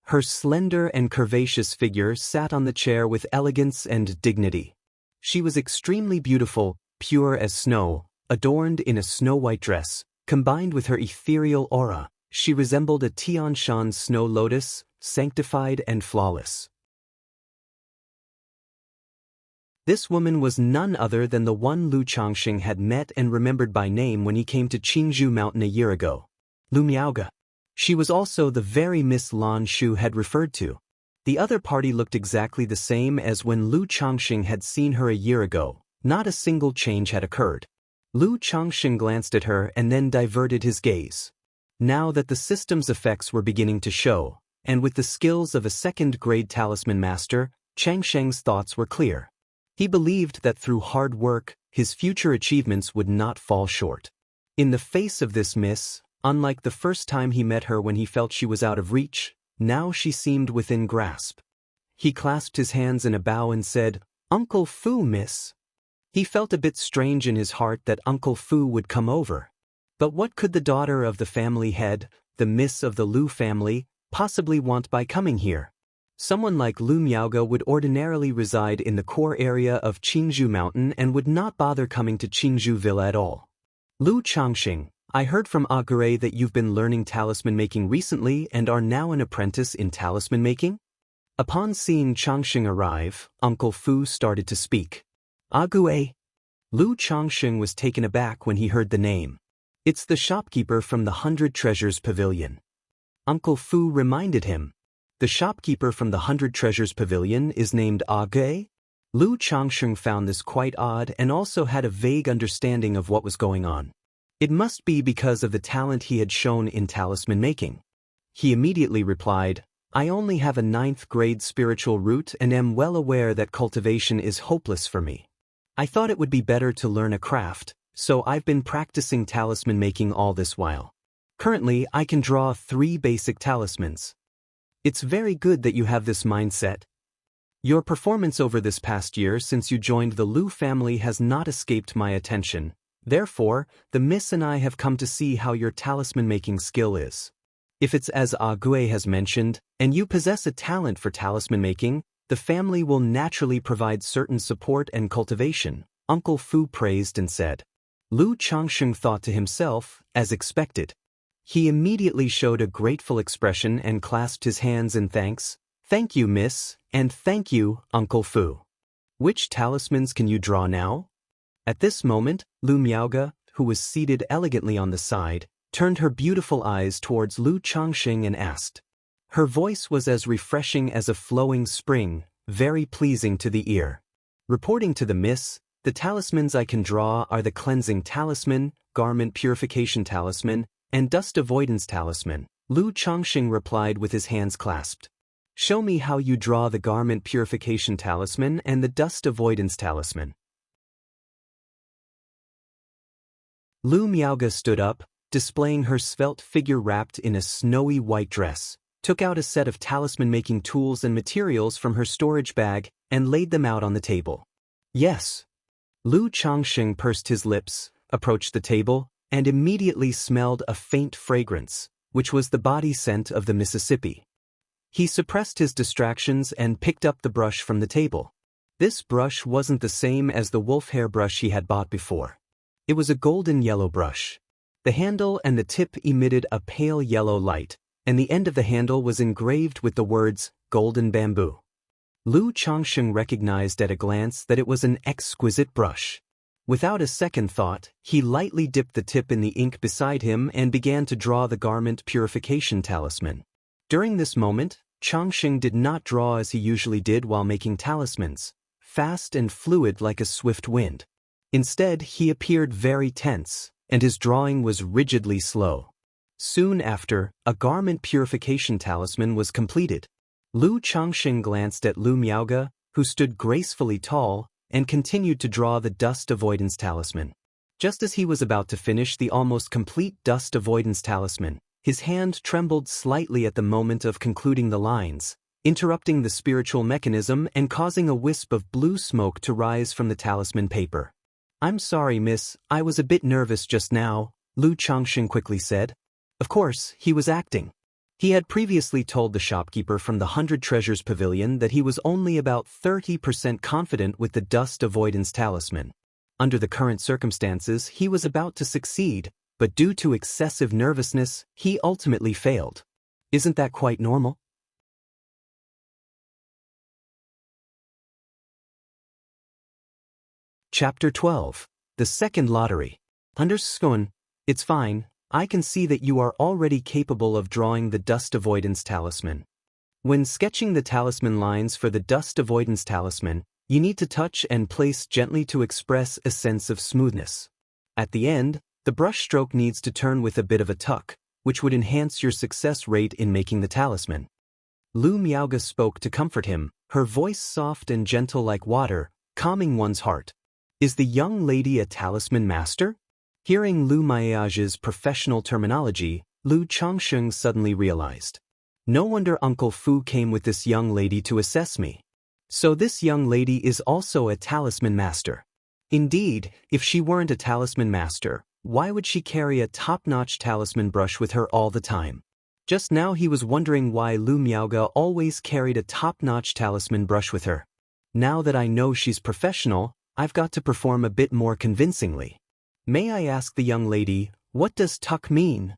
Her slender and curvaceous figure sat on the chair with elegance and dignity. She was extremely beautiful, pure as snow, adorned in a snow-white dress. Combined with her ethereal aura, she resembled a Tianshan snow lotus, sanctified and flawless. This woman was none other than the one Lu Changxing had met and remembered by name when he came to Qingzhou Mountain a year ago. Lu Miaoge. She was also the very Miss Lan Shu had referred to. The other party looked exactly the same as when Lu Changxing had seen her a year ago. Not a single change had occurred. Lu Changxing glanced at her and then diverted his gaze. Now that the system's effects were beginning to show, and with the skills of a second-grade talisman master, Changsheng's thoughts were clear. He believed that through hard work, his future achievements would not fall short. In the face of this miss, unlike the first time he met her when he felt she was out of reach, now she seemed within grasp. He clasped his hands in a bow and said, "Uncle Fu, miss." He felt a bit strange in his heart that Uncle Fu would come over. But what could the daughter of the family head, the miss of the Lu family, possibly want by coming here? Someone like Lu Miaoge would ordinarily reside in the core area of Qingzhou Mountain and would not bother coming to Qingzhou Villa at all. Lu Changxing, I heard from Agure that you've been learning talisman making recently and are now an apprentice in talisman making? Upon seeing Changxing arrive, Uncle Fu started to speak. Agure? Lu Changxing was taken aback when he heard the name. It's the shopkeeper from the 100 Treasures Pavilion. Uncle Fu reminded him. The shopkeeper from the 100 Treasures Pavilion is named Agure? Lu Changxing found this quite odd and also had a vague understanding of what was going on. It must be because of the talent he had shown in talisman making. He immediately replied, I only have a 9th grade spiritual root and am well aware that cultivation is hopeless for me. I thought it would be better to learn a craft, so I've been practicing talisman making all this while. Currently, I can draw 3 basic talismans. It's very good that you have this mindset. Your performance over this past year since you joined the Lu family has not escaped my attention. Therefore, the miss and I have come to see how your talisman making skill is. If it's as Ague has mentioned, and you possess a talent for talisman making, the family will naturally provide certain support and cultivation, Uncle Fu praised and said. Lu Changxing thought to himself, as expected. He immediately showed a grateful expression and clasped his hands in thanks. Thank you, miss, and thank you, Uncle Fu. Which talismans can you draw now? At this moment, Lu Miaoge, who was seated elegantly on the side, turned her beautiful eyes towards Lu Changxing and asked. Her voice was as refreshing as a flowing spring, very pleasing to the ear. Reporting to the miss, the talismans I can draw are the Cleansing Talisman, Garment Purification Talisman, and Dust Avoidance Talisman, Lu Changxing replied with his hands clasped. Show me how you draw the Garment Purification Talisman and the Dust Avoidance Talisman. Lu Miaoge stood up, displaying her svelte figure wrapped in a snowy white dress, took out a set of talisman-making tools and materials from her storage bag, and laid them out on the table. Yes. Lu Changxing pursed his lips, approached the table, and immediately smelled a faint fragrance, which was the body scent of the Mississippi. He suppressed his distractions and picked up the brush from the table. This brush wasn't the same as the wolf hair brush he had bought before. It was a golden yellow brush. The handle and the tip emitted a pale yellow light, and the end of the handle was engraved with the words, Golden Bamboo. Lu Changxing recognized at a glance that it was an exquisite brush. Without a second thought, he lightly dipped the tip in the ink beside him and began to draw the Garment Purification Talisman. During this moment, Changxing did not draw as he usually did while making talismans, fast and fluid like a swift wind. Instead, he appeared very tense, and his drawing was rigidly slow. Soon after, a Garment Purification Talisman was completed. Lu Changxing glanced at Lu Miaoge, who stood gracefully tall, and continued to draw the Dust Avoidance Talisman. Just as he was about to finish the almost complete Dust Avoidance Talisman, his hand trembled slightly at the moment of concluding the lines, interrupting the spiritual mechanism and causing a wisp of blue smoke to rise from the talisman paper. I'm sorry, miss, I was a bit nervous just now, Lu Changxing quickly said. Of course, he was acting. He had previously told the shopkeeper from the 100 Treasures Pavilion that he was only about 30% confident with the Dust Avoidance Talisman. Under the current circumstances, he was about to succeed, but due to excessive nervousness, he ultimately failed. Isn't that quite normal? Chapter 12. The Second Lottery. Underscore. It's fine, I can see that you are already capable of drawing the dust avoidance talisman. When sketching the talisman lines for the dust avoidance talisman, you need to touch and place gently to express a sense of smoothness. At the end, the brush stroke needs to turn with a bit of a tuck, which would enhance your success rate in making the talisman. Lu Miaoge spoke to comfort him, her voice soft and gentle like water, calming one's heart. Is the young lady a talisman master? Hearing Lu Miaoge's professional terminology, Lu Changsheng suddenly realized. No wonder Uncle Fu came with this young lady to assess me. So this young lady is also a talisman master. Indeed, if she weren't a talisman master, why would she carry a top-notch talisman brush with her all the time? Just now he was wondering why Lu Miaoge always carried a top-notch talisman brush with her. Now that I know she's professional, I've got to perform a bit more convincingly. May I ask the young lady, what does tuck mean?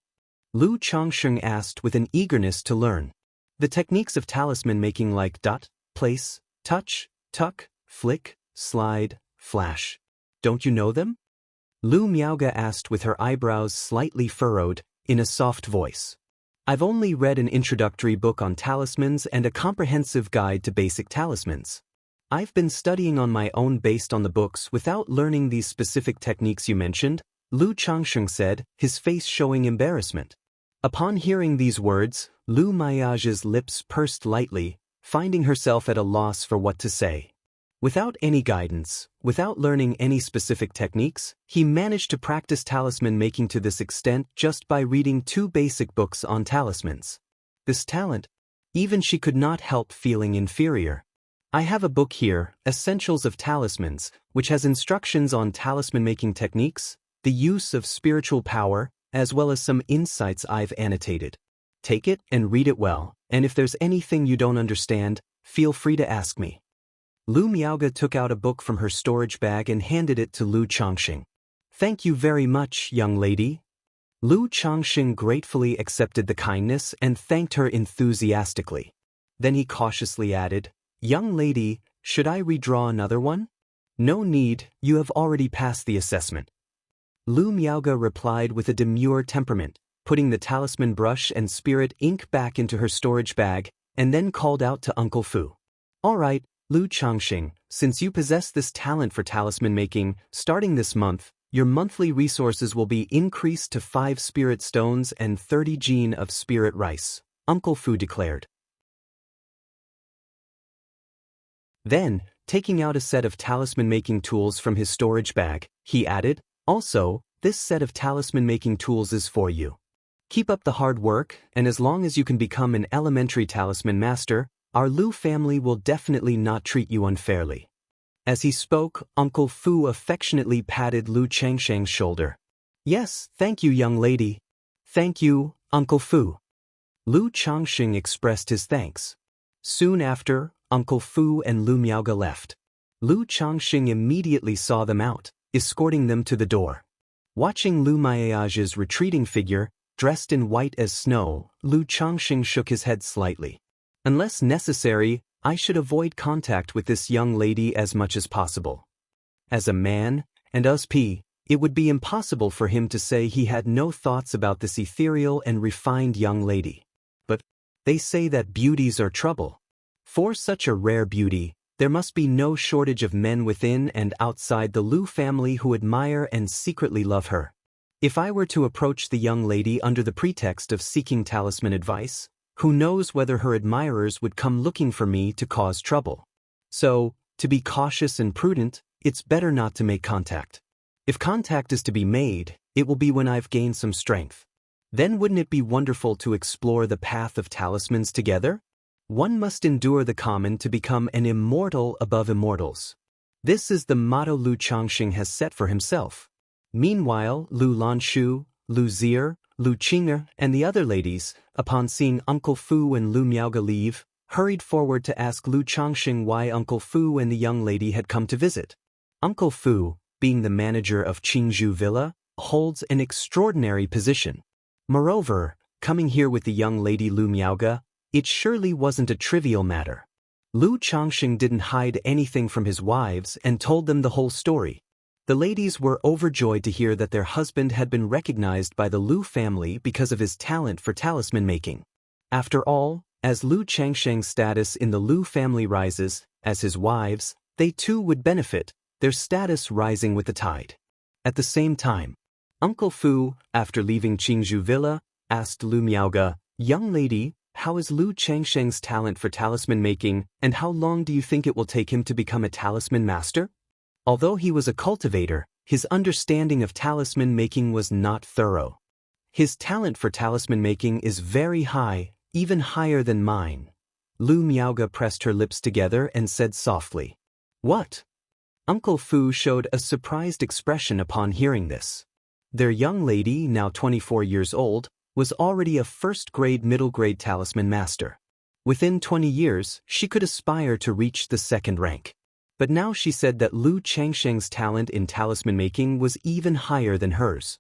Lu Changsheng asked with an eagerness to learn. The techniques of talisman making like dot, place, touch, tuck, flick, slide, flash. Don't you know them? Lu Miaoge asked with her eyebrows slightly furrowed, in a soft voice. I've only read an introductory book on talismans and a comprehensive guide to basic talismans. I've been studying on my own based on the books without learning these specific techniques you mentioned, Lu Changsheng said, his face showing embarrassment. Upon hearing these words, Lu Miaoge's lips pursed lightly, finding herself at a loss for what to say. Without any guidance, without learning any specific techniques, he managed to practice talisman making to this extent just by reading 2 basic books on talismans. This talent, even she could not help feeling inferior. I have a book here, Essentials of Talismans, which has instructions on talisman making techniques, the use of spiritual power, as well as some insights I've annotated. Take it and read it well, and if there's anything you don't understand, feel free to ask me. Lu Miaoge took out a book from her storage bag and handed it to Lu Changsheng. Thank you very much, young lady. Lu Changsheng gratefully accepted the kindness and thanked her enthusiastically. Then he cautiously added, Young lady, should I redraw another one? No need, you have already passed the assessment. Lu Miaoge replied with a demure temperament, putting the talisman brush and spirit ink back into her storage bag, and then called out to Uncle Fu. All right, Lu Changsheng, since you possess this talent for talisman making, starting this month, your monthly resources will be increased to 5 spirit stones and 30 jin of spirit rice, Uncle Fu declared. Then, taking out a set of talisman making tools from his storage bag, he added, Also, this set of talisman making tools is for you. Keep up the hard work, and as long as you can become an elementary talisman master, our Lu family will definitely not treat you unfairly. As he spoke, Uncle Fu affectionately patted Lu Changsheng's shoulder. Yes, thank you, young lady. Thank you, Uncle Fu. Lu Changsheng expressed his thanks. Soon after, Uncle Fu and Lu Miaoge left. Lu Changsheng immediately saw them out, escorting them to the door. Watching Lu Miaoge's retreating figure, dressed in white as snow, Lu Changsheng shook his head slightly. Unless necessary, I should avoid contact with this young lady as much as possible. As a man, and it would be impossible for him to say he had no thoughts about this ethereal and refined young lady. But they say that beauties are trouble. For such a rare beauty, there must be no shortage of men within and outside the Lu family who admire and secretly love her. If I were to approach the young lady under the pretext of seeking talisman advice, who knows whether her admirers would come looking for me to cause trouble. So, to be cautious and prudent, it's better not to make contact. If contact is to be made, it will be when I've gained some strength. Then wouldn't it be wonderful to explore the path of talismans together? One must endure the common to become an immortal above immortals. This is the motto Lu Changsheng has set for himself. Meanwhile, Lu Lanshu, Lu Zier, Lu Qing'er, and the other ladies, upon seeing Uncle Fu and Lu Miaoge leave, hurried forward to ask Lu Changsheng why Uncle Fu and the young lady had come to visit. Uncle Fu, being the manager of Qingzhou Villa, holds an extraordinary position. Moreover, coming here with the young lady Lu Miaoge, it surely wasn't a trivial matter. Lu Changsheng didn't hide anything from his wives and told them the whole story, The ladies were overjoyed to hear that their husband had been recognized by the Lu family because of his talent for talisman making. After all, as Lu Changsheng's status in the Lu family rises, as his wives, they too would benefit, their status rising with the tide. At the same time, Uncle Fu, after leaving Qingzhou Villa, asked Lu Miaoge, "Young lady, how is Lu Changsheng's talent for talisman making, and how long do you think it will take him to become a talisman master?" Although he was a cultivator, his understanding of talisman making was not thorough. "His talent for talisman making is very high, even higher than mine." Lu Miaoge pressed her lips together and said softly. "What?" Uncle Fu showed a surprised expression upon hearing this. Their young lady, now 24 years old, was already a first-grade middle-grade talisman master. Within 20 years, she could aspire to reach the second rank. But now she said that Lu Changsheng's talent in talisman making was even higher than hers.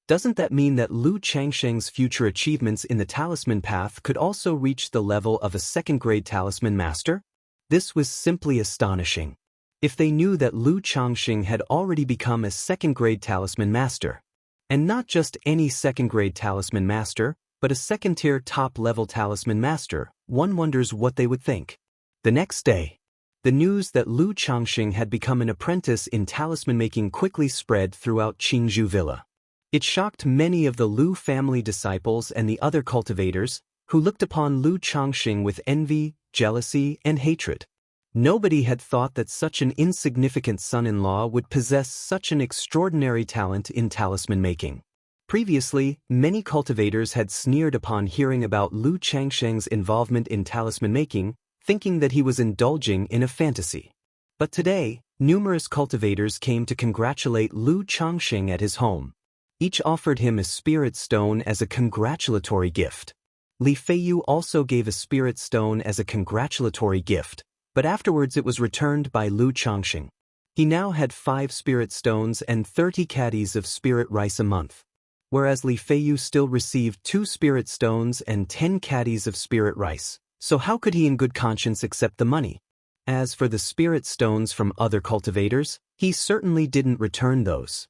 Doesn't that mean that Lu Changsheng's future achievements in the talisman path could also reach the level of a second-grade talisman master? This was simply astonishing. If they knew that Lu Changsheng had already become a second-grade talisman master, and not just any second-grade talisman master, but a second-tier top-level talisman master, one wonders what they would think. The next day, the news that Lu Changsheng had become an apprentice in talisman making quickly spread throughout Qingzhou Villa. It shocked many of the Lu family disciples and the other cultivators, who looked upon Lu Changsheng with envy, jealousy, and hatred. Nobody had thought that such an insignificant son-in-law would possess such an extraordinary talent in talisman making. Previously, many cultivators had sneered upon hearing about Lu Changsheng's involvement in talisman making, thinking that he was indulging in a fantasy. But today, numerous cultivators came to congratulate Lu Changsheng at his home. Each offered him a spirit stone as a congratulatory gift. Li Feiyu also gave a spirit stone as a congratulatory gift, but afterwards it was returned by Lu Changsheng. He now had 5 spirit stones and 30 caddies of spirit rice a month, whereas Li Feiyu still received 2 spirit stones and 10 caddies of spirit rice, so how could he in good conscience accept the money? As for the spirit stones from other cultivators, he certainly didn't return those.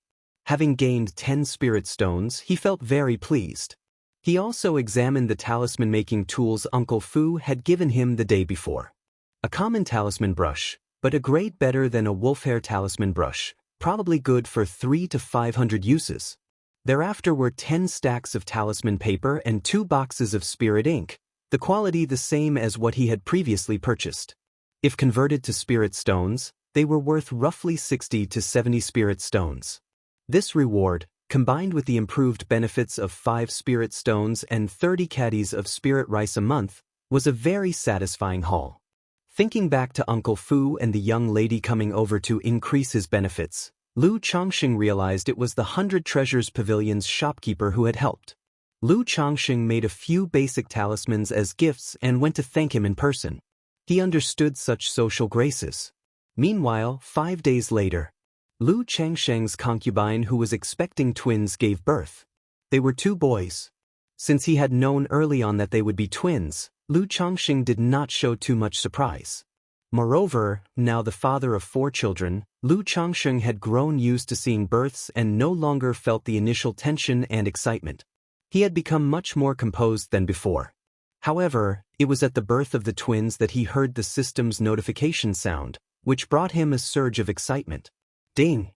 Having gained 10 spirit stones, he felt very pleased. He also examined the talisman-making tools Uncle Fu had given him the day before. A common talisman brush, but a grade better than a wolfhair talisman brush, probably good for 300 to 500 uses. Thereafter were 10 stacks of talisman paper and 2 boxes of spirit ink, the quality the same as what he had previously purchased. If converted to spirit stones, they were worth roughly 60 to 70 spirit stones. This reward, combined with the improved benefits of 5 spirit stones and 30 caddies of spirit rice a month, was a very satisfying haul. Thinking back to Uncle Fu and the young lady coming over to increase his benefits, Lu Changsheng realized it was the 100 Treasures Pavilion's shopkeeper who had helped. Lu Changsheng made a few basic talismans as gifts and went to thank him in person. He understood such social graces. Meanwhile, 5 days later, Lu Changsheng's concubine who was expecting twins gave birth. They were 2 boys. Since he had known early on that they would be twins, Lu Changsheng did not show too much surprise. Moreover, now the father of 4 children, Lu Changsheng had grown used to seeing births and no longer felt the initial tension and excitement. He had become much more composed than before. However, it was at the birth of the twins that he heard the system's notification sound, which brought him a surge of excitement. Ding!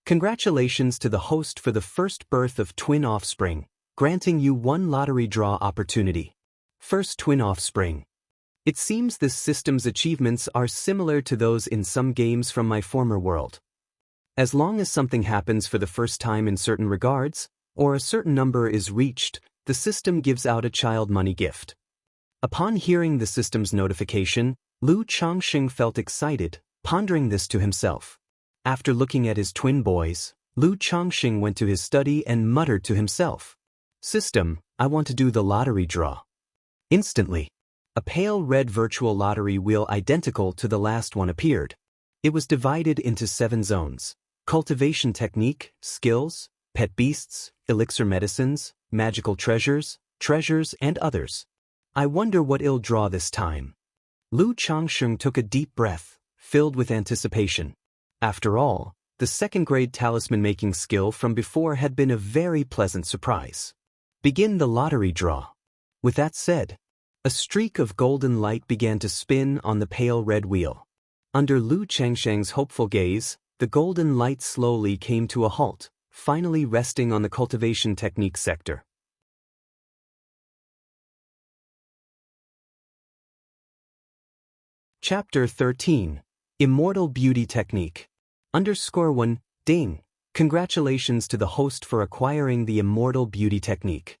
Congratulations to the host for the first birth of twin offspring, granting you 1 lottery draw opportunity. First twin offspring. It seems this system's achievements are similar to those in some games from my former world. As long as something happens for the first time in certain regards, or a certain number is reached, the system gives out a child money gift. Upon hearing the system's notification, Lu Changsheng felt excited, pondering this to himself. After looking at his twin boys, Lu Changsheng went to his study and muttered to himself, "System, I want to do the lottery draw." Instantly, a pale red virtual lottery wheel identical to the last one appeared. It was divided into 7 zones: cultivation technique, skills, pet beasts, elixir medicines, magical treasures, and others. I wonder what it'll draw this time. Lu Changsheng took a deep breath, filled with anticipation. After all, the second-grade talisman-making skill from before had been a very pleasant surprise. Begin the lottery draw. With that said, a streak of golden light began to spin on the pale red wheel. Under Lu Changsheng's hopeful gaze, the golden light slowly came to a halt, finally resting on the cultivation technique sector. Chapter 13. Immortal Beauty Technique. _1 Ding. Congratulations to the host for acquiring the Immortal Beauty Technique.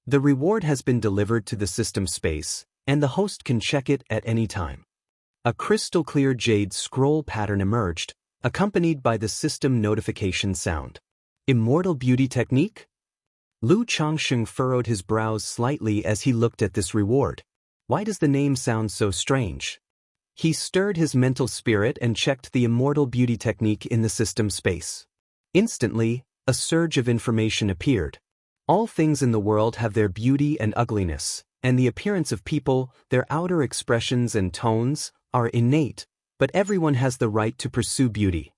The reward has been delivered to the system space, and the host can check it at any time. A crystal-clear jade scroll pattern emerged, accompanied by the system notification sound. Immortal Beauty Technique? Lu Changsheng furrowed his brows slightly as he looked at this reward. Why does the name sound so strange? He stirred his mental spirit and checked the Immortal Beauty Technique in the system space. Instantly, a surge of information appeared. All things in the world have their beauty and ugliness, and the appearance of people, their outer expressions and tones, are innate, but everyone has the right to pursue beauty.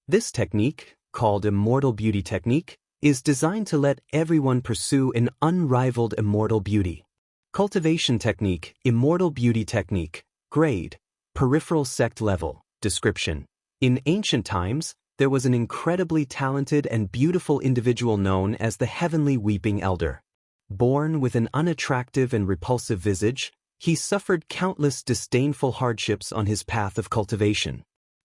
This technique, called Immortal Beauty Technique, is designed to let everyone pursue an unrivaled immortal beauty. Cultivation Technique, Immortal Beauty Technique, Grade, Peripheral Sect Level, Description. In ancient times, there was an incredibly talented and beautiful individual known as the Heavenly Weeping Elder. Born with an unattractive and repulsive visage, he suffered countless disdainful hardships on his path of cultivation.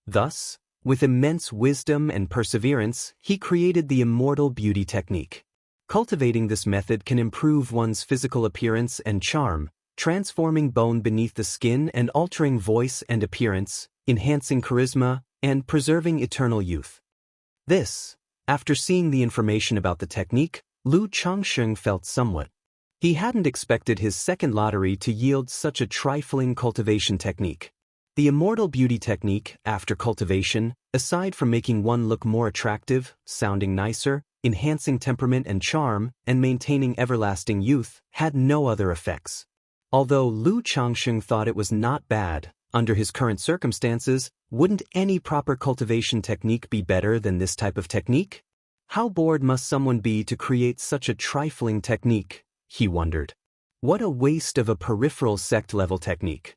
Thus, with immense wisdom and perseverance, he created the Immortal Beauty Technique. Cultivating this method can improve one's physical appearance and charm, transforming bone beneath the skin and altering voice and appearance, enhancing charisma, and preserving eternal youth. This, after seeing the information about the technique, Lu Changsheng felt somewhat. He hadn't expected his second lottery to yield such a trifling cultivation technique. The Immortal Beauty Technique, after cultivation, aside from making one look more attractive, sounding nicer, enhancing temperament and charm, and maintaining everlasting youth, had no other effects. Although Lu Changsheng thought it was not bad, under his current circumstances, wouldn't any proper cultivation technique be better than this type of technique? How bored must someone be to create such a trifling technique, he wondered. What a waste of a peripheral sect-level technique.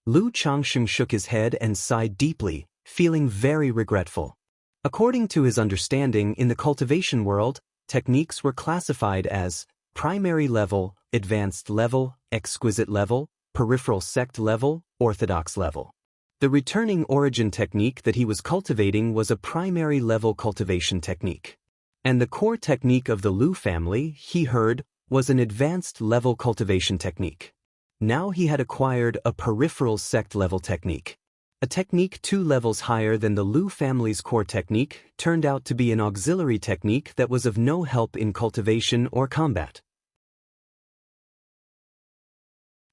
Lu Changsheng shook his head and sighed deeply, feeling very regretful. According to his understanding in the cultivation world, techniques were classified as primary level, advanced level, exquisite level, peripheral sect level, orthodox level. The returning origin technique that he was cultivating was a primary level cultivation technique. And the core technique of the Lu family, he heard, was an advanced level cultivation technique. Now he had acquired a peripheral sect level technique. A technique 2 levels higher than the Lu family's core technique turned out to be an auxiliary technique that was of no help in cultivation or combat.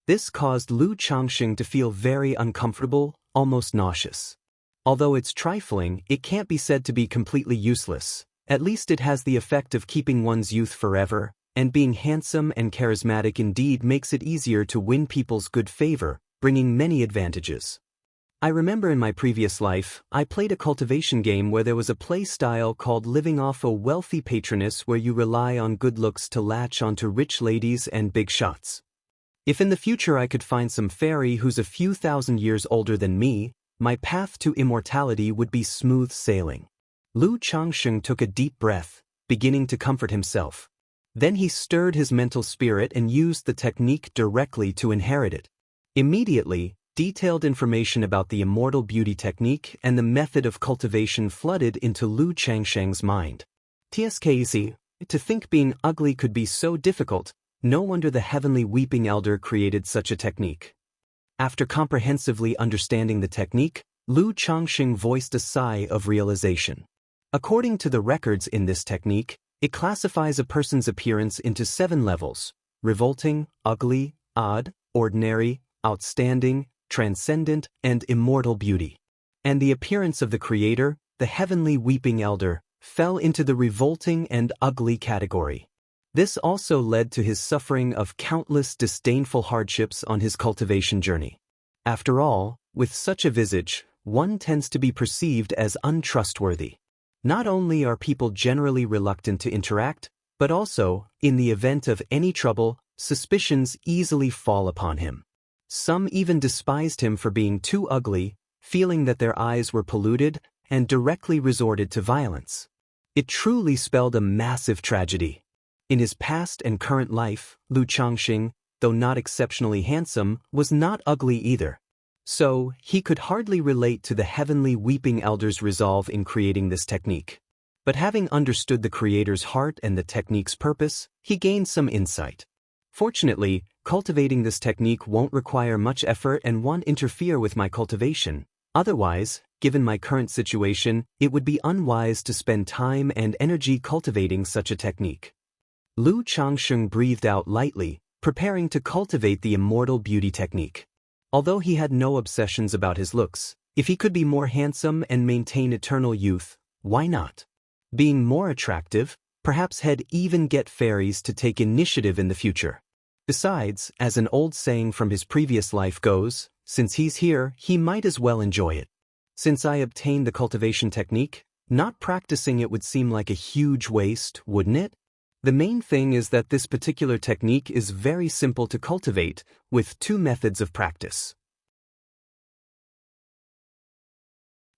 This caused Lu Changsheng to feel very uncomfortable, almost nauseous. Although it's trifling, it can't be said to be completely useless. At least it has the effect of keeping one's youth forever, and being handsome and charismatic indeed makes it easier to win people's good favor, bringing many advantages. I remember in my previous life, I played a cultivation game where there was a play style called living off a wealthy patroness where you rely on good looks to latch onto rich ladies and big shots. If in the future I could find some fairy who's a few thousand years older than me, my path to immortality would be smooth sailing. Lu Changsheng took a deep breath, beginning to comfort himself. Then he stirred his mental spirit and used the technique directly to inherit it. Immediately, detailed information about the Immortal Beauty Technique and the method of cultivation flooded into Lu Changsheng's mind. Tsk, to think being ugly could be so difficult, no wonder the Heavenly Weeping Elder created such a technique. After comprehensively understanding the technique, Lu Changsheng voiced a sigh of realization. According to the records in this technique, it classifies a person's appearance into 7 levels: revolting, ugly, odd, ordinary, outstanding, transcendent, and immortal beauty. And the appearance of the Creator, the Heavenly Weeping Elder, fell into the revolting and ugly category. This also led to his suffering of countless disdainful hardships on his cultivation journey. After all, with such a visage, one tends to be perceived as untrustworthy. Not only are people generally reluctant to interact, but also, in the event of any trouble, suspicions easily fall upon him. Some even despised him for being too ugly, feeling that their eyes were polluted, and directly resorted to violence. It truly spelled a massive tragedy. In his past and current life, Lu Changxing, though not exceptionally handsome, was not ugly either. So, he could hardly relate to the heavenly weeping elder's resolve in creating this technique. But having understood the creator's heart and the technique's purpose, he gained some insight. Fortunately, cultivating this technique won't require much effort and won't interfere with my cultivation. Otherwise, given my current situation, it would be unwise to spend time and energy cultivating such a technique. Lu Changxing breathed out lightly, preparing to cultivate the immortal beauty technique. Although he had no obsessions about his looks, if he could be more handsome and maintain eternal youth, why not? Being more attractive, perhaps he'd even get fairies to take initiative in the future. Besides, as an old saying from his previous life goes, since he's here, he might as well enjoy it. Since I obtained the cultivation technique, not practicing it would seem like a huge waste, wouldn't it? The main thing is that this particular technique is very simple to cultivate, with 2 methods of practice.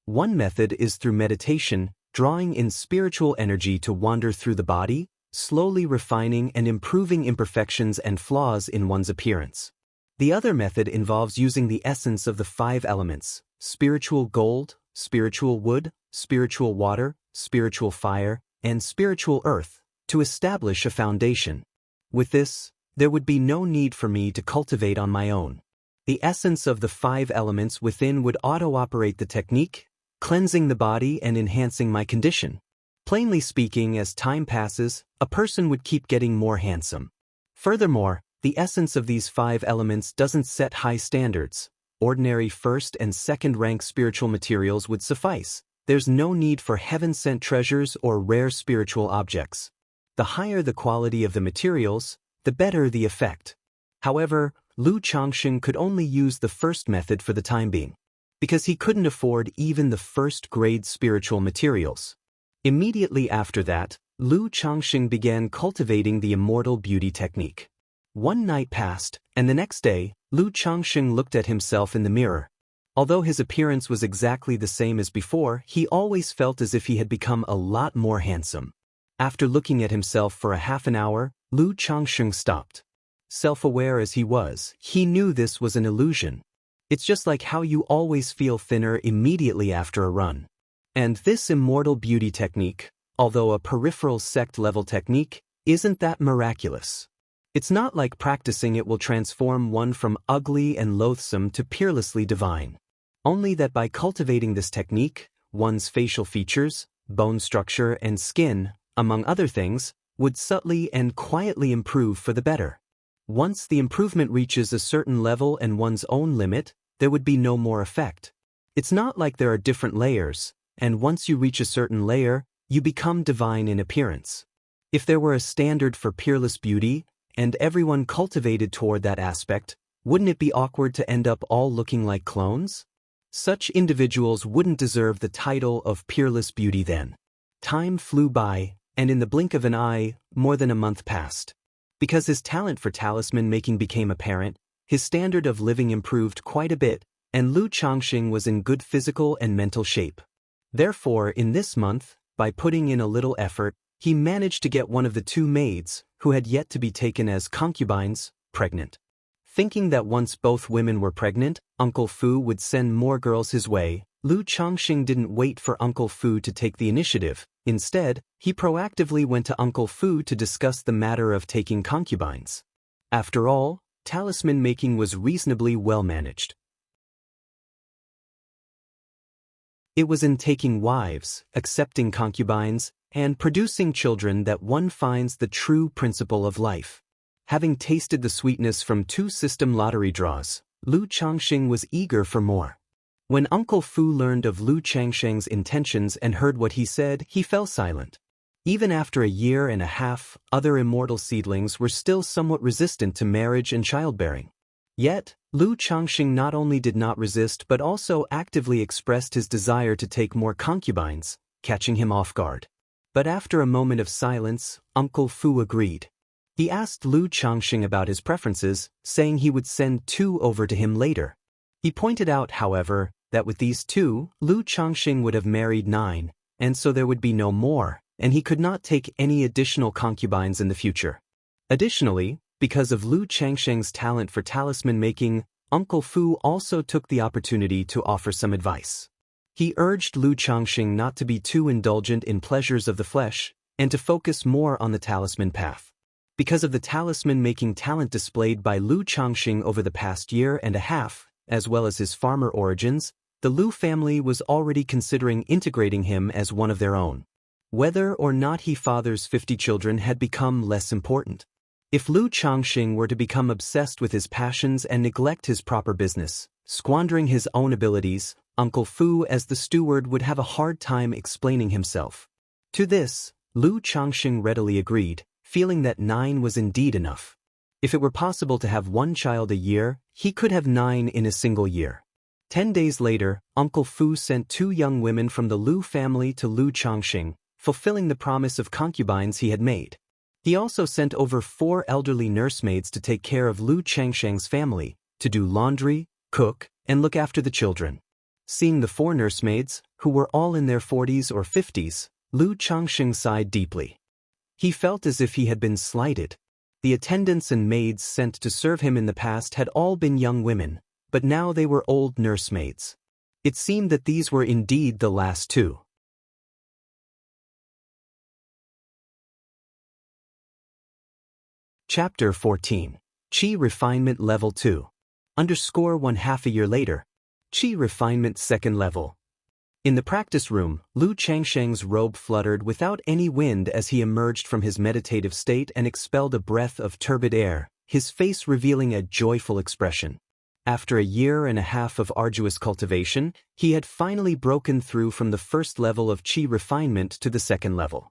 One method is through meditation, drawing in spiritual energy to wander through the body, slowly refining and improving imperfections and flaws in one's appearance. The other method involves using the essence of the 5 elements: spiritual gold, spiritual wood, spiritual water, spiritual fire, and spiritual earth, to establish a foundation. With this, there would be no need for me to cultivate on my own. The essence of the 5 elements within would auto-operate the technique, cleansing the body and enhancing my condition. Plainly speaking, as time passes, a person would keep getting more handsome. Furthermore, the essence of these 5 elements doesn't set high standards. Ordinary first and second rank spiritual materials would suffice. There's no need for heaven-sent treasures or rare spiritual objects. The higher the quality of the materials, the better the effect. However, Lu Changxing could only use the first method for the time being, because he couldn't afford even the first-grade spiritual materials. Immediately after that, Lu Changxing began cultivating the immortal beauty technique. One night passed, and the next day, Lu Changxing looked at himself in the mirror. Although his appearance was exactly the same as before, he always felt as if he had become a lot more handsome. After looking at himself for a half an hour, Lu Changxing stopped. Self-aware as he was, he knew this was an illusion. It's just like how you always feel thinner immediately after a run. And this immortal beauty technique, although a peripheral sect-level technique, isn't that miraculous. It's not like practicing it will transform one from ugly and loathsome to peerlessly divine. Only that by cultivating this technique, one's facial features, bone structure, and skin, among other things, would subtly and quietly improve for the better. Once the improvement reaches a certain level and one's own limit, there would be no more effect. It's not like there are different layers, and once you reach a certain layer, you become divine in appearance. If there were a standard for peerless beauty, and everyone cultivated toward that aspect, wouldn't it be awkward to end up all looking like clones? Such individuals wouldn't deserve the title of peerless beauty then. Time flew by, and in the blink of an eye, more than a month passed. Because his talent for talisman making became apparent, his standard of living improved quite a bit, and Lu Changxing was in good physical and mental shape. Therefore, in this month, by putting in a little effort, he managed to get one of the 2 maids, who had yet to be taken as concubines, pregnant. Thinking that once both women were pregnant, Uncle Fu would send more girls his way, Lu Changxing didn't wait for Uncle Fu to take the initiative. Instead, he proactively went to Uncle Fu to discuss the matter of taking concubines. After all, talisman making was reasonably well managed. It was in taking wives, accepting concubines, and producing children that one finds the true principle of life. Having tasted the sweetness from 2 system lottery draws, Lu Changxing was eager for more. When Uncle Fu learned of Lu Changxing's intentions and heard what he said, he fell silent. Even after a year and a half, other immortal seedlings were still somewhat resistant to marriage and childbearing. Yet, Lu Changxing not only did not resist but also actively expressed his desire to take more concubines, catching him off guard. But after a moment of silence, Uncle Fu agreed. He asked Lu Changxing about his preferences, saying he would send 2 over to him later. He pointed out, however, that with these 2, Lu Changxing would have married 9, and so there would be no more, and he could not take any additional concubines in the future. Additionally, because of Lu Changxing's talent for talisman making, Uncle Fu also took the opportunity to offer some advice. He urged Lu Changxing not to be too indulgent in pleasures of the flesh, and to focus more on the talisman path. Because of the talisman-making talent displayed by Lu Changxing over the past year and a half, as well as his farmer origins, the Lu family was already considering integrating him as one of their own. Whether or not he fathers 50 children had become less important. If Lu Changxing were to become obsessed with his passions and neglect his proper business, squandering his own abilities, Uncle Fu as the steward would have a hard time explaining himself. To this, Lu Changxing readily agreed, feeling that 9 was indeed enough. If it were possible to have 1 child a year, he could have 9 in a single year. 10 days later, Uncle Fu sent 2 young women from the Lu family to Lu Changxing, fulfilling the promise of concubines he had made. He also sent over 4 elderly nursemaids to take care of Lu Changxing's family, to do laundry, cook, and look after the children. Seeing the 4 nursemaids, who were all in their 40s or 50s, Lu Changxing sighed deeply. He felt as if he had been slighted. The attendants and maids sent to serve him in the past had all been young women, but now they were old nursemaids. It seemed that these were indeed the last 2. Chapter 14. Qi Refinement Level 2. _1 half a year later. Qi Refinement 2nd Level. In the practice room, Lu Changxing's robe fluttered without any wind as he emerged from his meditative state and expelled a breath of turbid air, his face revealing a joyful expression. After a year and a half of arduous cultivation, he had finally broken through from the 1st level of Qi refinement to the 2nd level.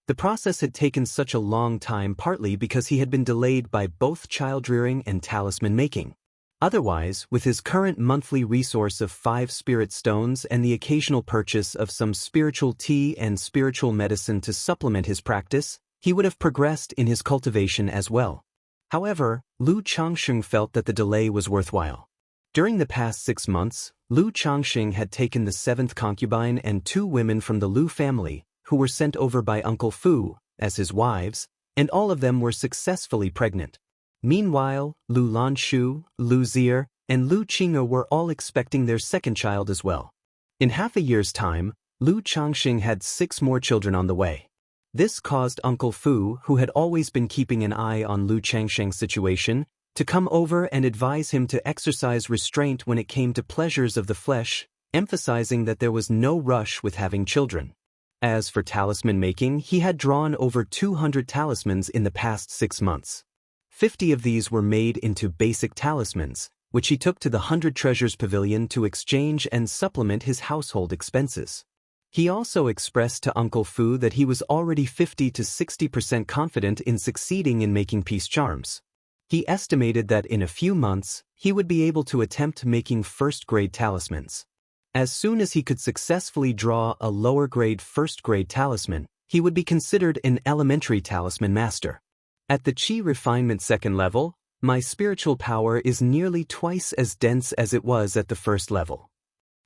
The process had taken such a long time partly because he had been delayed by both child-rearing and talisman making. Otherwise, with his current monthly resource of 5 spirit stones and the occasional purchase of some spiritual tea and spiritual medicine to supplement his practice, he would have progressed in his cultivation as well. However, Lu Changxing felt that the delay was worthwhile. During the past 6 months, Lu Changxing had taken the 7th concubine and 2 women from the Lu family, who were sent over by Uncle Fu, as his wives, and all of them were successfully pregnant. Meanwhile, Lu Lanshu, Lu Zier, and Lu Qing'e were all expecting their 2nd child as well. In half a year's time, Lu Changxing had 6 more children on the way. This caused Uncle Fu, who had always been keeping an eye on Lu Changxing's situation, to come over and advise him to exercise restraint when it came to pleasures of the flesh, emphasizing that there was no rush with having children. As for talisman making, he had drawn over 200 talismans in the past 6 months. 50 of these were made into basic talismans, which he took to the 100 Treasures Pavilion to exchange and supplement his household expenses. He also expressed to Uncle Fu that he was already 50 to 60% confident in succeeding in making peace charms. He estimated that in a few months, he would be able to attempt making first-grade talismans. As soon as he could successfully draw a lower-grade first-grade talisman, he would be considered an elementary talisman master. At the Qi Refinement 2nd level, my spiritual power is nearly twice as dense as it was at the 1st level.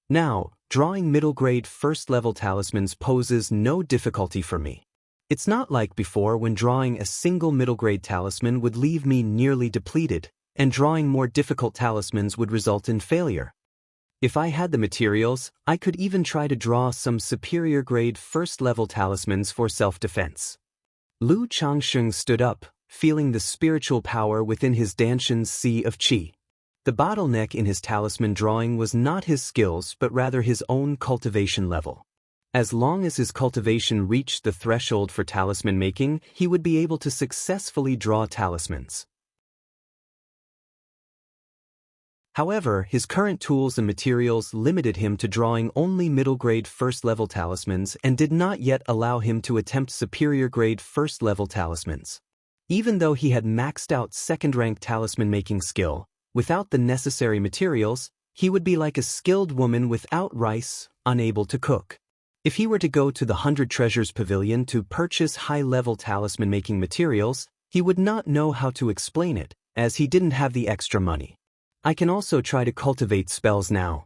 Now, drawing middle-grade 1st-level talismans poses no difficulty for me. It's not like before when drawing a single middle-grade talisman would leave me nearly depleted, and drawing more difficult talismans would result in failure. If I had the materials, I could even try to draw some superior-grade 1st-level talismans for self-defense. Lu Changxing stood up, feeling the spiritual power within his Danshan's sea of qi. The bottleneck in his talisman drawing was not his skills but rather his own cultivation level. As long as his cultivation reached the threshold for talisman making, he would be able to successfully draw talismans. However, his current tools and materials limited him to drawing only middle-grade 1st-level talismans and did not yet allow him to attempt superior-grade 1st-level talismans. Even though he had maxed out 2nd-rank talisman-making skill, Without the necessary materials, he would be like a skilled woman without rice, unable to cook. If he were to go to the 100 Treasures Pavilion to purchase high-level talisman-making materials, he would not know how to explain it, as he didn't have the extra money. I can also try to cultivate spells now.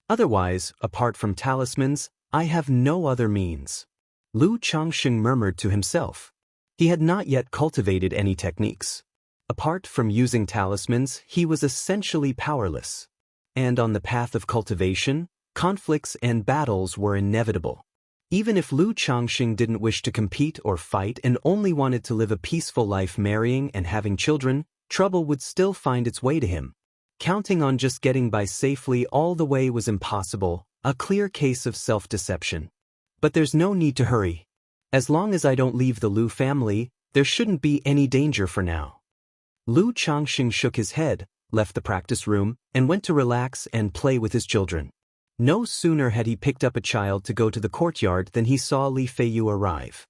Otherwise, apart from talismans, I have no other means. Lu Changsheng murmured to himself. He had not yet cultivated any techniques. Apart from using talismans, he was essentially powerless. And on the path of cultivation, conflicts and battles were inevitable. Even if Lu Changsheng didn't wish to compete or fight and only wanted to live a peaceful life marrying and having children, trouble would still find its way to him. Counting on just getting by safely all the way was impossible, a clear case of self-deception. But there's no need to hurry. As long as I don't leave the Lu family, there shouldn't be any danger for now. Lu Changsheng shook his head, left the practice room, and went to relax and play with his children. No sooner had he picked up a child to go to the courtyard than he saw Li Feiyu arrive.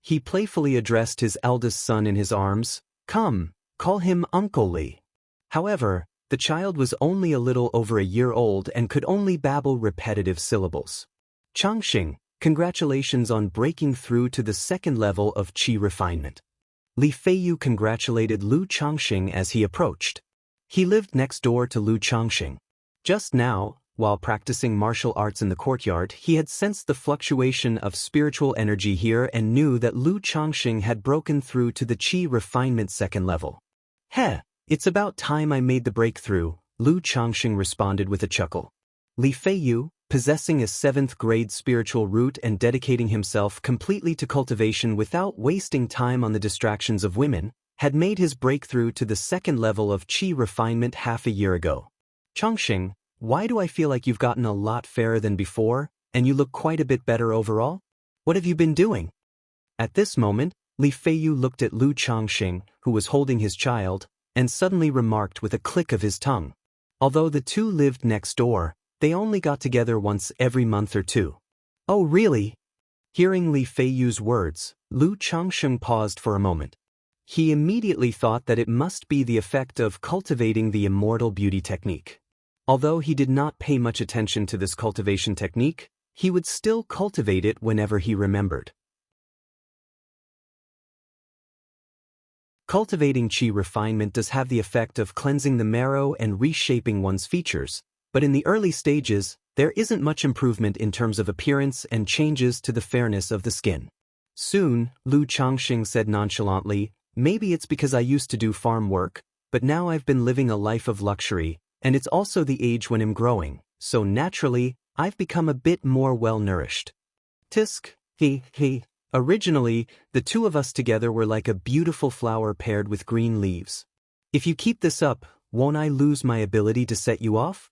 He playfully addressed his eldest son in his arms, "Come, call him Uncle Li." However, the child was only a little over a year old and could only babble repetitive syllables. "Changsheng, congratulations on breaking through to the second level of qi refinement." Li Feiyu congratulated Lu Changsheng as he approached. He lived next door to Lu Changsheng. Just now, while practicing martial arts in the courtyard, he had sensed the fluctuation of spiritual energy here and knew that Lu Changsheng had broken through to the qi refinement second level. "Heh, it's about time I made the breakthrough," Lu Changsheng responded with a chuckle. Li Feiyu, possessing a 7th grade spiritual root and dedicating himself completely to cultivation without wasting time on the distractions of women, had made his breakthrough to the second level of qi refinement half a year ago. "Changsheng, why do I feel like you've gotten a lot fairer than before, and you look quite a bit better overall? What have you been doing?" At this moment, Li Feiyu looked at Lu Changsheng, who was holding his child, and suddenly remarked with a click of his tongue. Although the two lived next door, they only got together once every month or two. "Oh really?" Hearing Li Feiyu's words, Lu Changsheng paused for a moment. He immediately thought that it must be the effect of cultivating the immortal beauty technique. Although he did not pay much attention to this cultivation technique, he would still cultivate it whenever he remembered. Cultivating qi refinement does have the effect of cleansing the marrow and reshaping one's features, but in the early stages, there isn't much improvement in terms of appearance and changes to the fairness of the skin. Soon, Lu Changsheng said nonchalantly, "Maybe it's because I used to do farm work, but now I've been living a life of luxury, and it's also the age when I'm growing, so naturally, I've become a bit more well-nourished." Tisk, he. Originally, the two of us together were like a beautiful flower paired with green leaves. If you keep this up, won't I lose my ability to set you off?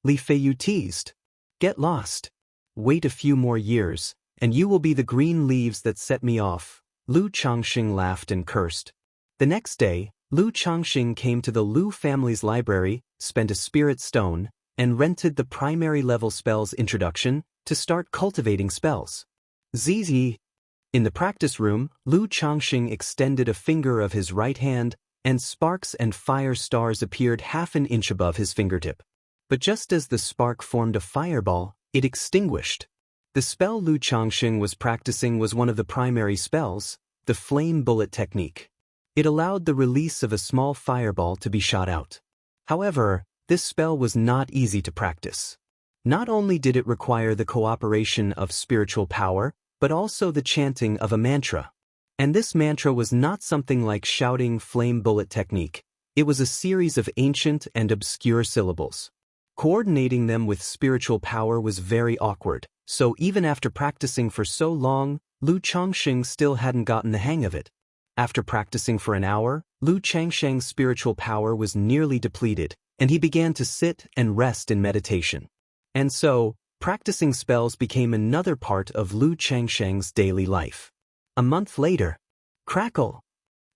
Li Feiyu teased. "Get lost. Wait a few more years, and you will be the green leaves that set me off." Lu Changsheng laughed and cursed. The next day, Lu Changsheng came to the Lu family's library, spent a spirit stone, and rented the primary level spells introduction to start cultivating spells. Zizi. In the practice room, Lu Changsheng extended a finger of his right hand, and sparks and fire stars appeared half an inch above his fingertip. But just as the spark formed a fireball, it extinguished. The spell Lu Changsheng was practicing was one of the primary spells, the flame bullet technique. It allowed the release of a small fireball to be shot out. However, this spell was not easy to practice. Not only did it require the cooperation of spiritual power, but also the chanting of a mantra. And this mantra was not something like shouting flame bullet technique. It was a series of ancient and obscure syllables. Coordinating them with spiritual power was very awkward, so even after practicing for so long, Lu Changsheng still hadn't gotten the hang of it. After practicing for an hour, Lu Changsheng's spiritual power was nearly depleted, and he began to sit and rest in meditation. And so, practicing spells became another part of Lu Changsheng's daily life. A month later, crackle!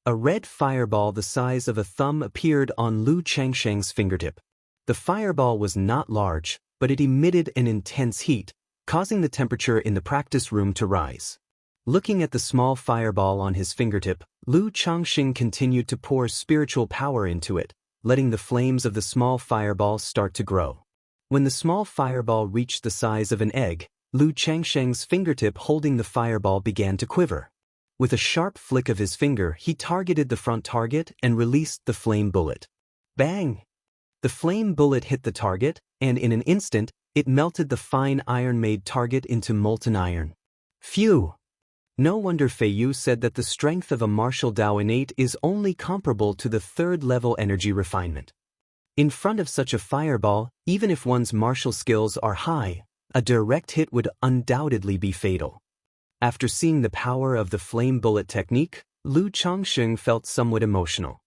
A red fireball the size of a thumb appeared on Lu Changsheng's fingertip. The fireball was not large, but it emitted an intense heat, causing the temperature in the practice room to rise. Looking at the small fireball on his fingertip, Lu Changsheng continued to pour spiritual power into it, letting the flames of the small fireball start to grow. When the small fireball reached the size of an egg, Lu Changsheng's fingertip holding the fireball began to quiver. With a sharp flick of his finger, he targeted the front target and released the flame bullet. Bang! The flame bullet hit the target, and in an instant, it melted the fine iron-made target into molten iron. Phew! No wonder Fei Yu said that the strength of a martial Dao innate is only comparable to the third-level energy refinement. In front of such a fireball, even if one's martial skills are high, a direct hit would undoubtedly be fatal. After seeing the power of the flame bullet technique, Lu Changsheng felt somewhat emotional.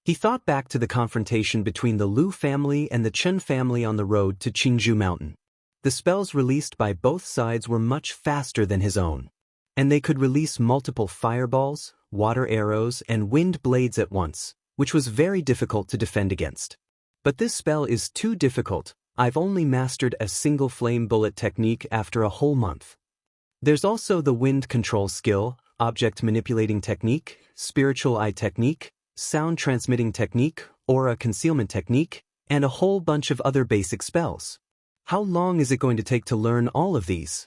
He thought back to the confrontation between the Lu family and the Chen family on the road to Qingzhou Mountain. The spells released by both sides were much faster than his own, and they could release multiple fireballs, water arrows, and wind blades at once, which was very difficult to defend against. But this spell is too difficult. I've only mastered a single flame bullet technique after a whole month. There's also the wind control skill, object manipulating technique, spiritual eye technique, sound transmitting technique, aura concealment technique, and a whole bunch of other basic spells. How long is it going to take to learn all of these?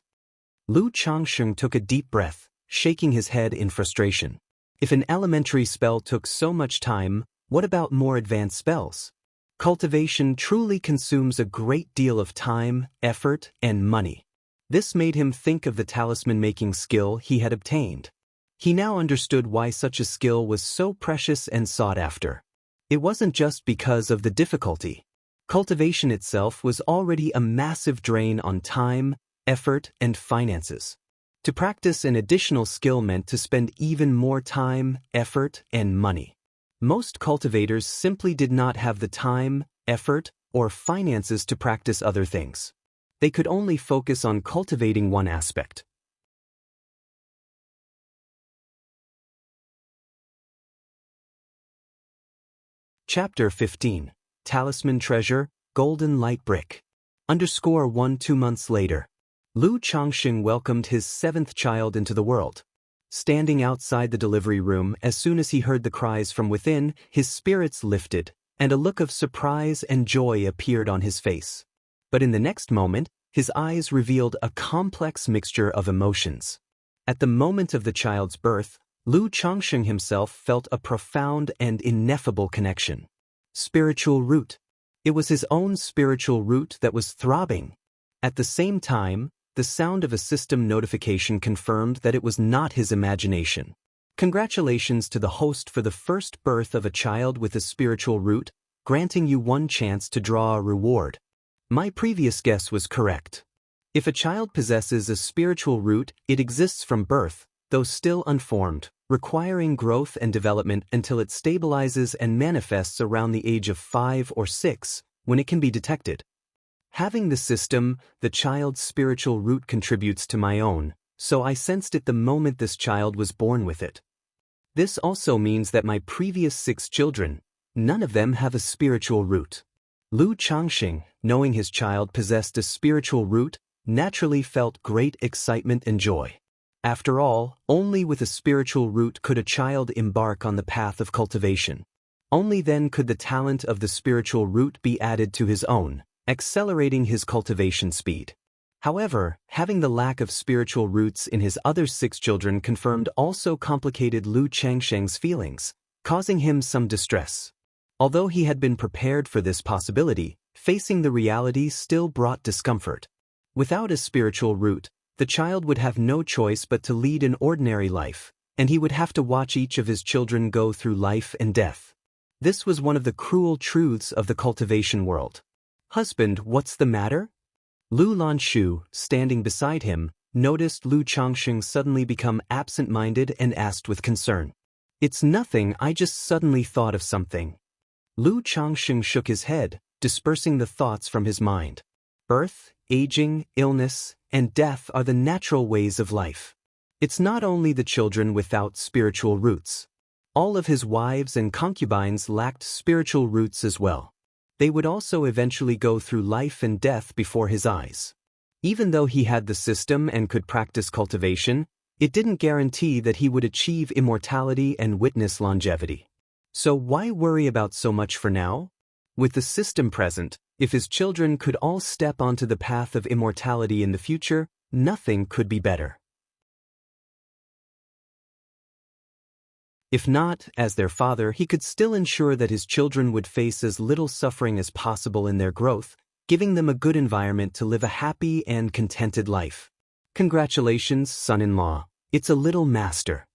Lu Changsheng took a deep breath, shaking his head in frustration. If an elementary spell took so much time, what about more advanced spells? Cultivation truly consumes a great deal of time, effort, and money. This made him think of the talisman-making skill he had obtained. He now understood why such a skill was so precious and sought after. It wasn't just because of the difficulty. Cultivation itself was already a massive drain on time, effort, and finances. To practice an additional skill meant to spend even more time, effort, and money. Most cultivators simply did not have the time, effort, or finances to practice other things. They could only focus on cultivating one aspect. Chapter 15. Talisman Treasure, Golden Light Brick. _1 2 months later. Lu Changsheng welcomed his 7th child into the world. Standing outside the delivery room as soon as he heard the cries from within, his spirits lifted, and a look of surprise and joy appeared on his face. But in the next moment, his eyes revealed a complex mixture of emotions. At the moment of the child's birth, Lu Changsheng himself felt a profound and ineffable connection. Spiritual root. It was his own spiritual root that was throbbing. At the same time, the sound of a system notification confirmed that it was not his imagination. Congratulations to the host for the first birth of a child with a spiritual root, granting you one chance to draw a reward. My previous guess was correct. If a child possesses a spiritual root, it exists from birth, though still unformed, requiring growth and development until it stabilizes and manifests around the age of 5 or 6, when it can be detected. Having the system, the child's spiritual root contributes to my own, so I sensed it the moment this child was born with it. This also means that my previous 6 children, none of them have a spiritual root. Lu Changsheng, knowing his child possessed a spiritual root, naturally felt great excitement and joy. After all, only with a spiritual root could a child embark on the path of cultivation. Only then could the talent of the spiritual root be added to his own, accelerating his cultivation speed. However, having the lack of spiritual roots in his other 6 children confirmed also complicated Lu Changsheng's feelings, causing him some distress. Although he had been prepared for this possibility, facing the reality still brought discomfort. Without a spiritual root, the child would have no choice but to lead an ordinary life, and he would have to watch each of his children go through life and death. This was one of the cruel truths of the cultivation world. "Husband, what's the matter?" Lu Lanshu, standing beside him, noticed Lu Changsheng suddenly become absent-minded and asked with concern. "It's nothing, I just suddenly thought of something." Lu Changsheng shook his head, dispersing the thoughts from his mind. Birth, aging, illness, and death are the natural ways of life. It's not only the children without spiritual roots. All of his wives and concubines lacked spiritual roots as well. They would also eventually go through life and death before his eyes. Even though he had the system and could practice cultivation, It didn't guarantee that he would achieve immortality and witness longevity. So why worry about so much for now? With the system present, if his children could all step onto the path of immortality in the future, nothing could be better. If not, as their father, he could still ensure that his children would face as little suffering as possible in their growth, giving them a good environment to live a happy and contented life. Congratulations, son-in-law. It's a little master.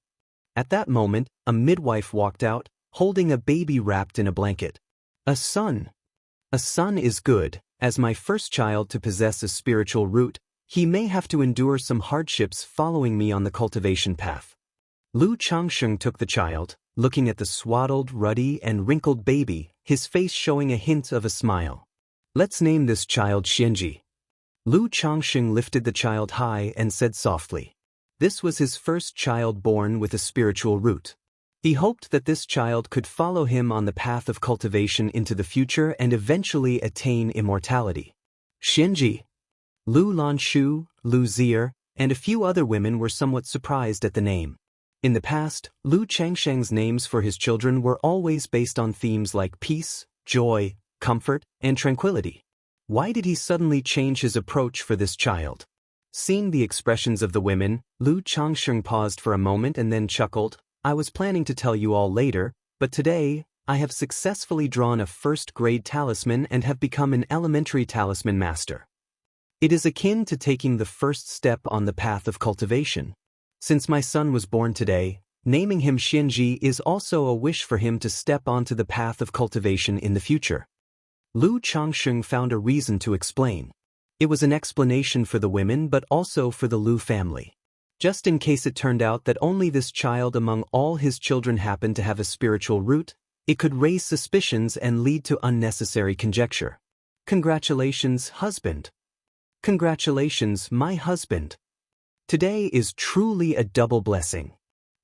At that moment, a midwife walked out, holding a baby wrapped in a blanket. A son. A son is good. As my first child to possess a spiritual root, he may have to endure some hardships following me on the cultivation path. Lu Changsheng took the child, looking at the swaddled, ruddy, and wrinkled baby, his face showing a hint of a smile. Let's name this child Xianxia. Lu Changsheng lifted the child high and said softly. This was his first child born with a spiritual root. He hoped that this child could follow him on the path of cultivation into the future and eventually attain immortality. Xianxia. Lu Lanshu, Lu Zier, and a few other women were somewhat surprised at the name. In the past, Lu Changsheng's names for his children were always based on themes like peace, joy, comfort, and tranquility. Why did he suddenly change his approach for this child? Seeing the expressions of the women, Lu Changsheng paused for a moment and then chuckled. I was planning to tell you all later, but today, I have successfully drawn a first-grade talisman and have become an elementary talisman master. It is akin to taking the first step on the path of cultivation. Since my son was born today, naming him Xianxia is also a wish for him to step onto the path of cultivation in the future. Lu Changsheng found a reason to explain. It was an explanation for the women but also for the Lu family. Just in case it turned out that only this child among all his children happened to have a spiritual root, it could raise suspicions and lead to unnecessary conjecture. Congratulations, husband. Congratulations, my husband. Today is truly a double blessing.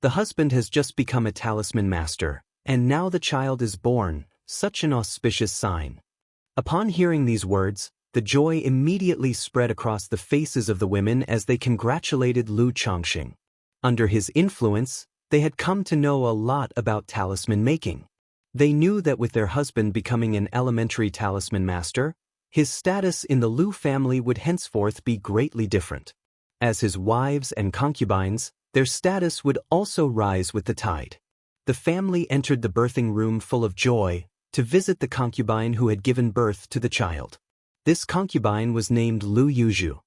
The husband has just become a talisman master, and now the child is born, such an auspicious sign. Upon hearing these words, the joy immediately spread across the faces of the women as they congratulated Lu Changsheng. Under his influence, they had come to know a lot about talisman making. They knew that with their husband becoming an elementary talisman master, his status in the Lu family would henceforth be greatly different. As his wives and concubines, their status would also rise with the tide. The family entered the birthing room full of joy to visit the concubine who had given birth to the child. This concubine was named Lu Yuzhu.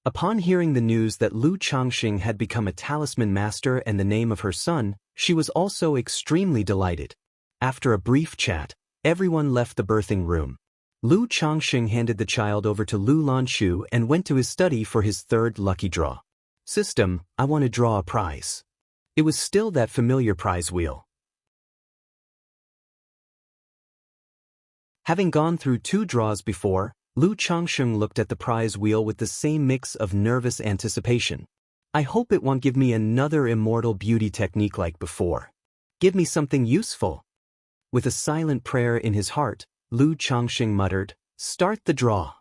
Upon hearing the news that Lu Changsheng had become a talisman master and the name of her son, she was also extremely delighted. After a brief chat, everyone left the birthing room. Lu Changsheng handed the child over to Lu Lanshu and went to his study for his third lucky draw. System, I want to draw a prize. It was still that familiar prize wheel. Having gone through 2 draws before, Lu Changsheng looked at the prize wheel with the same mix of nervous anticipation. I hope it won't give me another immortal beauty technique like before. Give me something useful. With a silent prayer in his heart, Lu Changsheng muttered, "Start the draw."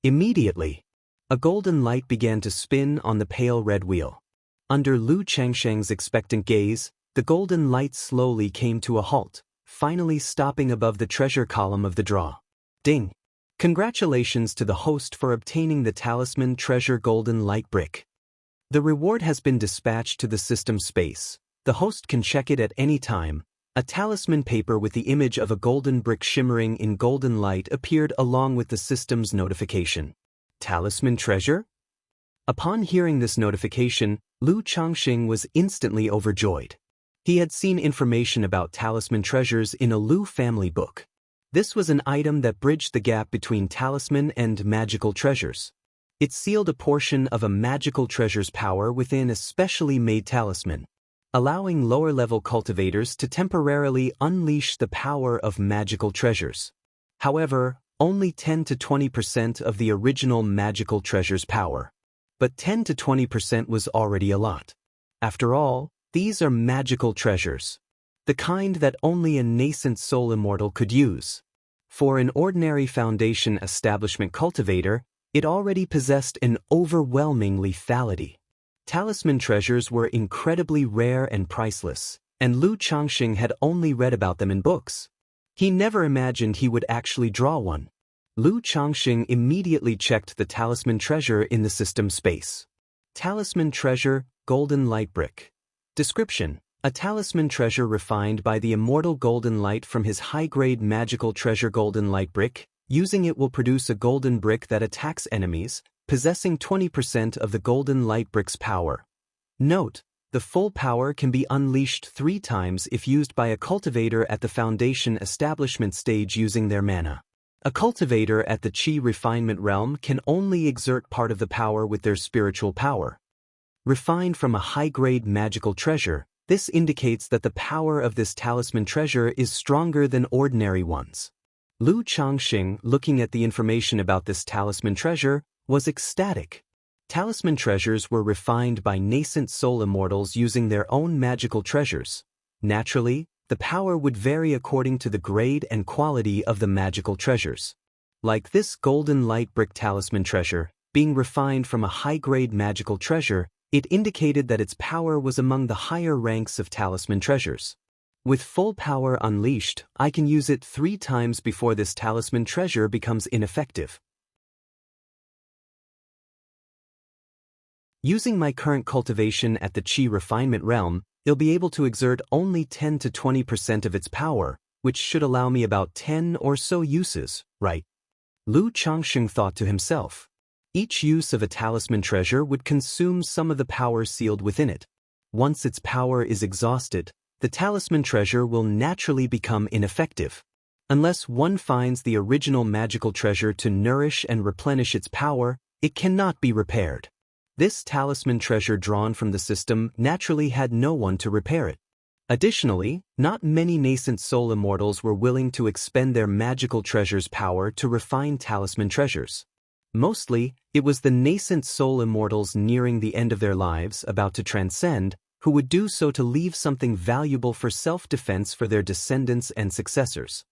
Immediately, a golden light began to spin on the pale red wheel. Under Lu Changsheng's expectant gaze, the golden light slowly came to a halt, finally stopping above the treasure column of the draw. Ding! Congratulations to the host for obtaining the talisman treasure golden light brick. The reward has been dispatched to the system space. The host can check it at any time. A talisman paper with the image of a golden brick shimmering in golden light appeared along with the system's notification. Talisman treasure? Upon hearing this notification, Lu Changsheng was instantly overjoyed. He had seen information about talisman treasures in a Lu family book. This was an item that bridged the gap between talisman and magical treasures. It sealed a portion of a magical treasure's power within a specially made talisman, allowing lower-level cultivators to temporarily unleash the power of magical treasures. However, only 10 to 20% of the original magical treasure's power. But 10 to 20% was already a lot. After all, these are magical treasures, the kind that only a nascent soul immortal could use. For an ordinary foundation establishment cultivator, it already possessed an overwhelming lethality. Talisman treasures were incredibly rare and priceless, and Lu Changxing had only read about them in books. He never imagined he would actually draw one. Lu Changxing immediately checked the talisman treasure in the system space. Talisman treasure, golden light brick. Description: a talisman treasure refined by the immortal golden light from his high-grade magical treasure golden light brick. Using it will produce a golden brick that attacks enemies, possessing 20% of the golden light brick's power. Note: the full power can be unleashed 3 times if used by a cultivator at the foundation establishment stage using their mana. A cultivator at the Qi refinement realm can only exert part of the power with their spiritual power. Refined from a high-grade magical treasure, this indicates that the power of this talisman treasure is stronger than ordinary ones. Lu Changxing, looking at the information about this talisman treasure, was ecstatic. Talisman treasures were refined by nascent soul immortals using their own magical treasures. Naturally, the power would vary according to the grade and quality of the magical treasures. Like this golden light brick talisman treasure, being refined from a high-grade magical treasure, it indicated that its power was among the higher ranks of talisman treasures. With full power unleashed, I can use it 3 times before this talisman treasure becomes ineffective. Using my current cultivation at the Qi refinement realm, I'll be able to exert only 10 to 20% of its power, which should allow me about 10 or so uses, right? Lu Changxing thought to himself. Each use of a talisman treasure would consume some of the power sealed within it. Once its power is exhausted, the talisman treasure will naturally become ineffective. Unless one finds the original magical treasure to nourish and replenish its power, it cannot be repaired. This talisman treasure drawn from the system naturally had no one to repair it. Additionally, not many nascent soul immortals were willing to expend their magical treasure's power to refine talisman treasures. Mostly, it was the nascent soul immortals nearing the end of their lives, about to transcend, who would do so to leave something valuable for self-defense for their descendants and successors.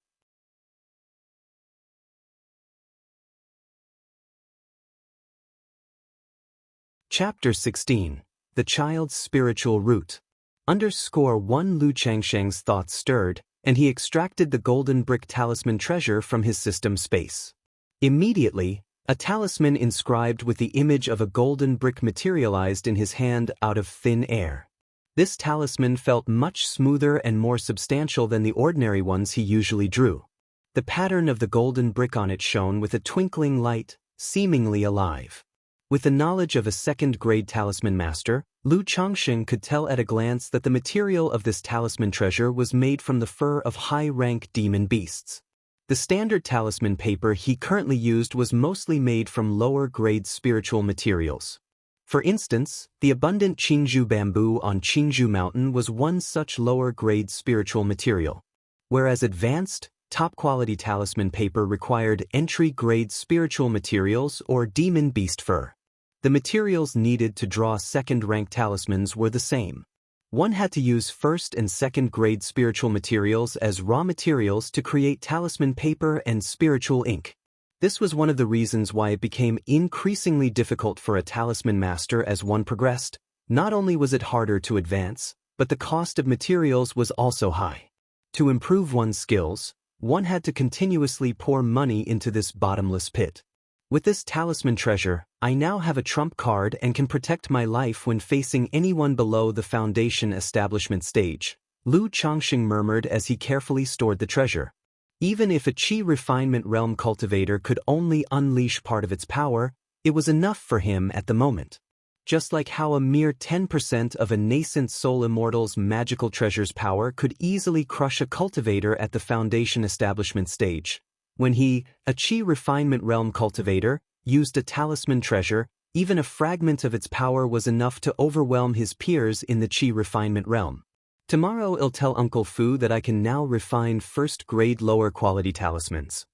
Chapter 16. The Child's Spiritual Root. _1 Lu Changxing's thoughts stirred, and he extracted the golden brick talisman treasure from his system space. Immediately, a talisman inscribed with the image of a golden brick materialized in his hand out of thin air. This talisman felt much smoother and more substantial than the ordinary ones he usually drew. The pattern of the golden brick on it shone with a twinkling light, seemingly alive. With the knowledge of a second-grade talisman master, Lu Changxing could tell at a glance that the material of this talisman treasure was made from the fur of high-rank demon beasts. The standard talisman paper he currently used was mostly made from lower-grade spiritual materials. For instance, the abundant Qingzhou bamboo on Qingzhou Mountain was one such lower-grade spiritual material, whereas advanced, top-quality talisman paper required entry-grade spiritual materials or demon beast fur. The materials needed to draw second-rank talismans were the same. One had to use first- and second-grade spiritual materials as raw materials to create talisman paper and spiritual ink. This was one of the reasons why it became increasingly difficult for a talisman master as one progressed. Not only was it harder to advance, but the cost of materials was also high. To improve one's skills, one had to continuously pour money into this bottomless pit. With this talisman treasure, I now have a trump card and can protect my life when facing anyone below the foundation establishment stage, Lu Changxing murmured as he carefully stored the treasure. Even if a Qi refinement realm cultivator could only unleash part of its power, it was enough for him at the moment. Just like how a mere 10% of a nascent soul immortal's magical treasure's power could easily crush a cultivator at the foundation establishment stage. When he, a Qi refinement realm cultivator, used a talisman treasure, even a fragment of its power was enough to overwhelm his peers in the Qi refinement realm. Tomorrow I'll tell Uncle Fu that I can now refine first-grade lower-quality talismans.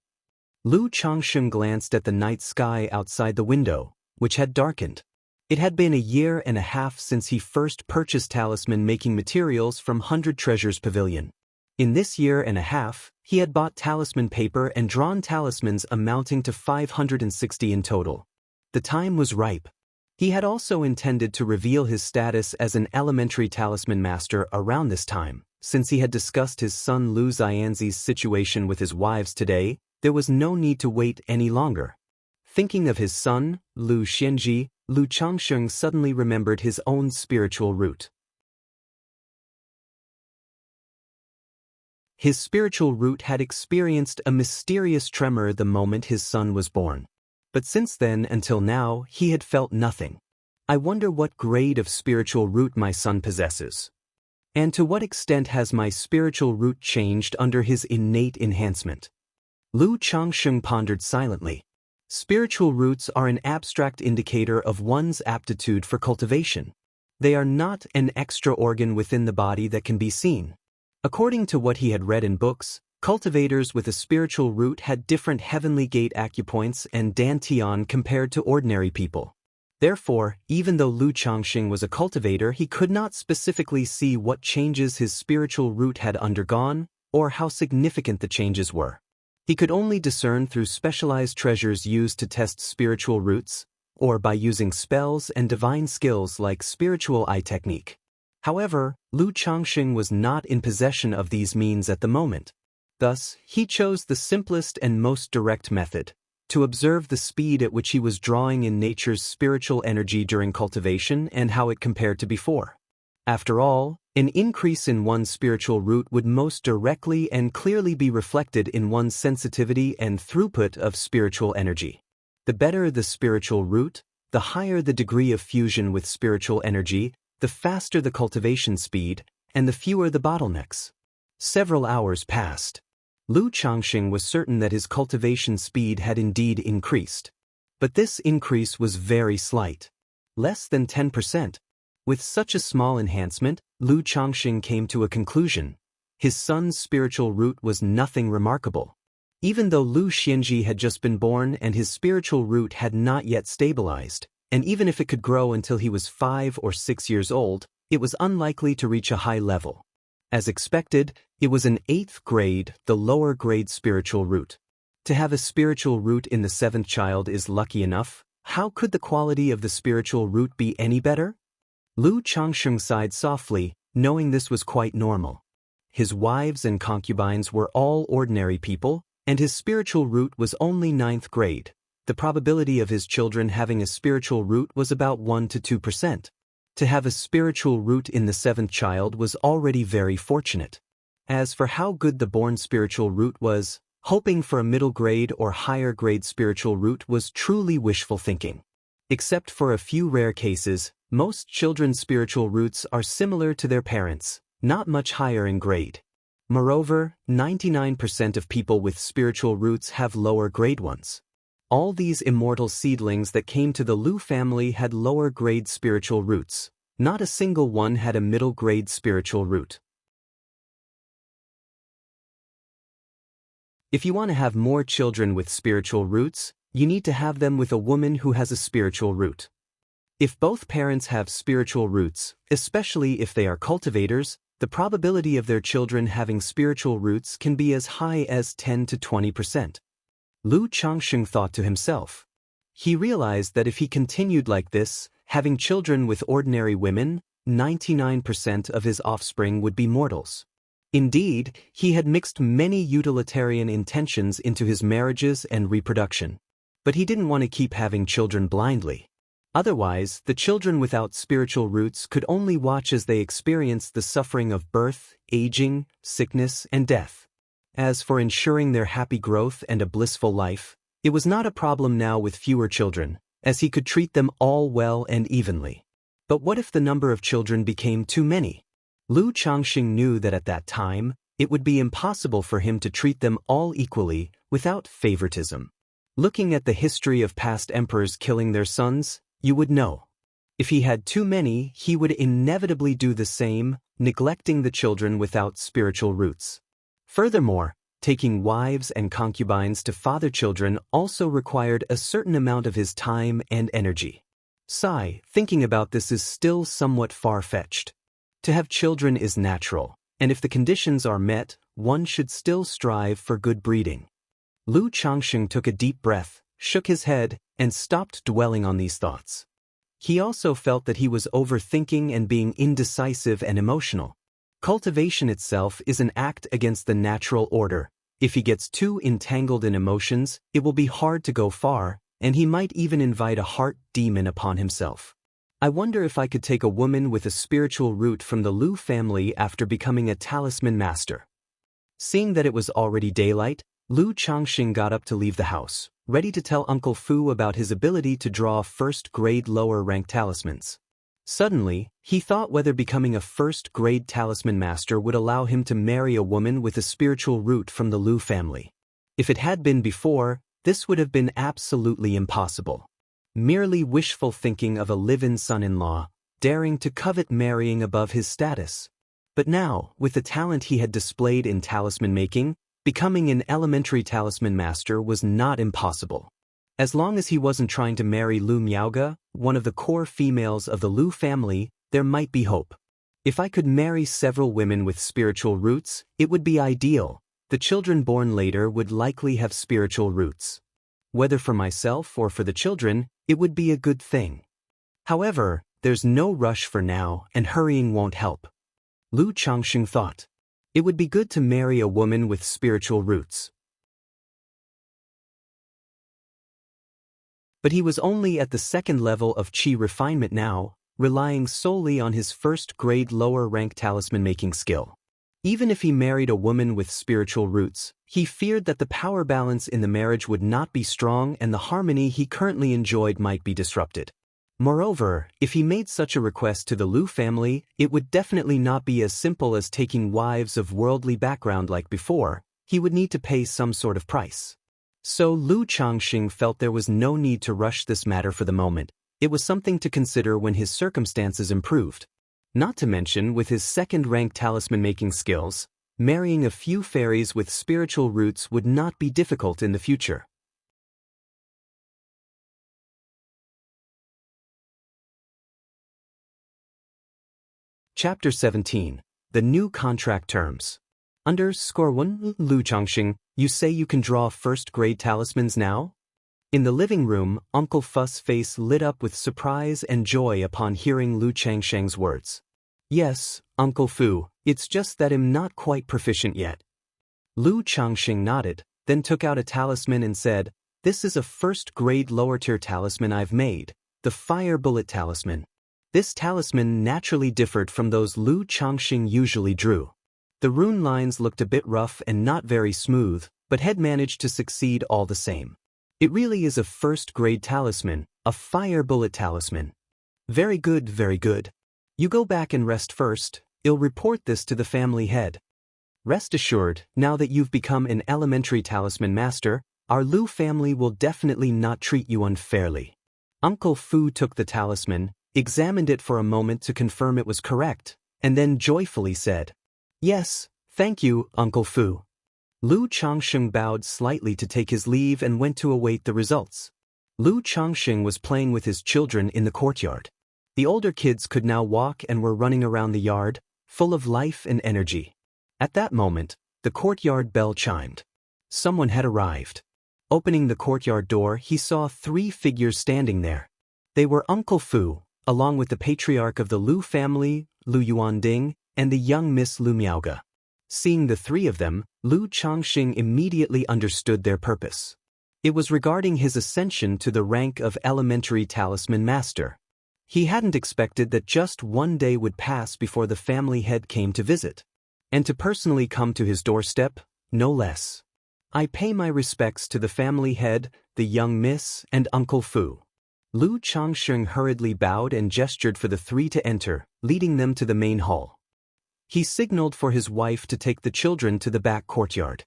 Lu Changxing glanced at the night sky outside the window, which had darkened. It had been a year and a half since he first purchased talisman-making materials from 100 Treasures Pavilion. In this year and a half, he had bought talisman paper and drawn talismans amounting to 560 in total. The time was ripe. He had also intended to reveal his status as an elementary talisman master around this time. Since he had discussed his son Lu Xianxi's situation with his wives today, there was no need to wait any longer. Thinking of his son, Lu Xianxi, Lu Changsheng suddenly remembered his own spiritual root. His spiritual root had experienced a mysterious tremor the moment his son was born. But since then until now, he had felt nothing. I wonder what grade of spiritual root my son possesses. And to what extent has my spiritual root changed under his innate enhancement? Lu Changsheng pondered silently. Spiritual roots are an abstract indicator of one's aptitude for cultivation. They are not an extra organ within the body that can be seen. According to what he had read in books, cultivators with a spiritual root had different heavenly gate acupoints and dantian compared to ordinary people. Therefore, even though Lu Changsheng was a cultivator, he could not specifically see what changes his spiritual root had undergone, or how significant the changes were. He could only discern through specialized treasures used to test spiritual roots, or by using spells and divine skills like spiritual eye technique. However, Lu Changsheng was not in possession of these means at the moment. Thus, he chose the simplest and most direct method, to observe the speed at which he was drawing in nature's spiritual energy during cultivation and how it compared to before. After all, an increase in one's spiritual root would most directly and clearly be reflected in one's sensitivity and throughput of spiritual energy. The better the spiritual root, the higher the degree of fusion with spiritual energy, the faster the cultivation speed, and the fewer the bottlenecks. Several hours passed. Lu Changsheng was certain that his cultivation speed had indeed increased. But this increase was very slight. Less than 10%. With such a small enhancement, Lu Changsheng came to a conclusion. His son's spiritual root was nothing remarkable. Even though Lu Xianxi had just been born and his spiritual root had not yet stabilized, and even if it could grow until he was 5 or 6 years old, it was unlikely to reach a high level. As expected, it was an 8th grade, the lower grade spiritual root. To have a spiritual root in the 7th child is lucky enough. How could the quality of the spiritual root be any better? Lu Changsheng sighed softly, knowing this was quite normal. His wives and concubines were all ordinary people, and his spiritual root was only 9th grade. The probability of his children having a spiritual root was about 1 to 2%. To have a spiritual root in the 7th child was already very fortunate. As for how good the born spiritual root was, hoping for a middle grade or higher grade spiritual root was truly wishful thinking. Except for a few rare cases, most children's spiritual roots are similar to their parents, not much higher in grade. Moreover, 99% of people with spiritual roots have lower grade ones. All these immortal seedlings that came to the Lu family had lower grade spiritual roots. Not a single one had a middle grade spiritual root. If you want to have more children with spiritual roots, you need to have them with a woman who has a spiritual root. If both parents have spiritual roots, especially if they are cultivators, the probability of their children having spiritual roots can be as high as 10 to 20%. Lu Changsheng thought to himself. He realized that if he continued like this, having children with ordinary women, 99% of his offspring would be mortals. Indeed, he had mixed many utilitarian intentions into his marriages and reproduction. But he didn't want to keep having children blindly. Otherwise, the children without spiritual roots could only watch as they experienced the suffering of birth, aging, sickness, and death. As for ensuring their happy growth and a blissful life, it was not a problem now with fewer children, as he could treat them all well and evenly. But what if the number of children became too many? Lu Changsheng knew that at that time, it would be impossible for him to treat them all equally without favoritism. Looking at the history of past emperors killing their sons, you would know. If he had too many, he would inevitably do the same, neglecting the children without spiritual roots. Furthermore, taking wives and concubines to father children also required a certain amount of his time and energy. Thinking about this is still somewhat far-fetched. To have children is natural, and if the conditions are met, one should still strive for good breeding. Lu Changsheng took a deep breath, shook his head, and stopped dwelling on these thoughts. He also felt that he was overthinking and being indecisive and emotional. Cultivation itself is an act against the natural order. If he gets too entangled in emotions, it will be hard to go far, and he might even invite a heart demon upon himself. I wonder if I could take a woman with a spiritual root from the Lu family after becoming a talisman master. Seeing that it was already daylight, Lu Changxing got up to leave the house, ready to tell Uncle Fu about his ability to draw first-grade lower-rank talismans. Suddenly, he thought whether becoming a first-grade talisman master would allow him to marry a woman with a spiritual root from the Lu family. If it had been before, this would have been absolutely impossible. Merely wishful thinking of a live-in son-in-law, daring to covet marrying above his status. But now, with the talent he had displayed in talisman making, becoming an elementary talisman master was not impossible. As long as he wasn't trying to marry Lu Miaoga, one of the core females of the Lu family, there might be hope. If I could marry several women with spiritual roots, it would be ideal. The children born later would likely have spiritual roots. Whether for myself or for the children, it would be a good thing. However, there's no rush for now, and hurrying won't help. Lu Changxing thought. It would be good to marry a woman with spiritual roots. But he was only at the second level of qi refinement now, relying solely on his first-grade lower-rank talisman-making skill. Even if he married a woman with spiritual roots, he feared that the power balance in the marriage would not be strong and the harmony he currently enjoyed might be disrupted. Moreover, if he made such a request to the Lu family, it would definitely not be as simple as taking wives of worldly background like before. He would need to pay some sort of price. So Lu Changxing felt there was no need to rush this matter for the moment. It was something to consider when his circumstances improved. Not to mention, with his second-rank talisman-making skills, marrying a few fairies with spiritual roots would not be difficult in the future. Chapter 17. The New Contract Terms. _1 Lu Changxing, you say you can draw first-grade talismans now? In the living room, Uncle Fu's face lit up with surprise and joy upon hearing Lu Changxing's words. Yes, Uncle Fu, it's just that I'm not quite proficient yet. Lu Changxing nodded, then took out a talisman and said, this is a first-grade lower-tier talisman I've made, the Fire Bullet Talisman. This talisman naturally differed from those Lu Changxing usually drew. The rune lines looked a bit rough and not very smooth, but had managed to succeed all the same. It really is a first-grade talisman, a Fire Bullet Talisman. Very good, very good. You go back and rest first. I'll report this to the family head. Rest assured, now that you've become an elementary talisman master, our Lu family will definitely not treat you unfairly. Uncle Fu took the talisman, examined it for a moment to confirm it was correct, and then joyfully said, yes, thank you, Uncle Fu. Lu Changxing bowed slightly to take his leave and went to await the results. Lu Changxing was playing with his children in the courtyard. The older kids could now walk and were running around the yard, full of life and energy. At that moment, the courtyard bell chimed. Someone had arrived. Opening the courtyard door, he saw 3 figures standing there. They were Uncle Fu, along with the patriarch of the Lu family, Lu Yuanding, and the young Miss Lu Miaoga. Seeing the 3 of them, Lu Changxing immediately understood their purpose. It was regarding his ascension to the rank of elementary talisman master. He hadn't expected that just one day would pass before the family head came to visit. And to personally come to his doorstep, no less. I pay my respects to the family head, the young miss, and Uncle Fu. Lu Changxing hurriedly bowed and gestured for the 3 to enter, leading them to the main hall. He signaled for his wife to take the children to the back courtyard.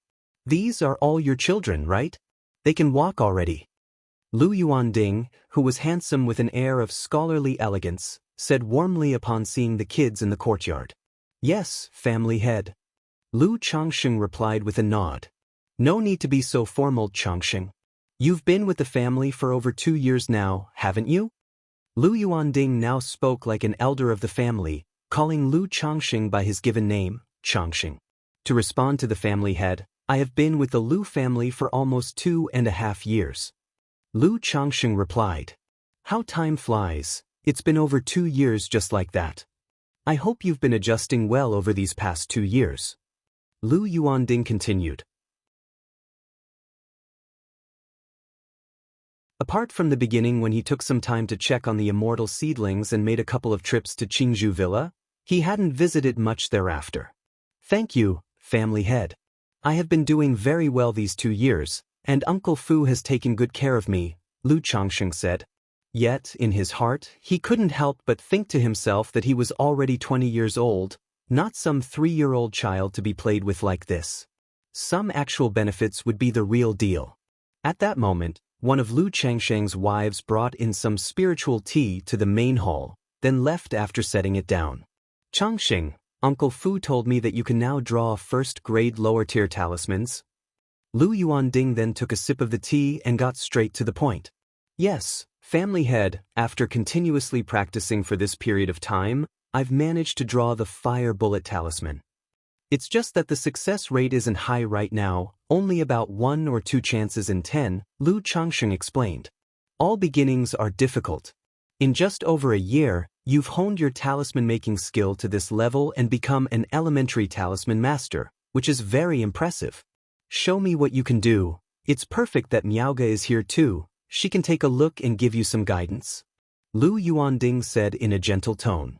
These are all your children, right? They can walk already. Lu Yuanding, who was handsome with an air of scholarly elegance, said warmly upon seeing the kids in the courtyard. Yes, family head. Lu Changxing replied with a nod. No need to be so formal, Changxing. You've been with the family for over 2 years now, haven't you? Lu Yuanding now spoke like an elder of the family, calling Lu Changxing by his given name, Changxing. To respond to the family head, I have been with the Lu family for almost 2.5 years. Lu Changxing replied. How time flies. It's been over 2 years just like that. I hope you've been adjusting well over these past 2 years. Lu Yuanding continued. Apart from the beginning when he took some time to check on the immortal seedlings and made a couple of trips to Qingzhou Villa, he hadn't visited much thereafter. Thank you, family head. I have been doing very well these 2 years, and Uncle Fu has taken good care of me, Lu Changsheng said. Yet, in his heart, he couldn't help but think to himself that he was already 20 years old, not some 3-year-old child to be played with like this. Some actual benefits would be the real deal. At that moment, one of Lu Changsheng's wives brought in some spiritual tea to the main hall, then left after setting it down. Changsheng, Uncle Fu told me that you can now draw first-grade lower-tier talismans. Lu Yuanding then took a sip of the tea and got straight to the point. Yes, family head, after continuously practicing for this period of time, I've managed to draw the fire bullet talisman. It's just that the success rate isn't high right now, only about 1 or 2 chances in 10, Lu Changsheng explained. All beginnings are difficult. In just over a year, you've honed your talisman-making skill to this level and become an elementary talisman master, which is very impressive. Show me what you can do. It's perfect that Miaoga is here too. She can take a look and give you some guidance. Lu Yuanding said in a gentle tone.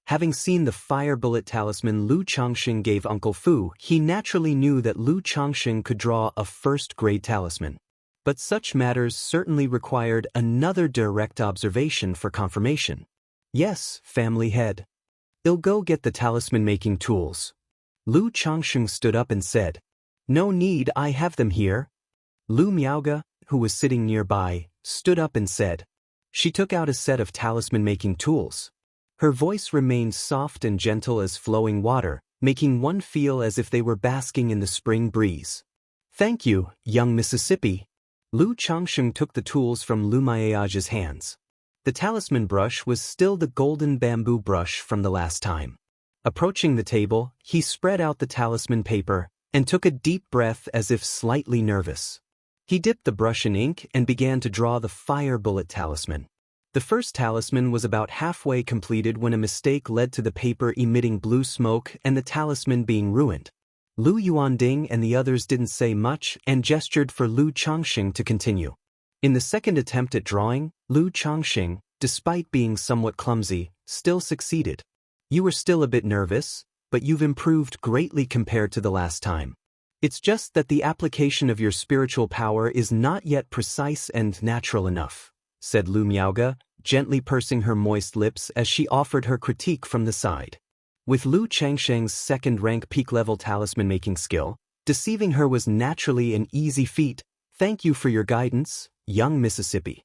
Having seen the fire bullet talisman Lu Changsheng gave Uncle Fu, he naturally knew that Lu Changsheng could draw a first-grade talisman. But such matters certainly required another direct observation for confirmation. Yes, family head. I'll go get the talisman-making tools. Lu Changsheng stood up and said. No need, I have them here. Lu Miaoga, who was sitting nearby, stood up and said. She took out a set of talisman-making tools. Her voice remained soft and gentle as flowing water, making one feel as if they were basking in the spring breeze. Thank you, young Mississippi. Lu Changsheng took the tools from Lu Miaoga's hands. The talisman brush was still the golden bamboo brush from the last time. Approaching the table, he spread out the talisman paper and took a deep breath as if slightly nervous. He dipped the brush in ink and began to draw the fire bullet talisman. The first talisman was about halfway completed when a mistake led to the paper emitting blue smoke and the talisman being ruined. Lu Yuanding and the others didn't say much and gestured for Lu Changsheng to continue. In the second attempt at drawing, Lu Changsheng, despite being somewhat clumsy, still succeeded. You were still a bit nervous, but you've improved greatly compared to the last time. It's just that the application of your spiritual power is not yet precise and natural enough, said Lu Miaoga, gently pursing her moist lips as she offered her critique from the side. With Lu Changsheng's second-rank peak-level talisman-making skill, deceiving her was naturally an easy feat. Thank you for your guidance, young Mississippi.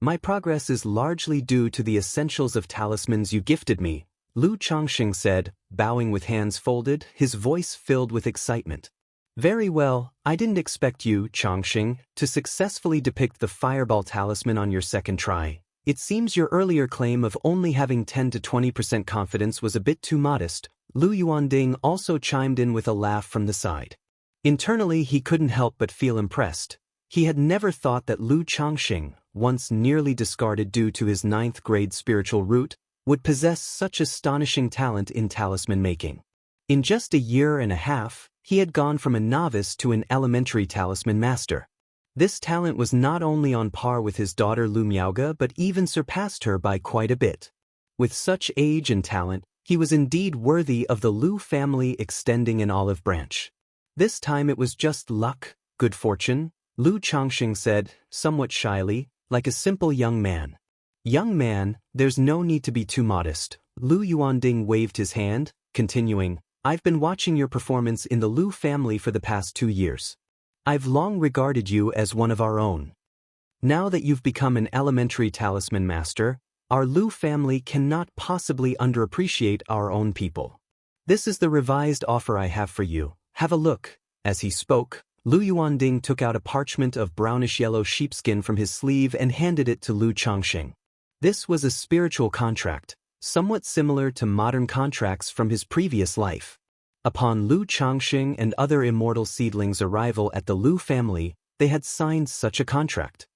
My progress is largely due to the essentials of talismans you gifted me, Lu Changsheng said, bowing with hands folded, his voice filled with excitement. Very well, I didn't expect you, Changsheng, to successfully depict the fireball talisman on your second try. It seems your earlier claim of only having 10 to 20% confidence was a bit too modest. Lu Yuanding also chimed in with a laugh from the side. Internally he couldn't help but feel impressed. He had never thought that Lu Changsheng, once nearly discarded due to his 9th-grade spiritual root, would possess such astonishing talent in talisman making. In just a year and a half, he had gone from a novice to an elementary talisman master. This talent was not only on par with his daughter Lu Miaoga but even surpassed her by quite a bit. With such age and talent, he was indeed worthy of the Lu family extending an olive branch. This time it was just luck, good fortune, Lu Changsheng said, somewhat shyly, like a simple young man. Young man, there's no need to be too modest. Lu Yuanding waved his hand, continuing, I've been watching your performance in the Lu family for the past 2 years. I've long regarded you as one of our own. Now that you've become an elementary talisman master, our Lu family cannot possibly underappreciate our own people. This is the revised offer I have for you. Have a look. As he spoke, Lu Yuanding took out a parchment of brownish-yellow sheepskin from his sleeve and handed it to Lu Changsheng. This was a spiritual contract, somewhat similar to modern contracts from his previous life. Upon Lu Changsheng and other immortal seedlings' arrival at the Lu family, they had signed such a contract.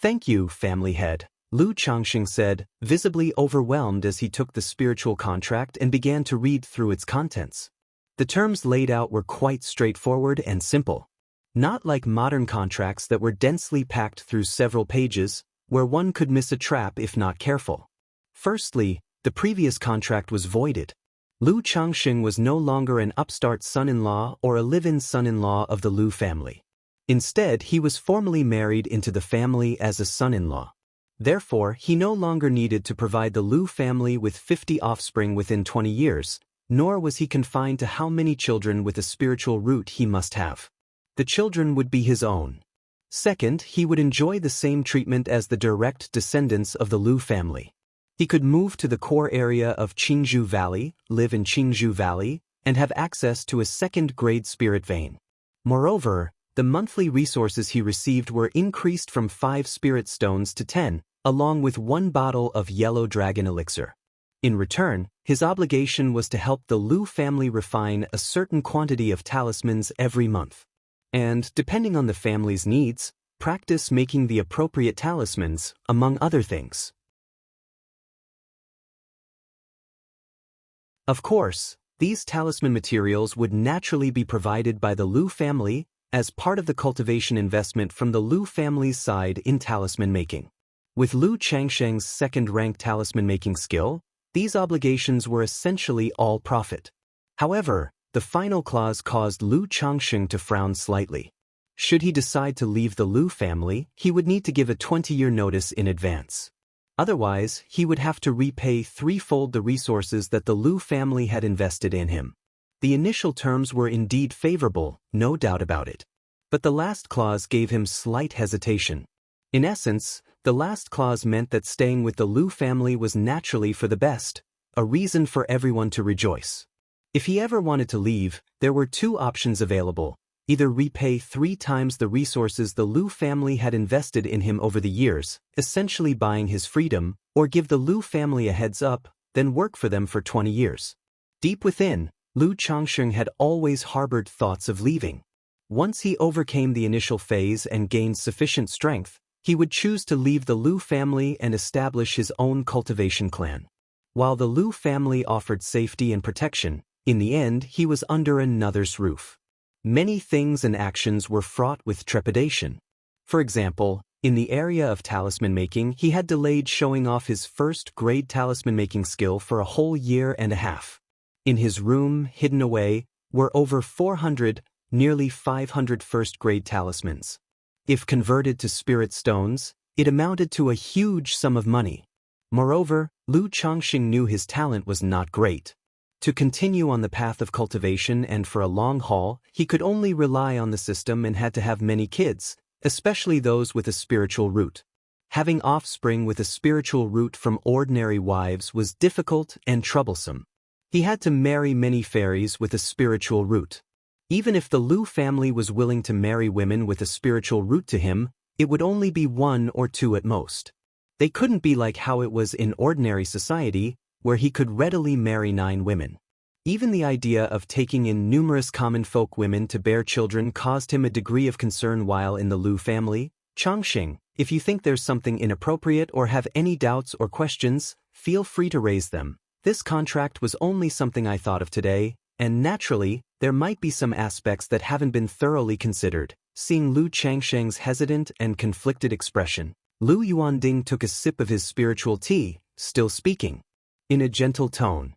Thank you, family head, Lu Changxing said, visibly overwhelmed as he took the spiritual contract and began to read through its contents. The terms laid out were quite straightforward and simple. Not like modern contracts that were densely packed through several pages, where one could miss a trap if not careful. Firstly, the previous contract was voided. Lu Changxing was no longer an upstart son-in-law or a live-in son-in-law of the Lu family. Instead, he was formally married into the family as a son-in-law. Therefore, he no longer needed to provide the Lu family with 50 offspring within 20 years, nor was he confined to how many children with a spiritual root he must have. The children would be his own. Second, he would enjoy the same treatment as the direct descendants of the Lu family. He could move to the core area of Qingzhou Valley, live in Qingzhou Valley, and have access to a second-grade spirit vein. Moreover, the monthly resources he received were increased from 5 spirit stones to 10, along with 1 bottle of yellow dragon elixir. In return, his obligation was to help the Lu family refine a certain quantity of talismans every month. And, depending on the family's needs, practice making the appropriate talismans, among other things. Of course, these talisman materials would naturally be provided by the Lu family as part of the cultivation investment from the Lu family's side in talisman making. With Lu Changsheng's second-rank talisman making skill, these obligations were essentially all profit. However, the final clause caused Lu Changxing to frown slightly. Should he decide to leave the Lu family, he would need to give a 20-year notice in advance. Otherwise, he would have to repay threefold the resources that the Lu family had invested in him. The initial terms were indeed favorable, no doubt about it. But the last clause gave him slight hesitation. In essence, the last clause meant that staying with the Lu family was naturally for the best, a reason for everyone to rejoice. If he ever wanted to leave, there were 2 options available: either repay 3 times the resources the Lu family had invested in him over the years, essentially buying his freedom, or give the Lu family a heads up, then work for them for 20 years. Deep within, Lu Changxing had always harbored thoughts of leaving. Once he overcame the initial phase and gained sufficient strength, he would choose to leave the Lu family and establish his own cultivation clan. While the Lu family offered safety and protection, in the end he was under another's roof. Many things and actions were fraught with trepidation. For example, in the area of talisman making, he had delayed showing off his first-grade talisman making skill for a whole year and a half. In his room, hidden away, were over 400, nearly 500 first-grade talismans. If converted to spirit stones, it amounted to a huge sum of money. Moreover, Lu Changxing knew his talent was not great. To continue on the path of cultivation and for a long haul, he could only rely on the system and had to have many kids, especially those with a spiritual root. Having offspring with a spiritual root from ordinary wives was difficult and troublesome. He had to marry many fairies with a spiritual root. Even if the Lu family was willing to marry women with a spiritual root to him, it would only be 1 or 2 at most. They couldn't be like how it was in ordinary society, where he could readily marry 9 women. Even the idea of taking in numerous common folk women to bear children caused him a degree of concern while in the Lu family. Changxing, if you think there's something inappropriate or have any doubts or questions, feel free to raise them. This contract was only something I thought of today, and naturally, there might be some aspects that haven't been thoroughly considered. Seeing Lu Changsheng's hesitant and conflicted expression, Lu Yuanding took a sip of his spiritual tea, still speaking in a gentle tone.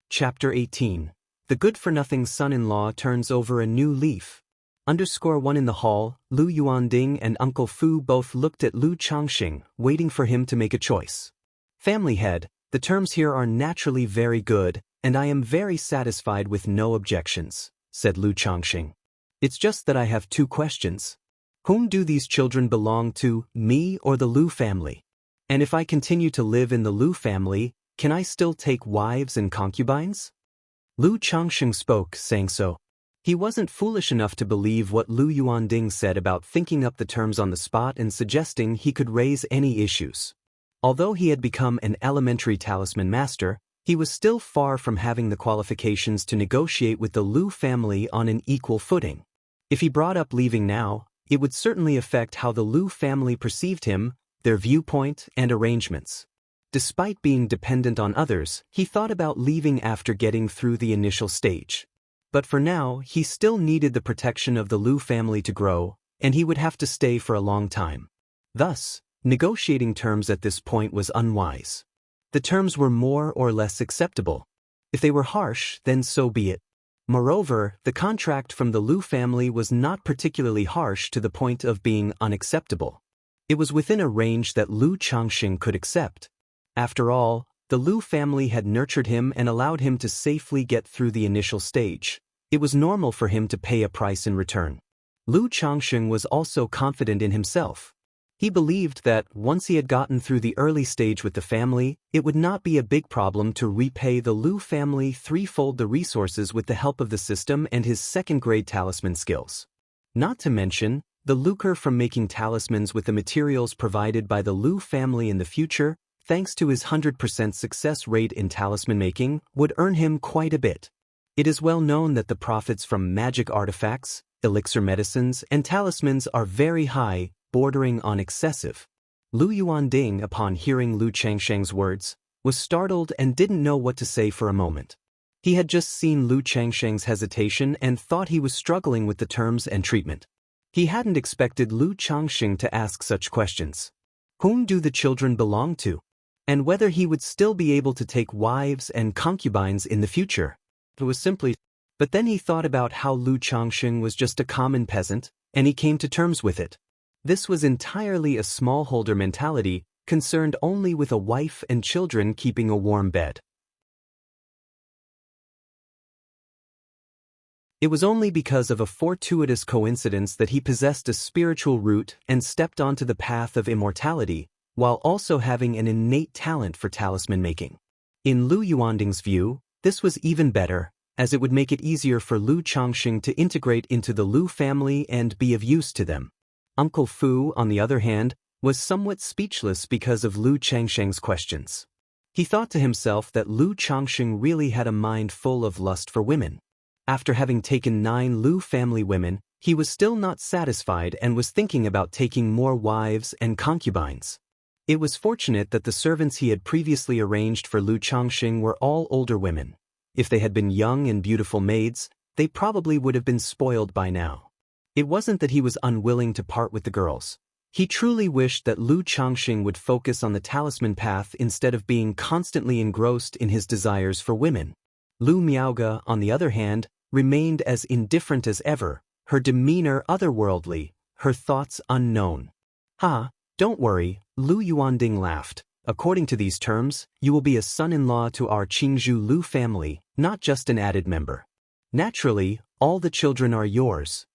Chapter 18. The good-for-nothing son-in-law turns over a new leaf. _1 in the hall, Lu Yuanding and Uncle Fu both looked at Lu Changxing, waiting for him to make a choice. Family head, the terms here are naturally very good, and I am very satisfied with no objections, said Lu Changxing. It's just that I have 2 questions. Whom do these children belong to, me or the Lu family? And if I continue to live in the Lu family, can I still take wives and concubines? Lu Changxing spoke, saying so. He wasn't foolish enough to believe what Lu Yuanding said about thinking up the terms on the spot and suggesting he could raise any issues. Although he had become an elementary talisman master, He was still far from having the qualifications to negotiate with the Lu family on an equal footing. If he brought up leaving now, it would certainly affect how the Lu family perceived him, their viewpoint, and arrangements. Despite being dependent on others, he thought about leaving after getting through the initial stage. But for now, he still needed the protection of the Lu family to grow, and he would have to stay for a long time. Thus, negotiating terms at this point was unwise. The terms were more or less acceptable. If they were harsh, then so be it. Moreover, the contract from the Lu family was not particularly harsh to the point of being unacceptable. It was within a range that Lu Changxing could accept. After all, the Lu family had nurtured him and allowed him to safely get through the initial stage. It was normal for him to pay a price in return. Lu Changxing was also confident in himself. He believed that, once he had gotten through the early stage with the family, it would not be a big problem to repay the Lu family threefold the resources with the help of the system and his second-grade talisman skills. Not to mention, the lucre from making talismans with the materials provided by the Lu family in the future, thanks to his 100% success rate in talisman making, would earn him quite a bit. It is well known that the profits from magic artifacts, elixir medicines, and talismans are very high, bordering on excessive. Lu Yuanding, upon hearing Lu Changsheng's words, was startled and didn't know what to say for a moment. He had just seen Lu Changsheng's hesitation and thought he was struggling with the terms and treatment. He hadn't expected Lu Changsheng to ask such questions. Whom do the children belong to? And whether he would still be able to take wives and concubines in the future. It was simply. But then he thought about how Lu Changsheng was just a common peasant, and he came to terms with it. This was entirely a smallholder mentality, concerned only with a wife and children keeping a warm bed. It was only because of a fortuitous coincidence that he possessed a spiritual root and stepped onto the path of immortality, while also having an innate talent for talisman making. In Lu Yuanding's view, this was even better, as it would make it easier for Lu Changxing to integrate into the Lu family and be of use to them. Uncle Fu, on the other hand, was somewhat speechless because of Lu Changsheng's questions. He thought to himself that Lu Changxing really had a mind full of lust for women. After having taken 9 Lu family women, he was still not satisfied and was thinking about taking more wives and concubines. It was fortunate that the servants he had previously arranged for Lu Changxing were all older women. If they had been young and beautiful maids, they probably would have been spoiled by now. It wasn't that he was unwilling to part with the girls. He truly wished that Lu Changxing would focus on the talisman path instead of being constantly engrossed in his desires for women. Lu Miaoge, on the other hand, remained as indifferent as ever, her demeanor otherworldly, her thoughts unknown. Don't worry, Lu Yuanding laughed. According to these terms, you will be a son-in-law to our Qingzhou Lu family, not just an added member. Naturally, all the children are yours.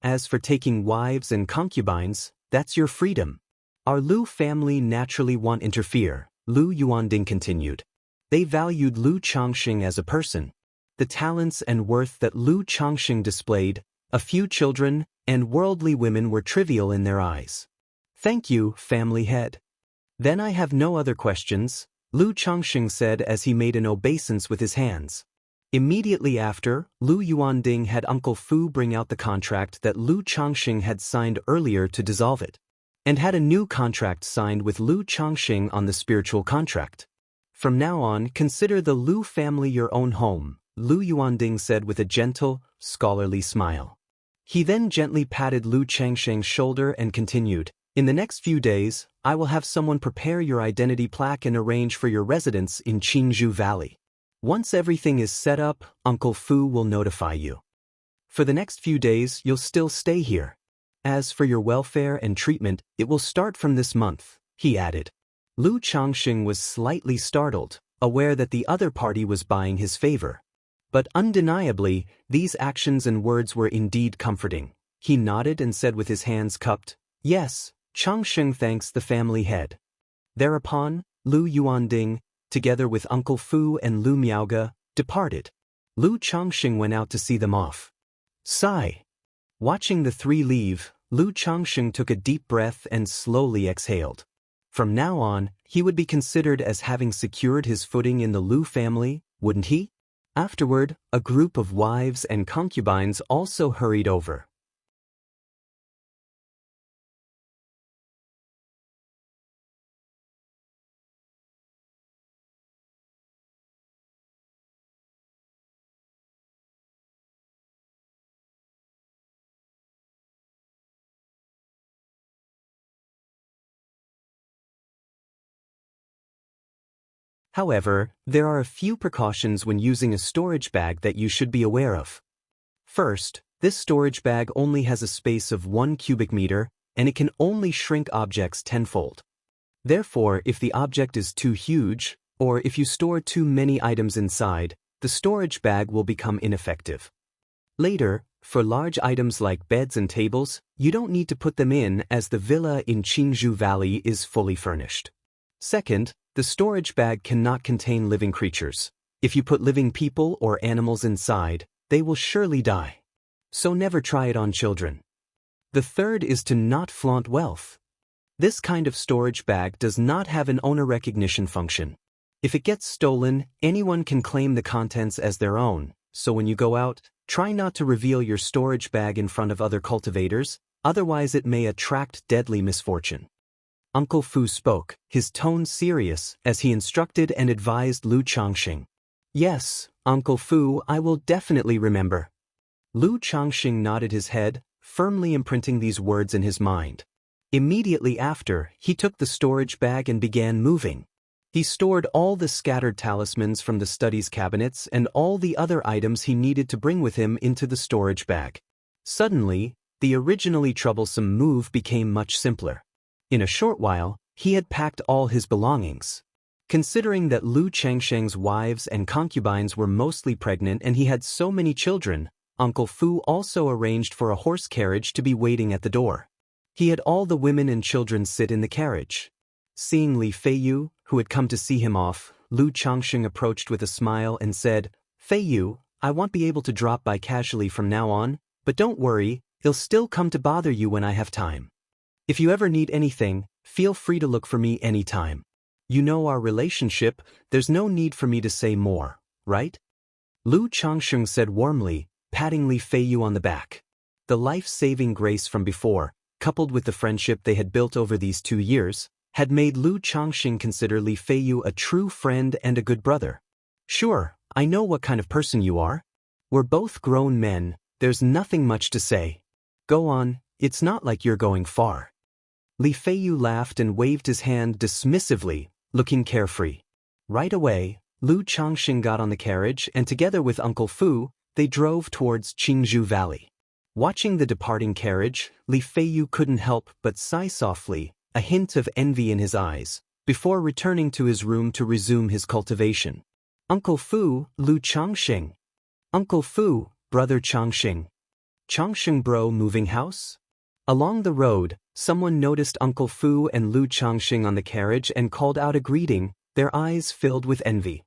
As for taking wives and concubines, that's your freedom. Our Lu family naturally won't interfere, Lu Yuanding continued. They valued Lu Changxing as a person. The talents and worth that Lu Changxing displayed, a few children, and worldly women were trivial in their eyes. Thank you, family head. Then I have no other questions, Lu Changxing said as he made an obeisance with his hands. Immediately after, Lu Yuanding had Uncle Fu bring out the contract that Lu Changxing had signed earlier to dissolve it, and had a new contract signed with Lu Changxing on the spiritual contract. From now on, consider the Lu family your own home, Lu Yuanding said with a gentle, scholarly smile. He then gently patted Lu Changxing's shoulder and continued, in the next few days, I will have someone prepare your identity plaque and arrange for your residence in Qingzhou Valley. Once everything is set up, Uncle Fu will notify you. For the next few days, you'll still stay here. As for your welfare and treatment, it will start from this month, he added. Lu Changxing was slightly startled, aware that the other party was buying his favor. But undeniably, these actions and words were indeed comforting. He nodded and said with his hands cupped, Yes, Changxing thanks the family head. Thereupon, Lu Yuanding, together with Uncle Fu and Lu Miaoge, departed. Lu Changxing went out to see them off. Sigh. Watching the 3 leave, Lu Changxing took a deep breath and slowly exhaled. From now on, he would be considered as having secured his footing in the Lu family, wouldn't he? Afterward, a group of wives and concubines also hurried over. However, there are a few precautions when using a storage bag that you should be aware of. First, this storage bag only has a space of 1 cubic meter, and it can only shrink objects tenfold. Therefore, if the object is too huge, or if you store too many items inside, the storage bag will become ineffective. Later, for large items like beds and tables, you don't need to put them in as the villa in Qingzhou Valley is fully furnished. Second, the storage bag cannot contain living creatures. If you put living people or animals inside, they will surely die. So never try it on children. The third is to not flaunt wealth. This kind of storage bag does not have an owner recognition function. If it gets stolen, anyone can claim the contents as their own, so when you go out, try not to reveal your storage bag in front of other cultivators, otherwise it may attract deadly misfortune. Uncle Fu spoke, his tone serious, as he instructed and advised Lu Changxing. Yes, Uncle Fu, I will definitely remember. Lu Changxing nodded his head, firmly imprinting these words in his mind. Immediately after, he took the storage bag and began moving. He stored all the scattered talismans from the study's cabinets and all the other items he needed to bring with him into the storage bag. Suddenly, the originally troublesome move became much simpler. In a short while, he had packed all his belongings. Considering that Lu Changsheng's wives and concubines were mostly pregnant and he had so many children, Uncle Fu also arranged for a horse carriage to be waiting at the door. He had all the women and children sit in the carriage. Seeing Li Feiyu, who had come to see him off, Lu Changxing approached with a smile and said, "Feiyu, I won't be able to drop by casually from now on, but don't worry, he'll still come to bother you when I have time. If you ever need anything, feel free to look for me anytime. You know our relationship, there's no need for me to say more, right?" Lu Changxing said warmly, patting Li Feiyu on the back. The life-saving grace from before, coupled with the friendship they had built over these 2 years, had made Lu Changxing consider Li Feiyu a true friend and a good brother. "Sure, I know what kind of person you are. We're both grown men, there's nothing much to say. Go on, it's not like you're going far." Li Feiyu laughed and waved his hand dismissively, looking carefree. Right away, Lu Changxing got on the carriage and together with Uncle Fu, they drove towards Qingzhou Valley. Watching the departing carriage, Li Feiyu couldn't help but sigh softly, a hint of envy in his eyes, before returning to his room to resume his cultivation. "Uncle Fu, Lu Changxing." "Uncle Fu, Brother Changxing." "Changxing bro moving house?" Along the road, someone noticed Uncle Fu and Lu Changxing on the carriage and called out a greeting, their eyes filled with envy.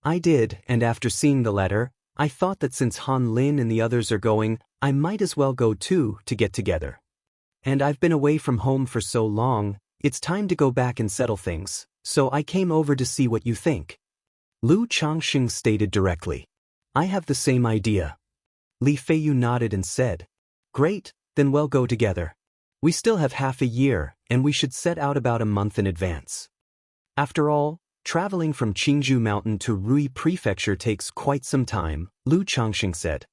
"I did, and after seeing the letter, I thought that since Han Lin and the others are going, I might as well go too to get together. And I've been away from home for so long, it's time to go back and settle things, so I came over to see what you think." Lu Changxing stated directly. "I have the same idea." Li Feiyu nodded and said, "Great, then we'll go together. We still have half a year, and we should set out about a month in advance. After all, traveling from Qingzhou Mountain to Rui Prefecture takes quite some time," Lu Changxing said.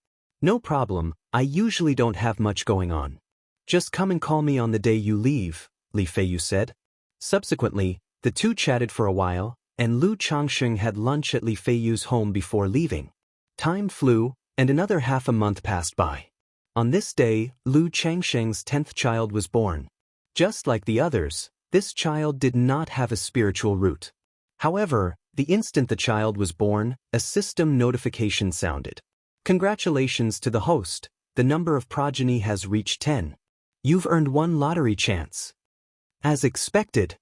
"No problem, I usually don't have much going on. Just come and call me on the day you leave," Li Feiyu said. Subsequently, the two chatted for a while, and Lu Changsheng had lunch at Li Feiyu's home before leaving. Time flew, and another half a month passed by. On this day, Lu Changsheng's 10th child was born. Just like the others, this child did not have a spiritual root. However, the instant the child was born, a system notification sounded. Congratulations to the host, the number of progeny has reached 10. You've earned 1 lottery chance. As expected.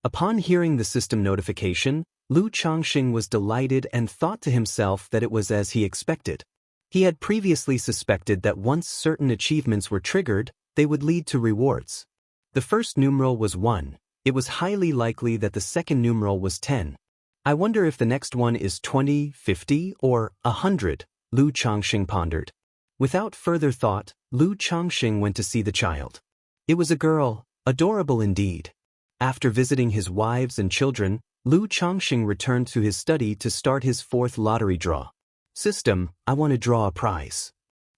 Upon hearing the system notification, Lu Changsheng was delighted and thought to himself that it was as he expected. He had previously suspected that once certain achievements were triggered, they would lead to rewards. The first numeral was 1. It was highly likely that the second numeral was 10. I wonder if the next one is 20, 50, or 100, Lu Changsheng pondered. Without further thought, Lu Changsheng went to see the child. It was a girl, adorable indeed. After visiting his wives and children, Lu Changsheng returned to his study to start his 4th lottery draw. System, I want to draw a prize.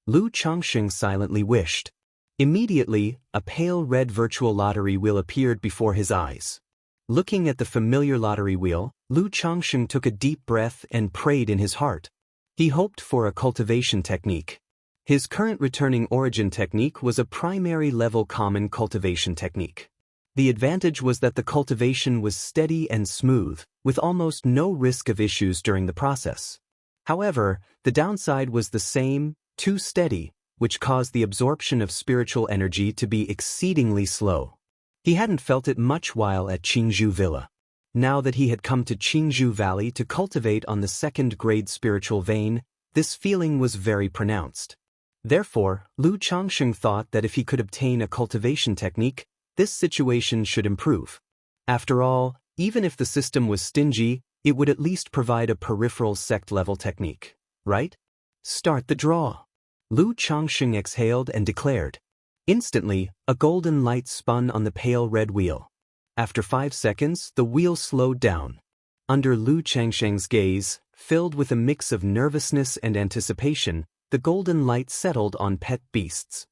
Lu Changsheng silently wished. Immediately, a pale red virtual lottery wheel appeared before his eyes. Looking at the familiar lottery wheel, Lu Changsheng took a deep breath and prayed in his heart. He hoped for a cultivation technique. His current returning origin technique was a primary level common cultivation technique. The advantage was that the cultivation was steady and smooth, with almost no risk of issues during the process. However, the downside was the same, too steady, which caused the absorption of spiritual energy to be exceedingly slow. He hadn't felt it much while at Qingzhou Villa. Now that he had come to Qingzhou Valley to cultivate on the 2nd grade spiritual vein, this feeling was very pronounced. Therefore, Lu Changsheng thought that if he could obtain a cultivation technique, this situation should improve. After all, even if the system was stingy, it would at least provide a peripheral sect-level technique, right? Start the draw. Lu Changsheng exhaled and declared. Instantly, a golden light spun on the pale red wheel. After 5 seconds, the wheel slowed down. Under Lu Changsheng's gaze, filled with a mix of nervousness and anticipation, the golden light settled on pet beasts.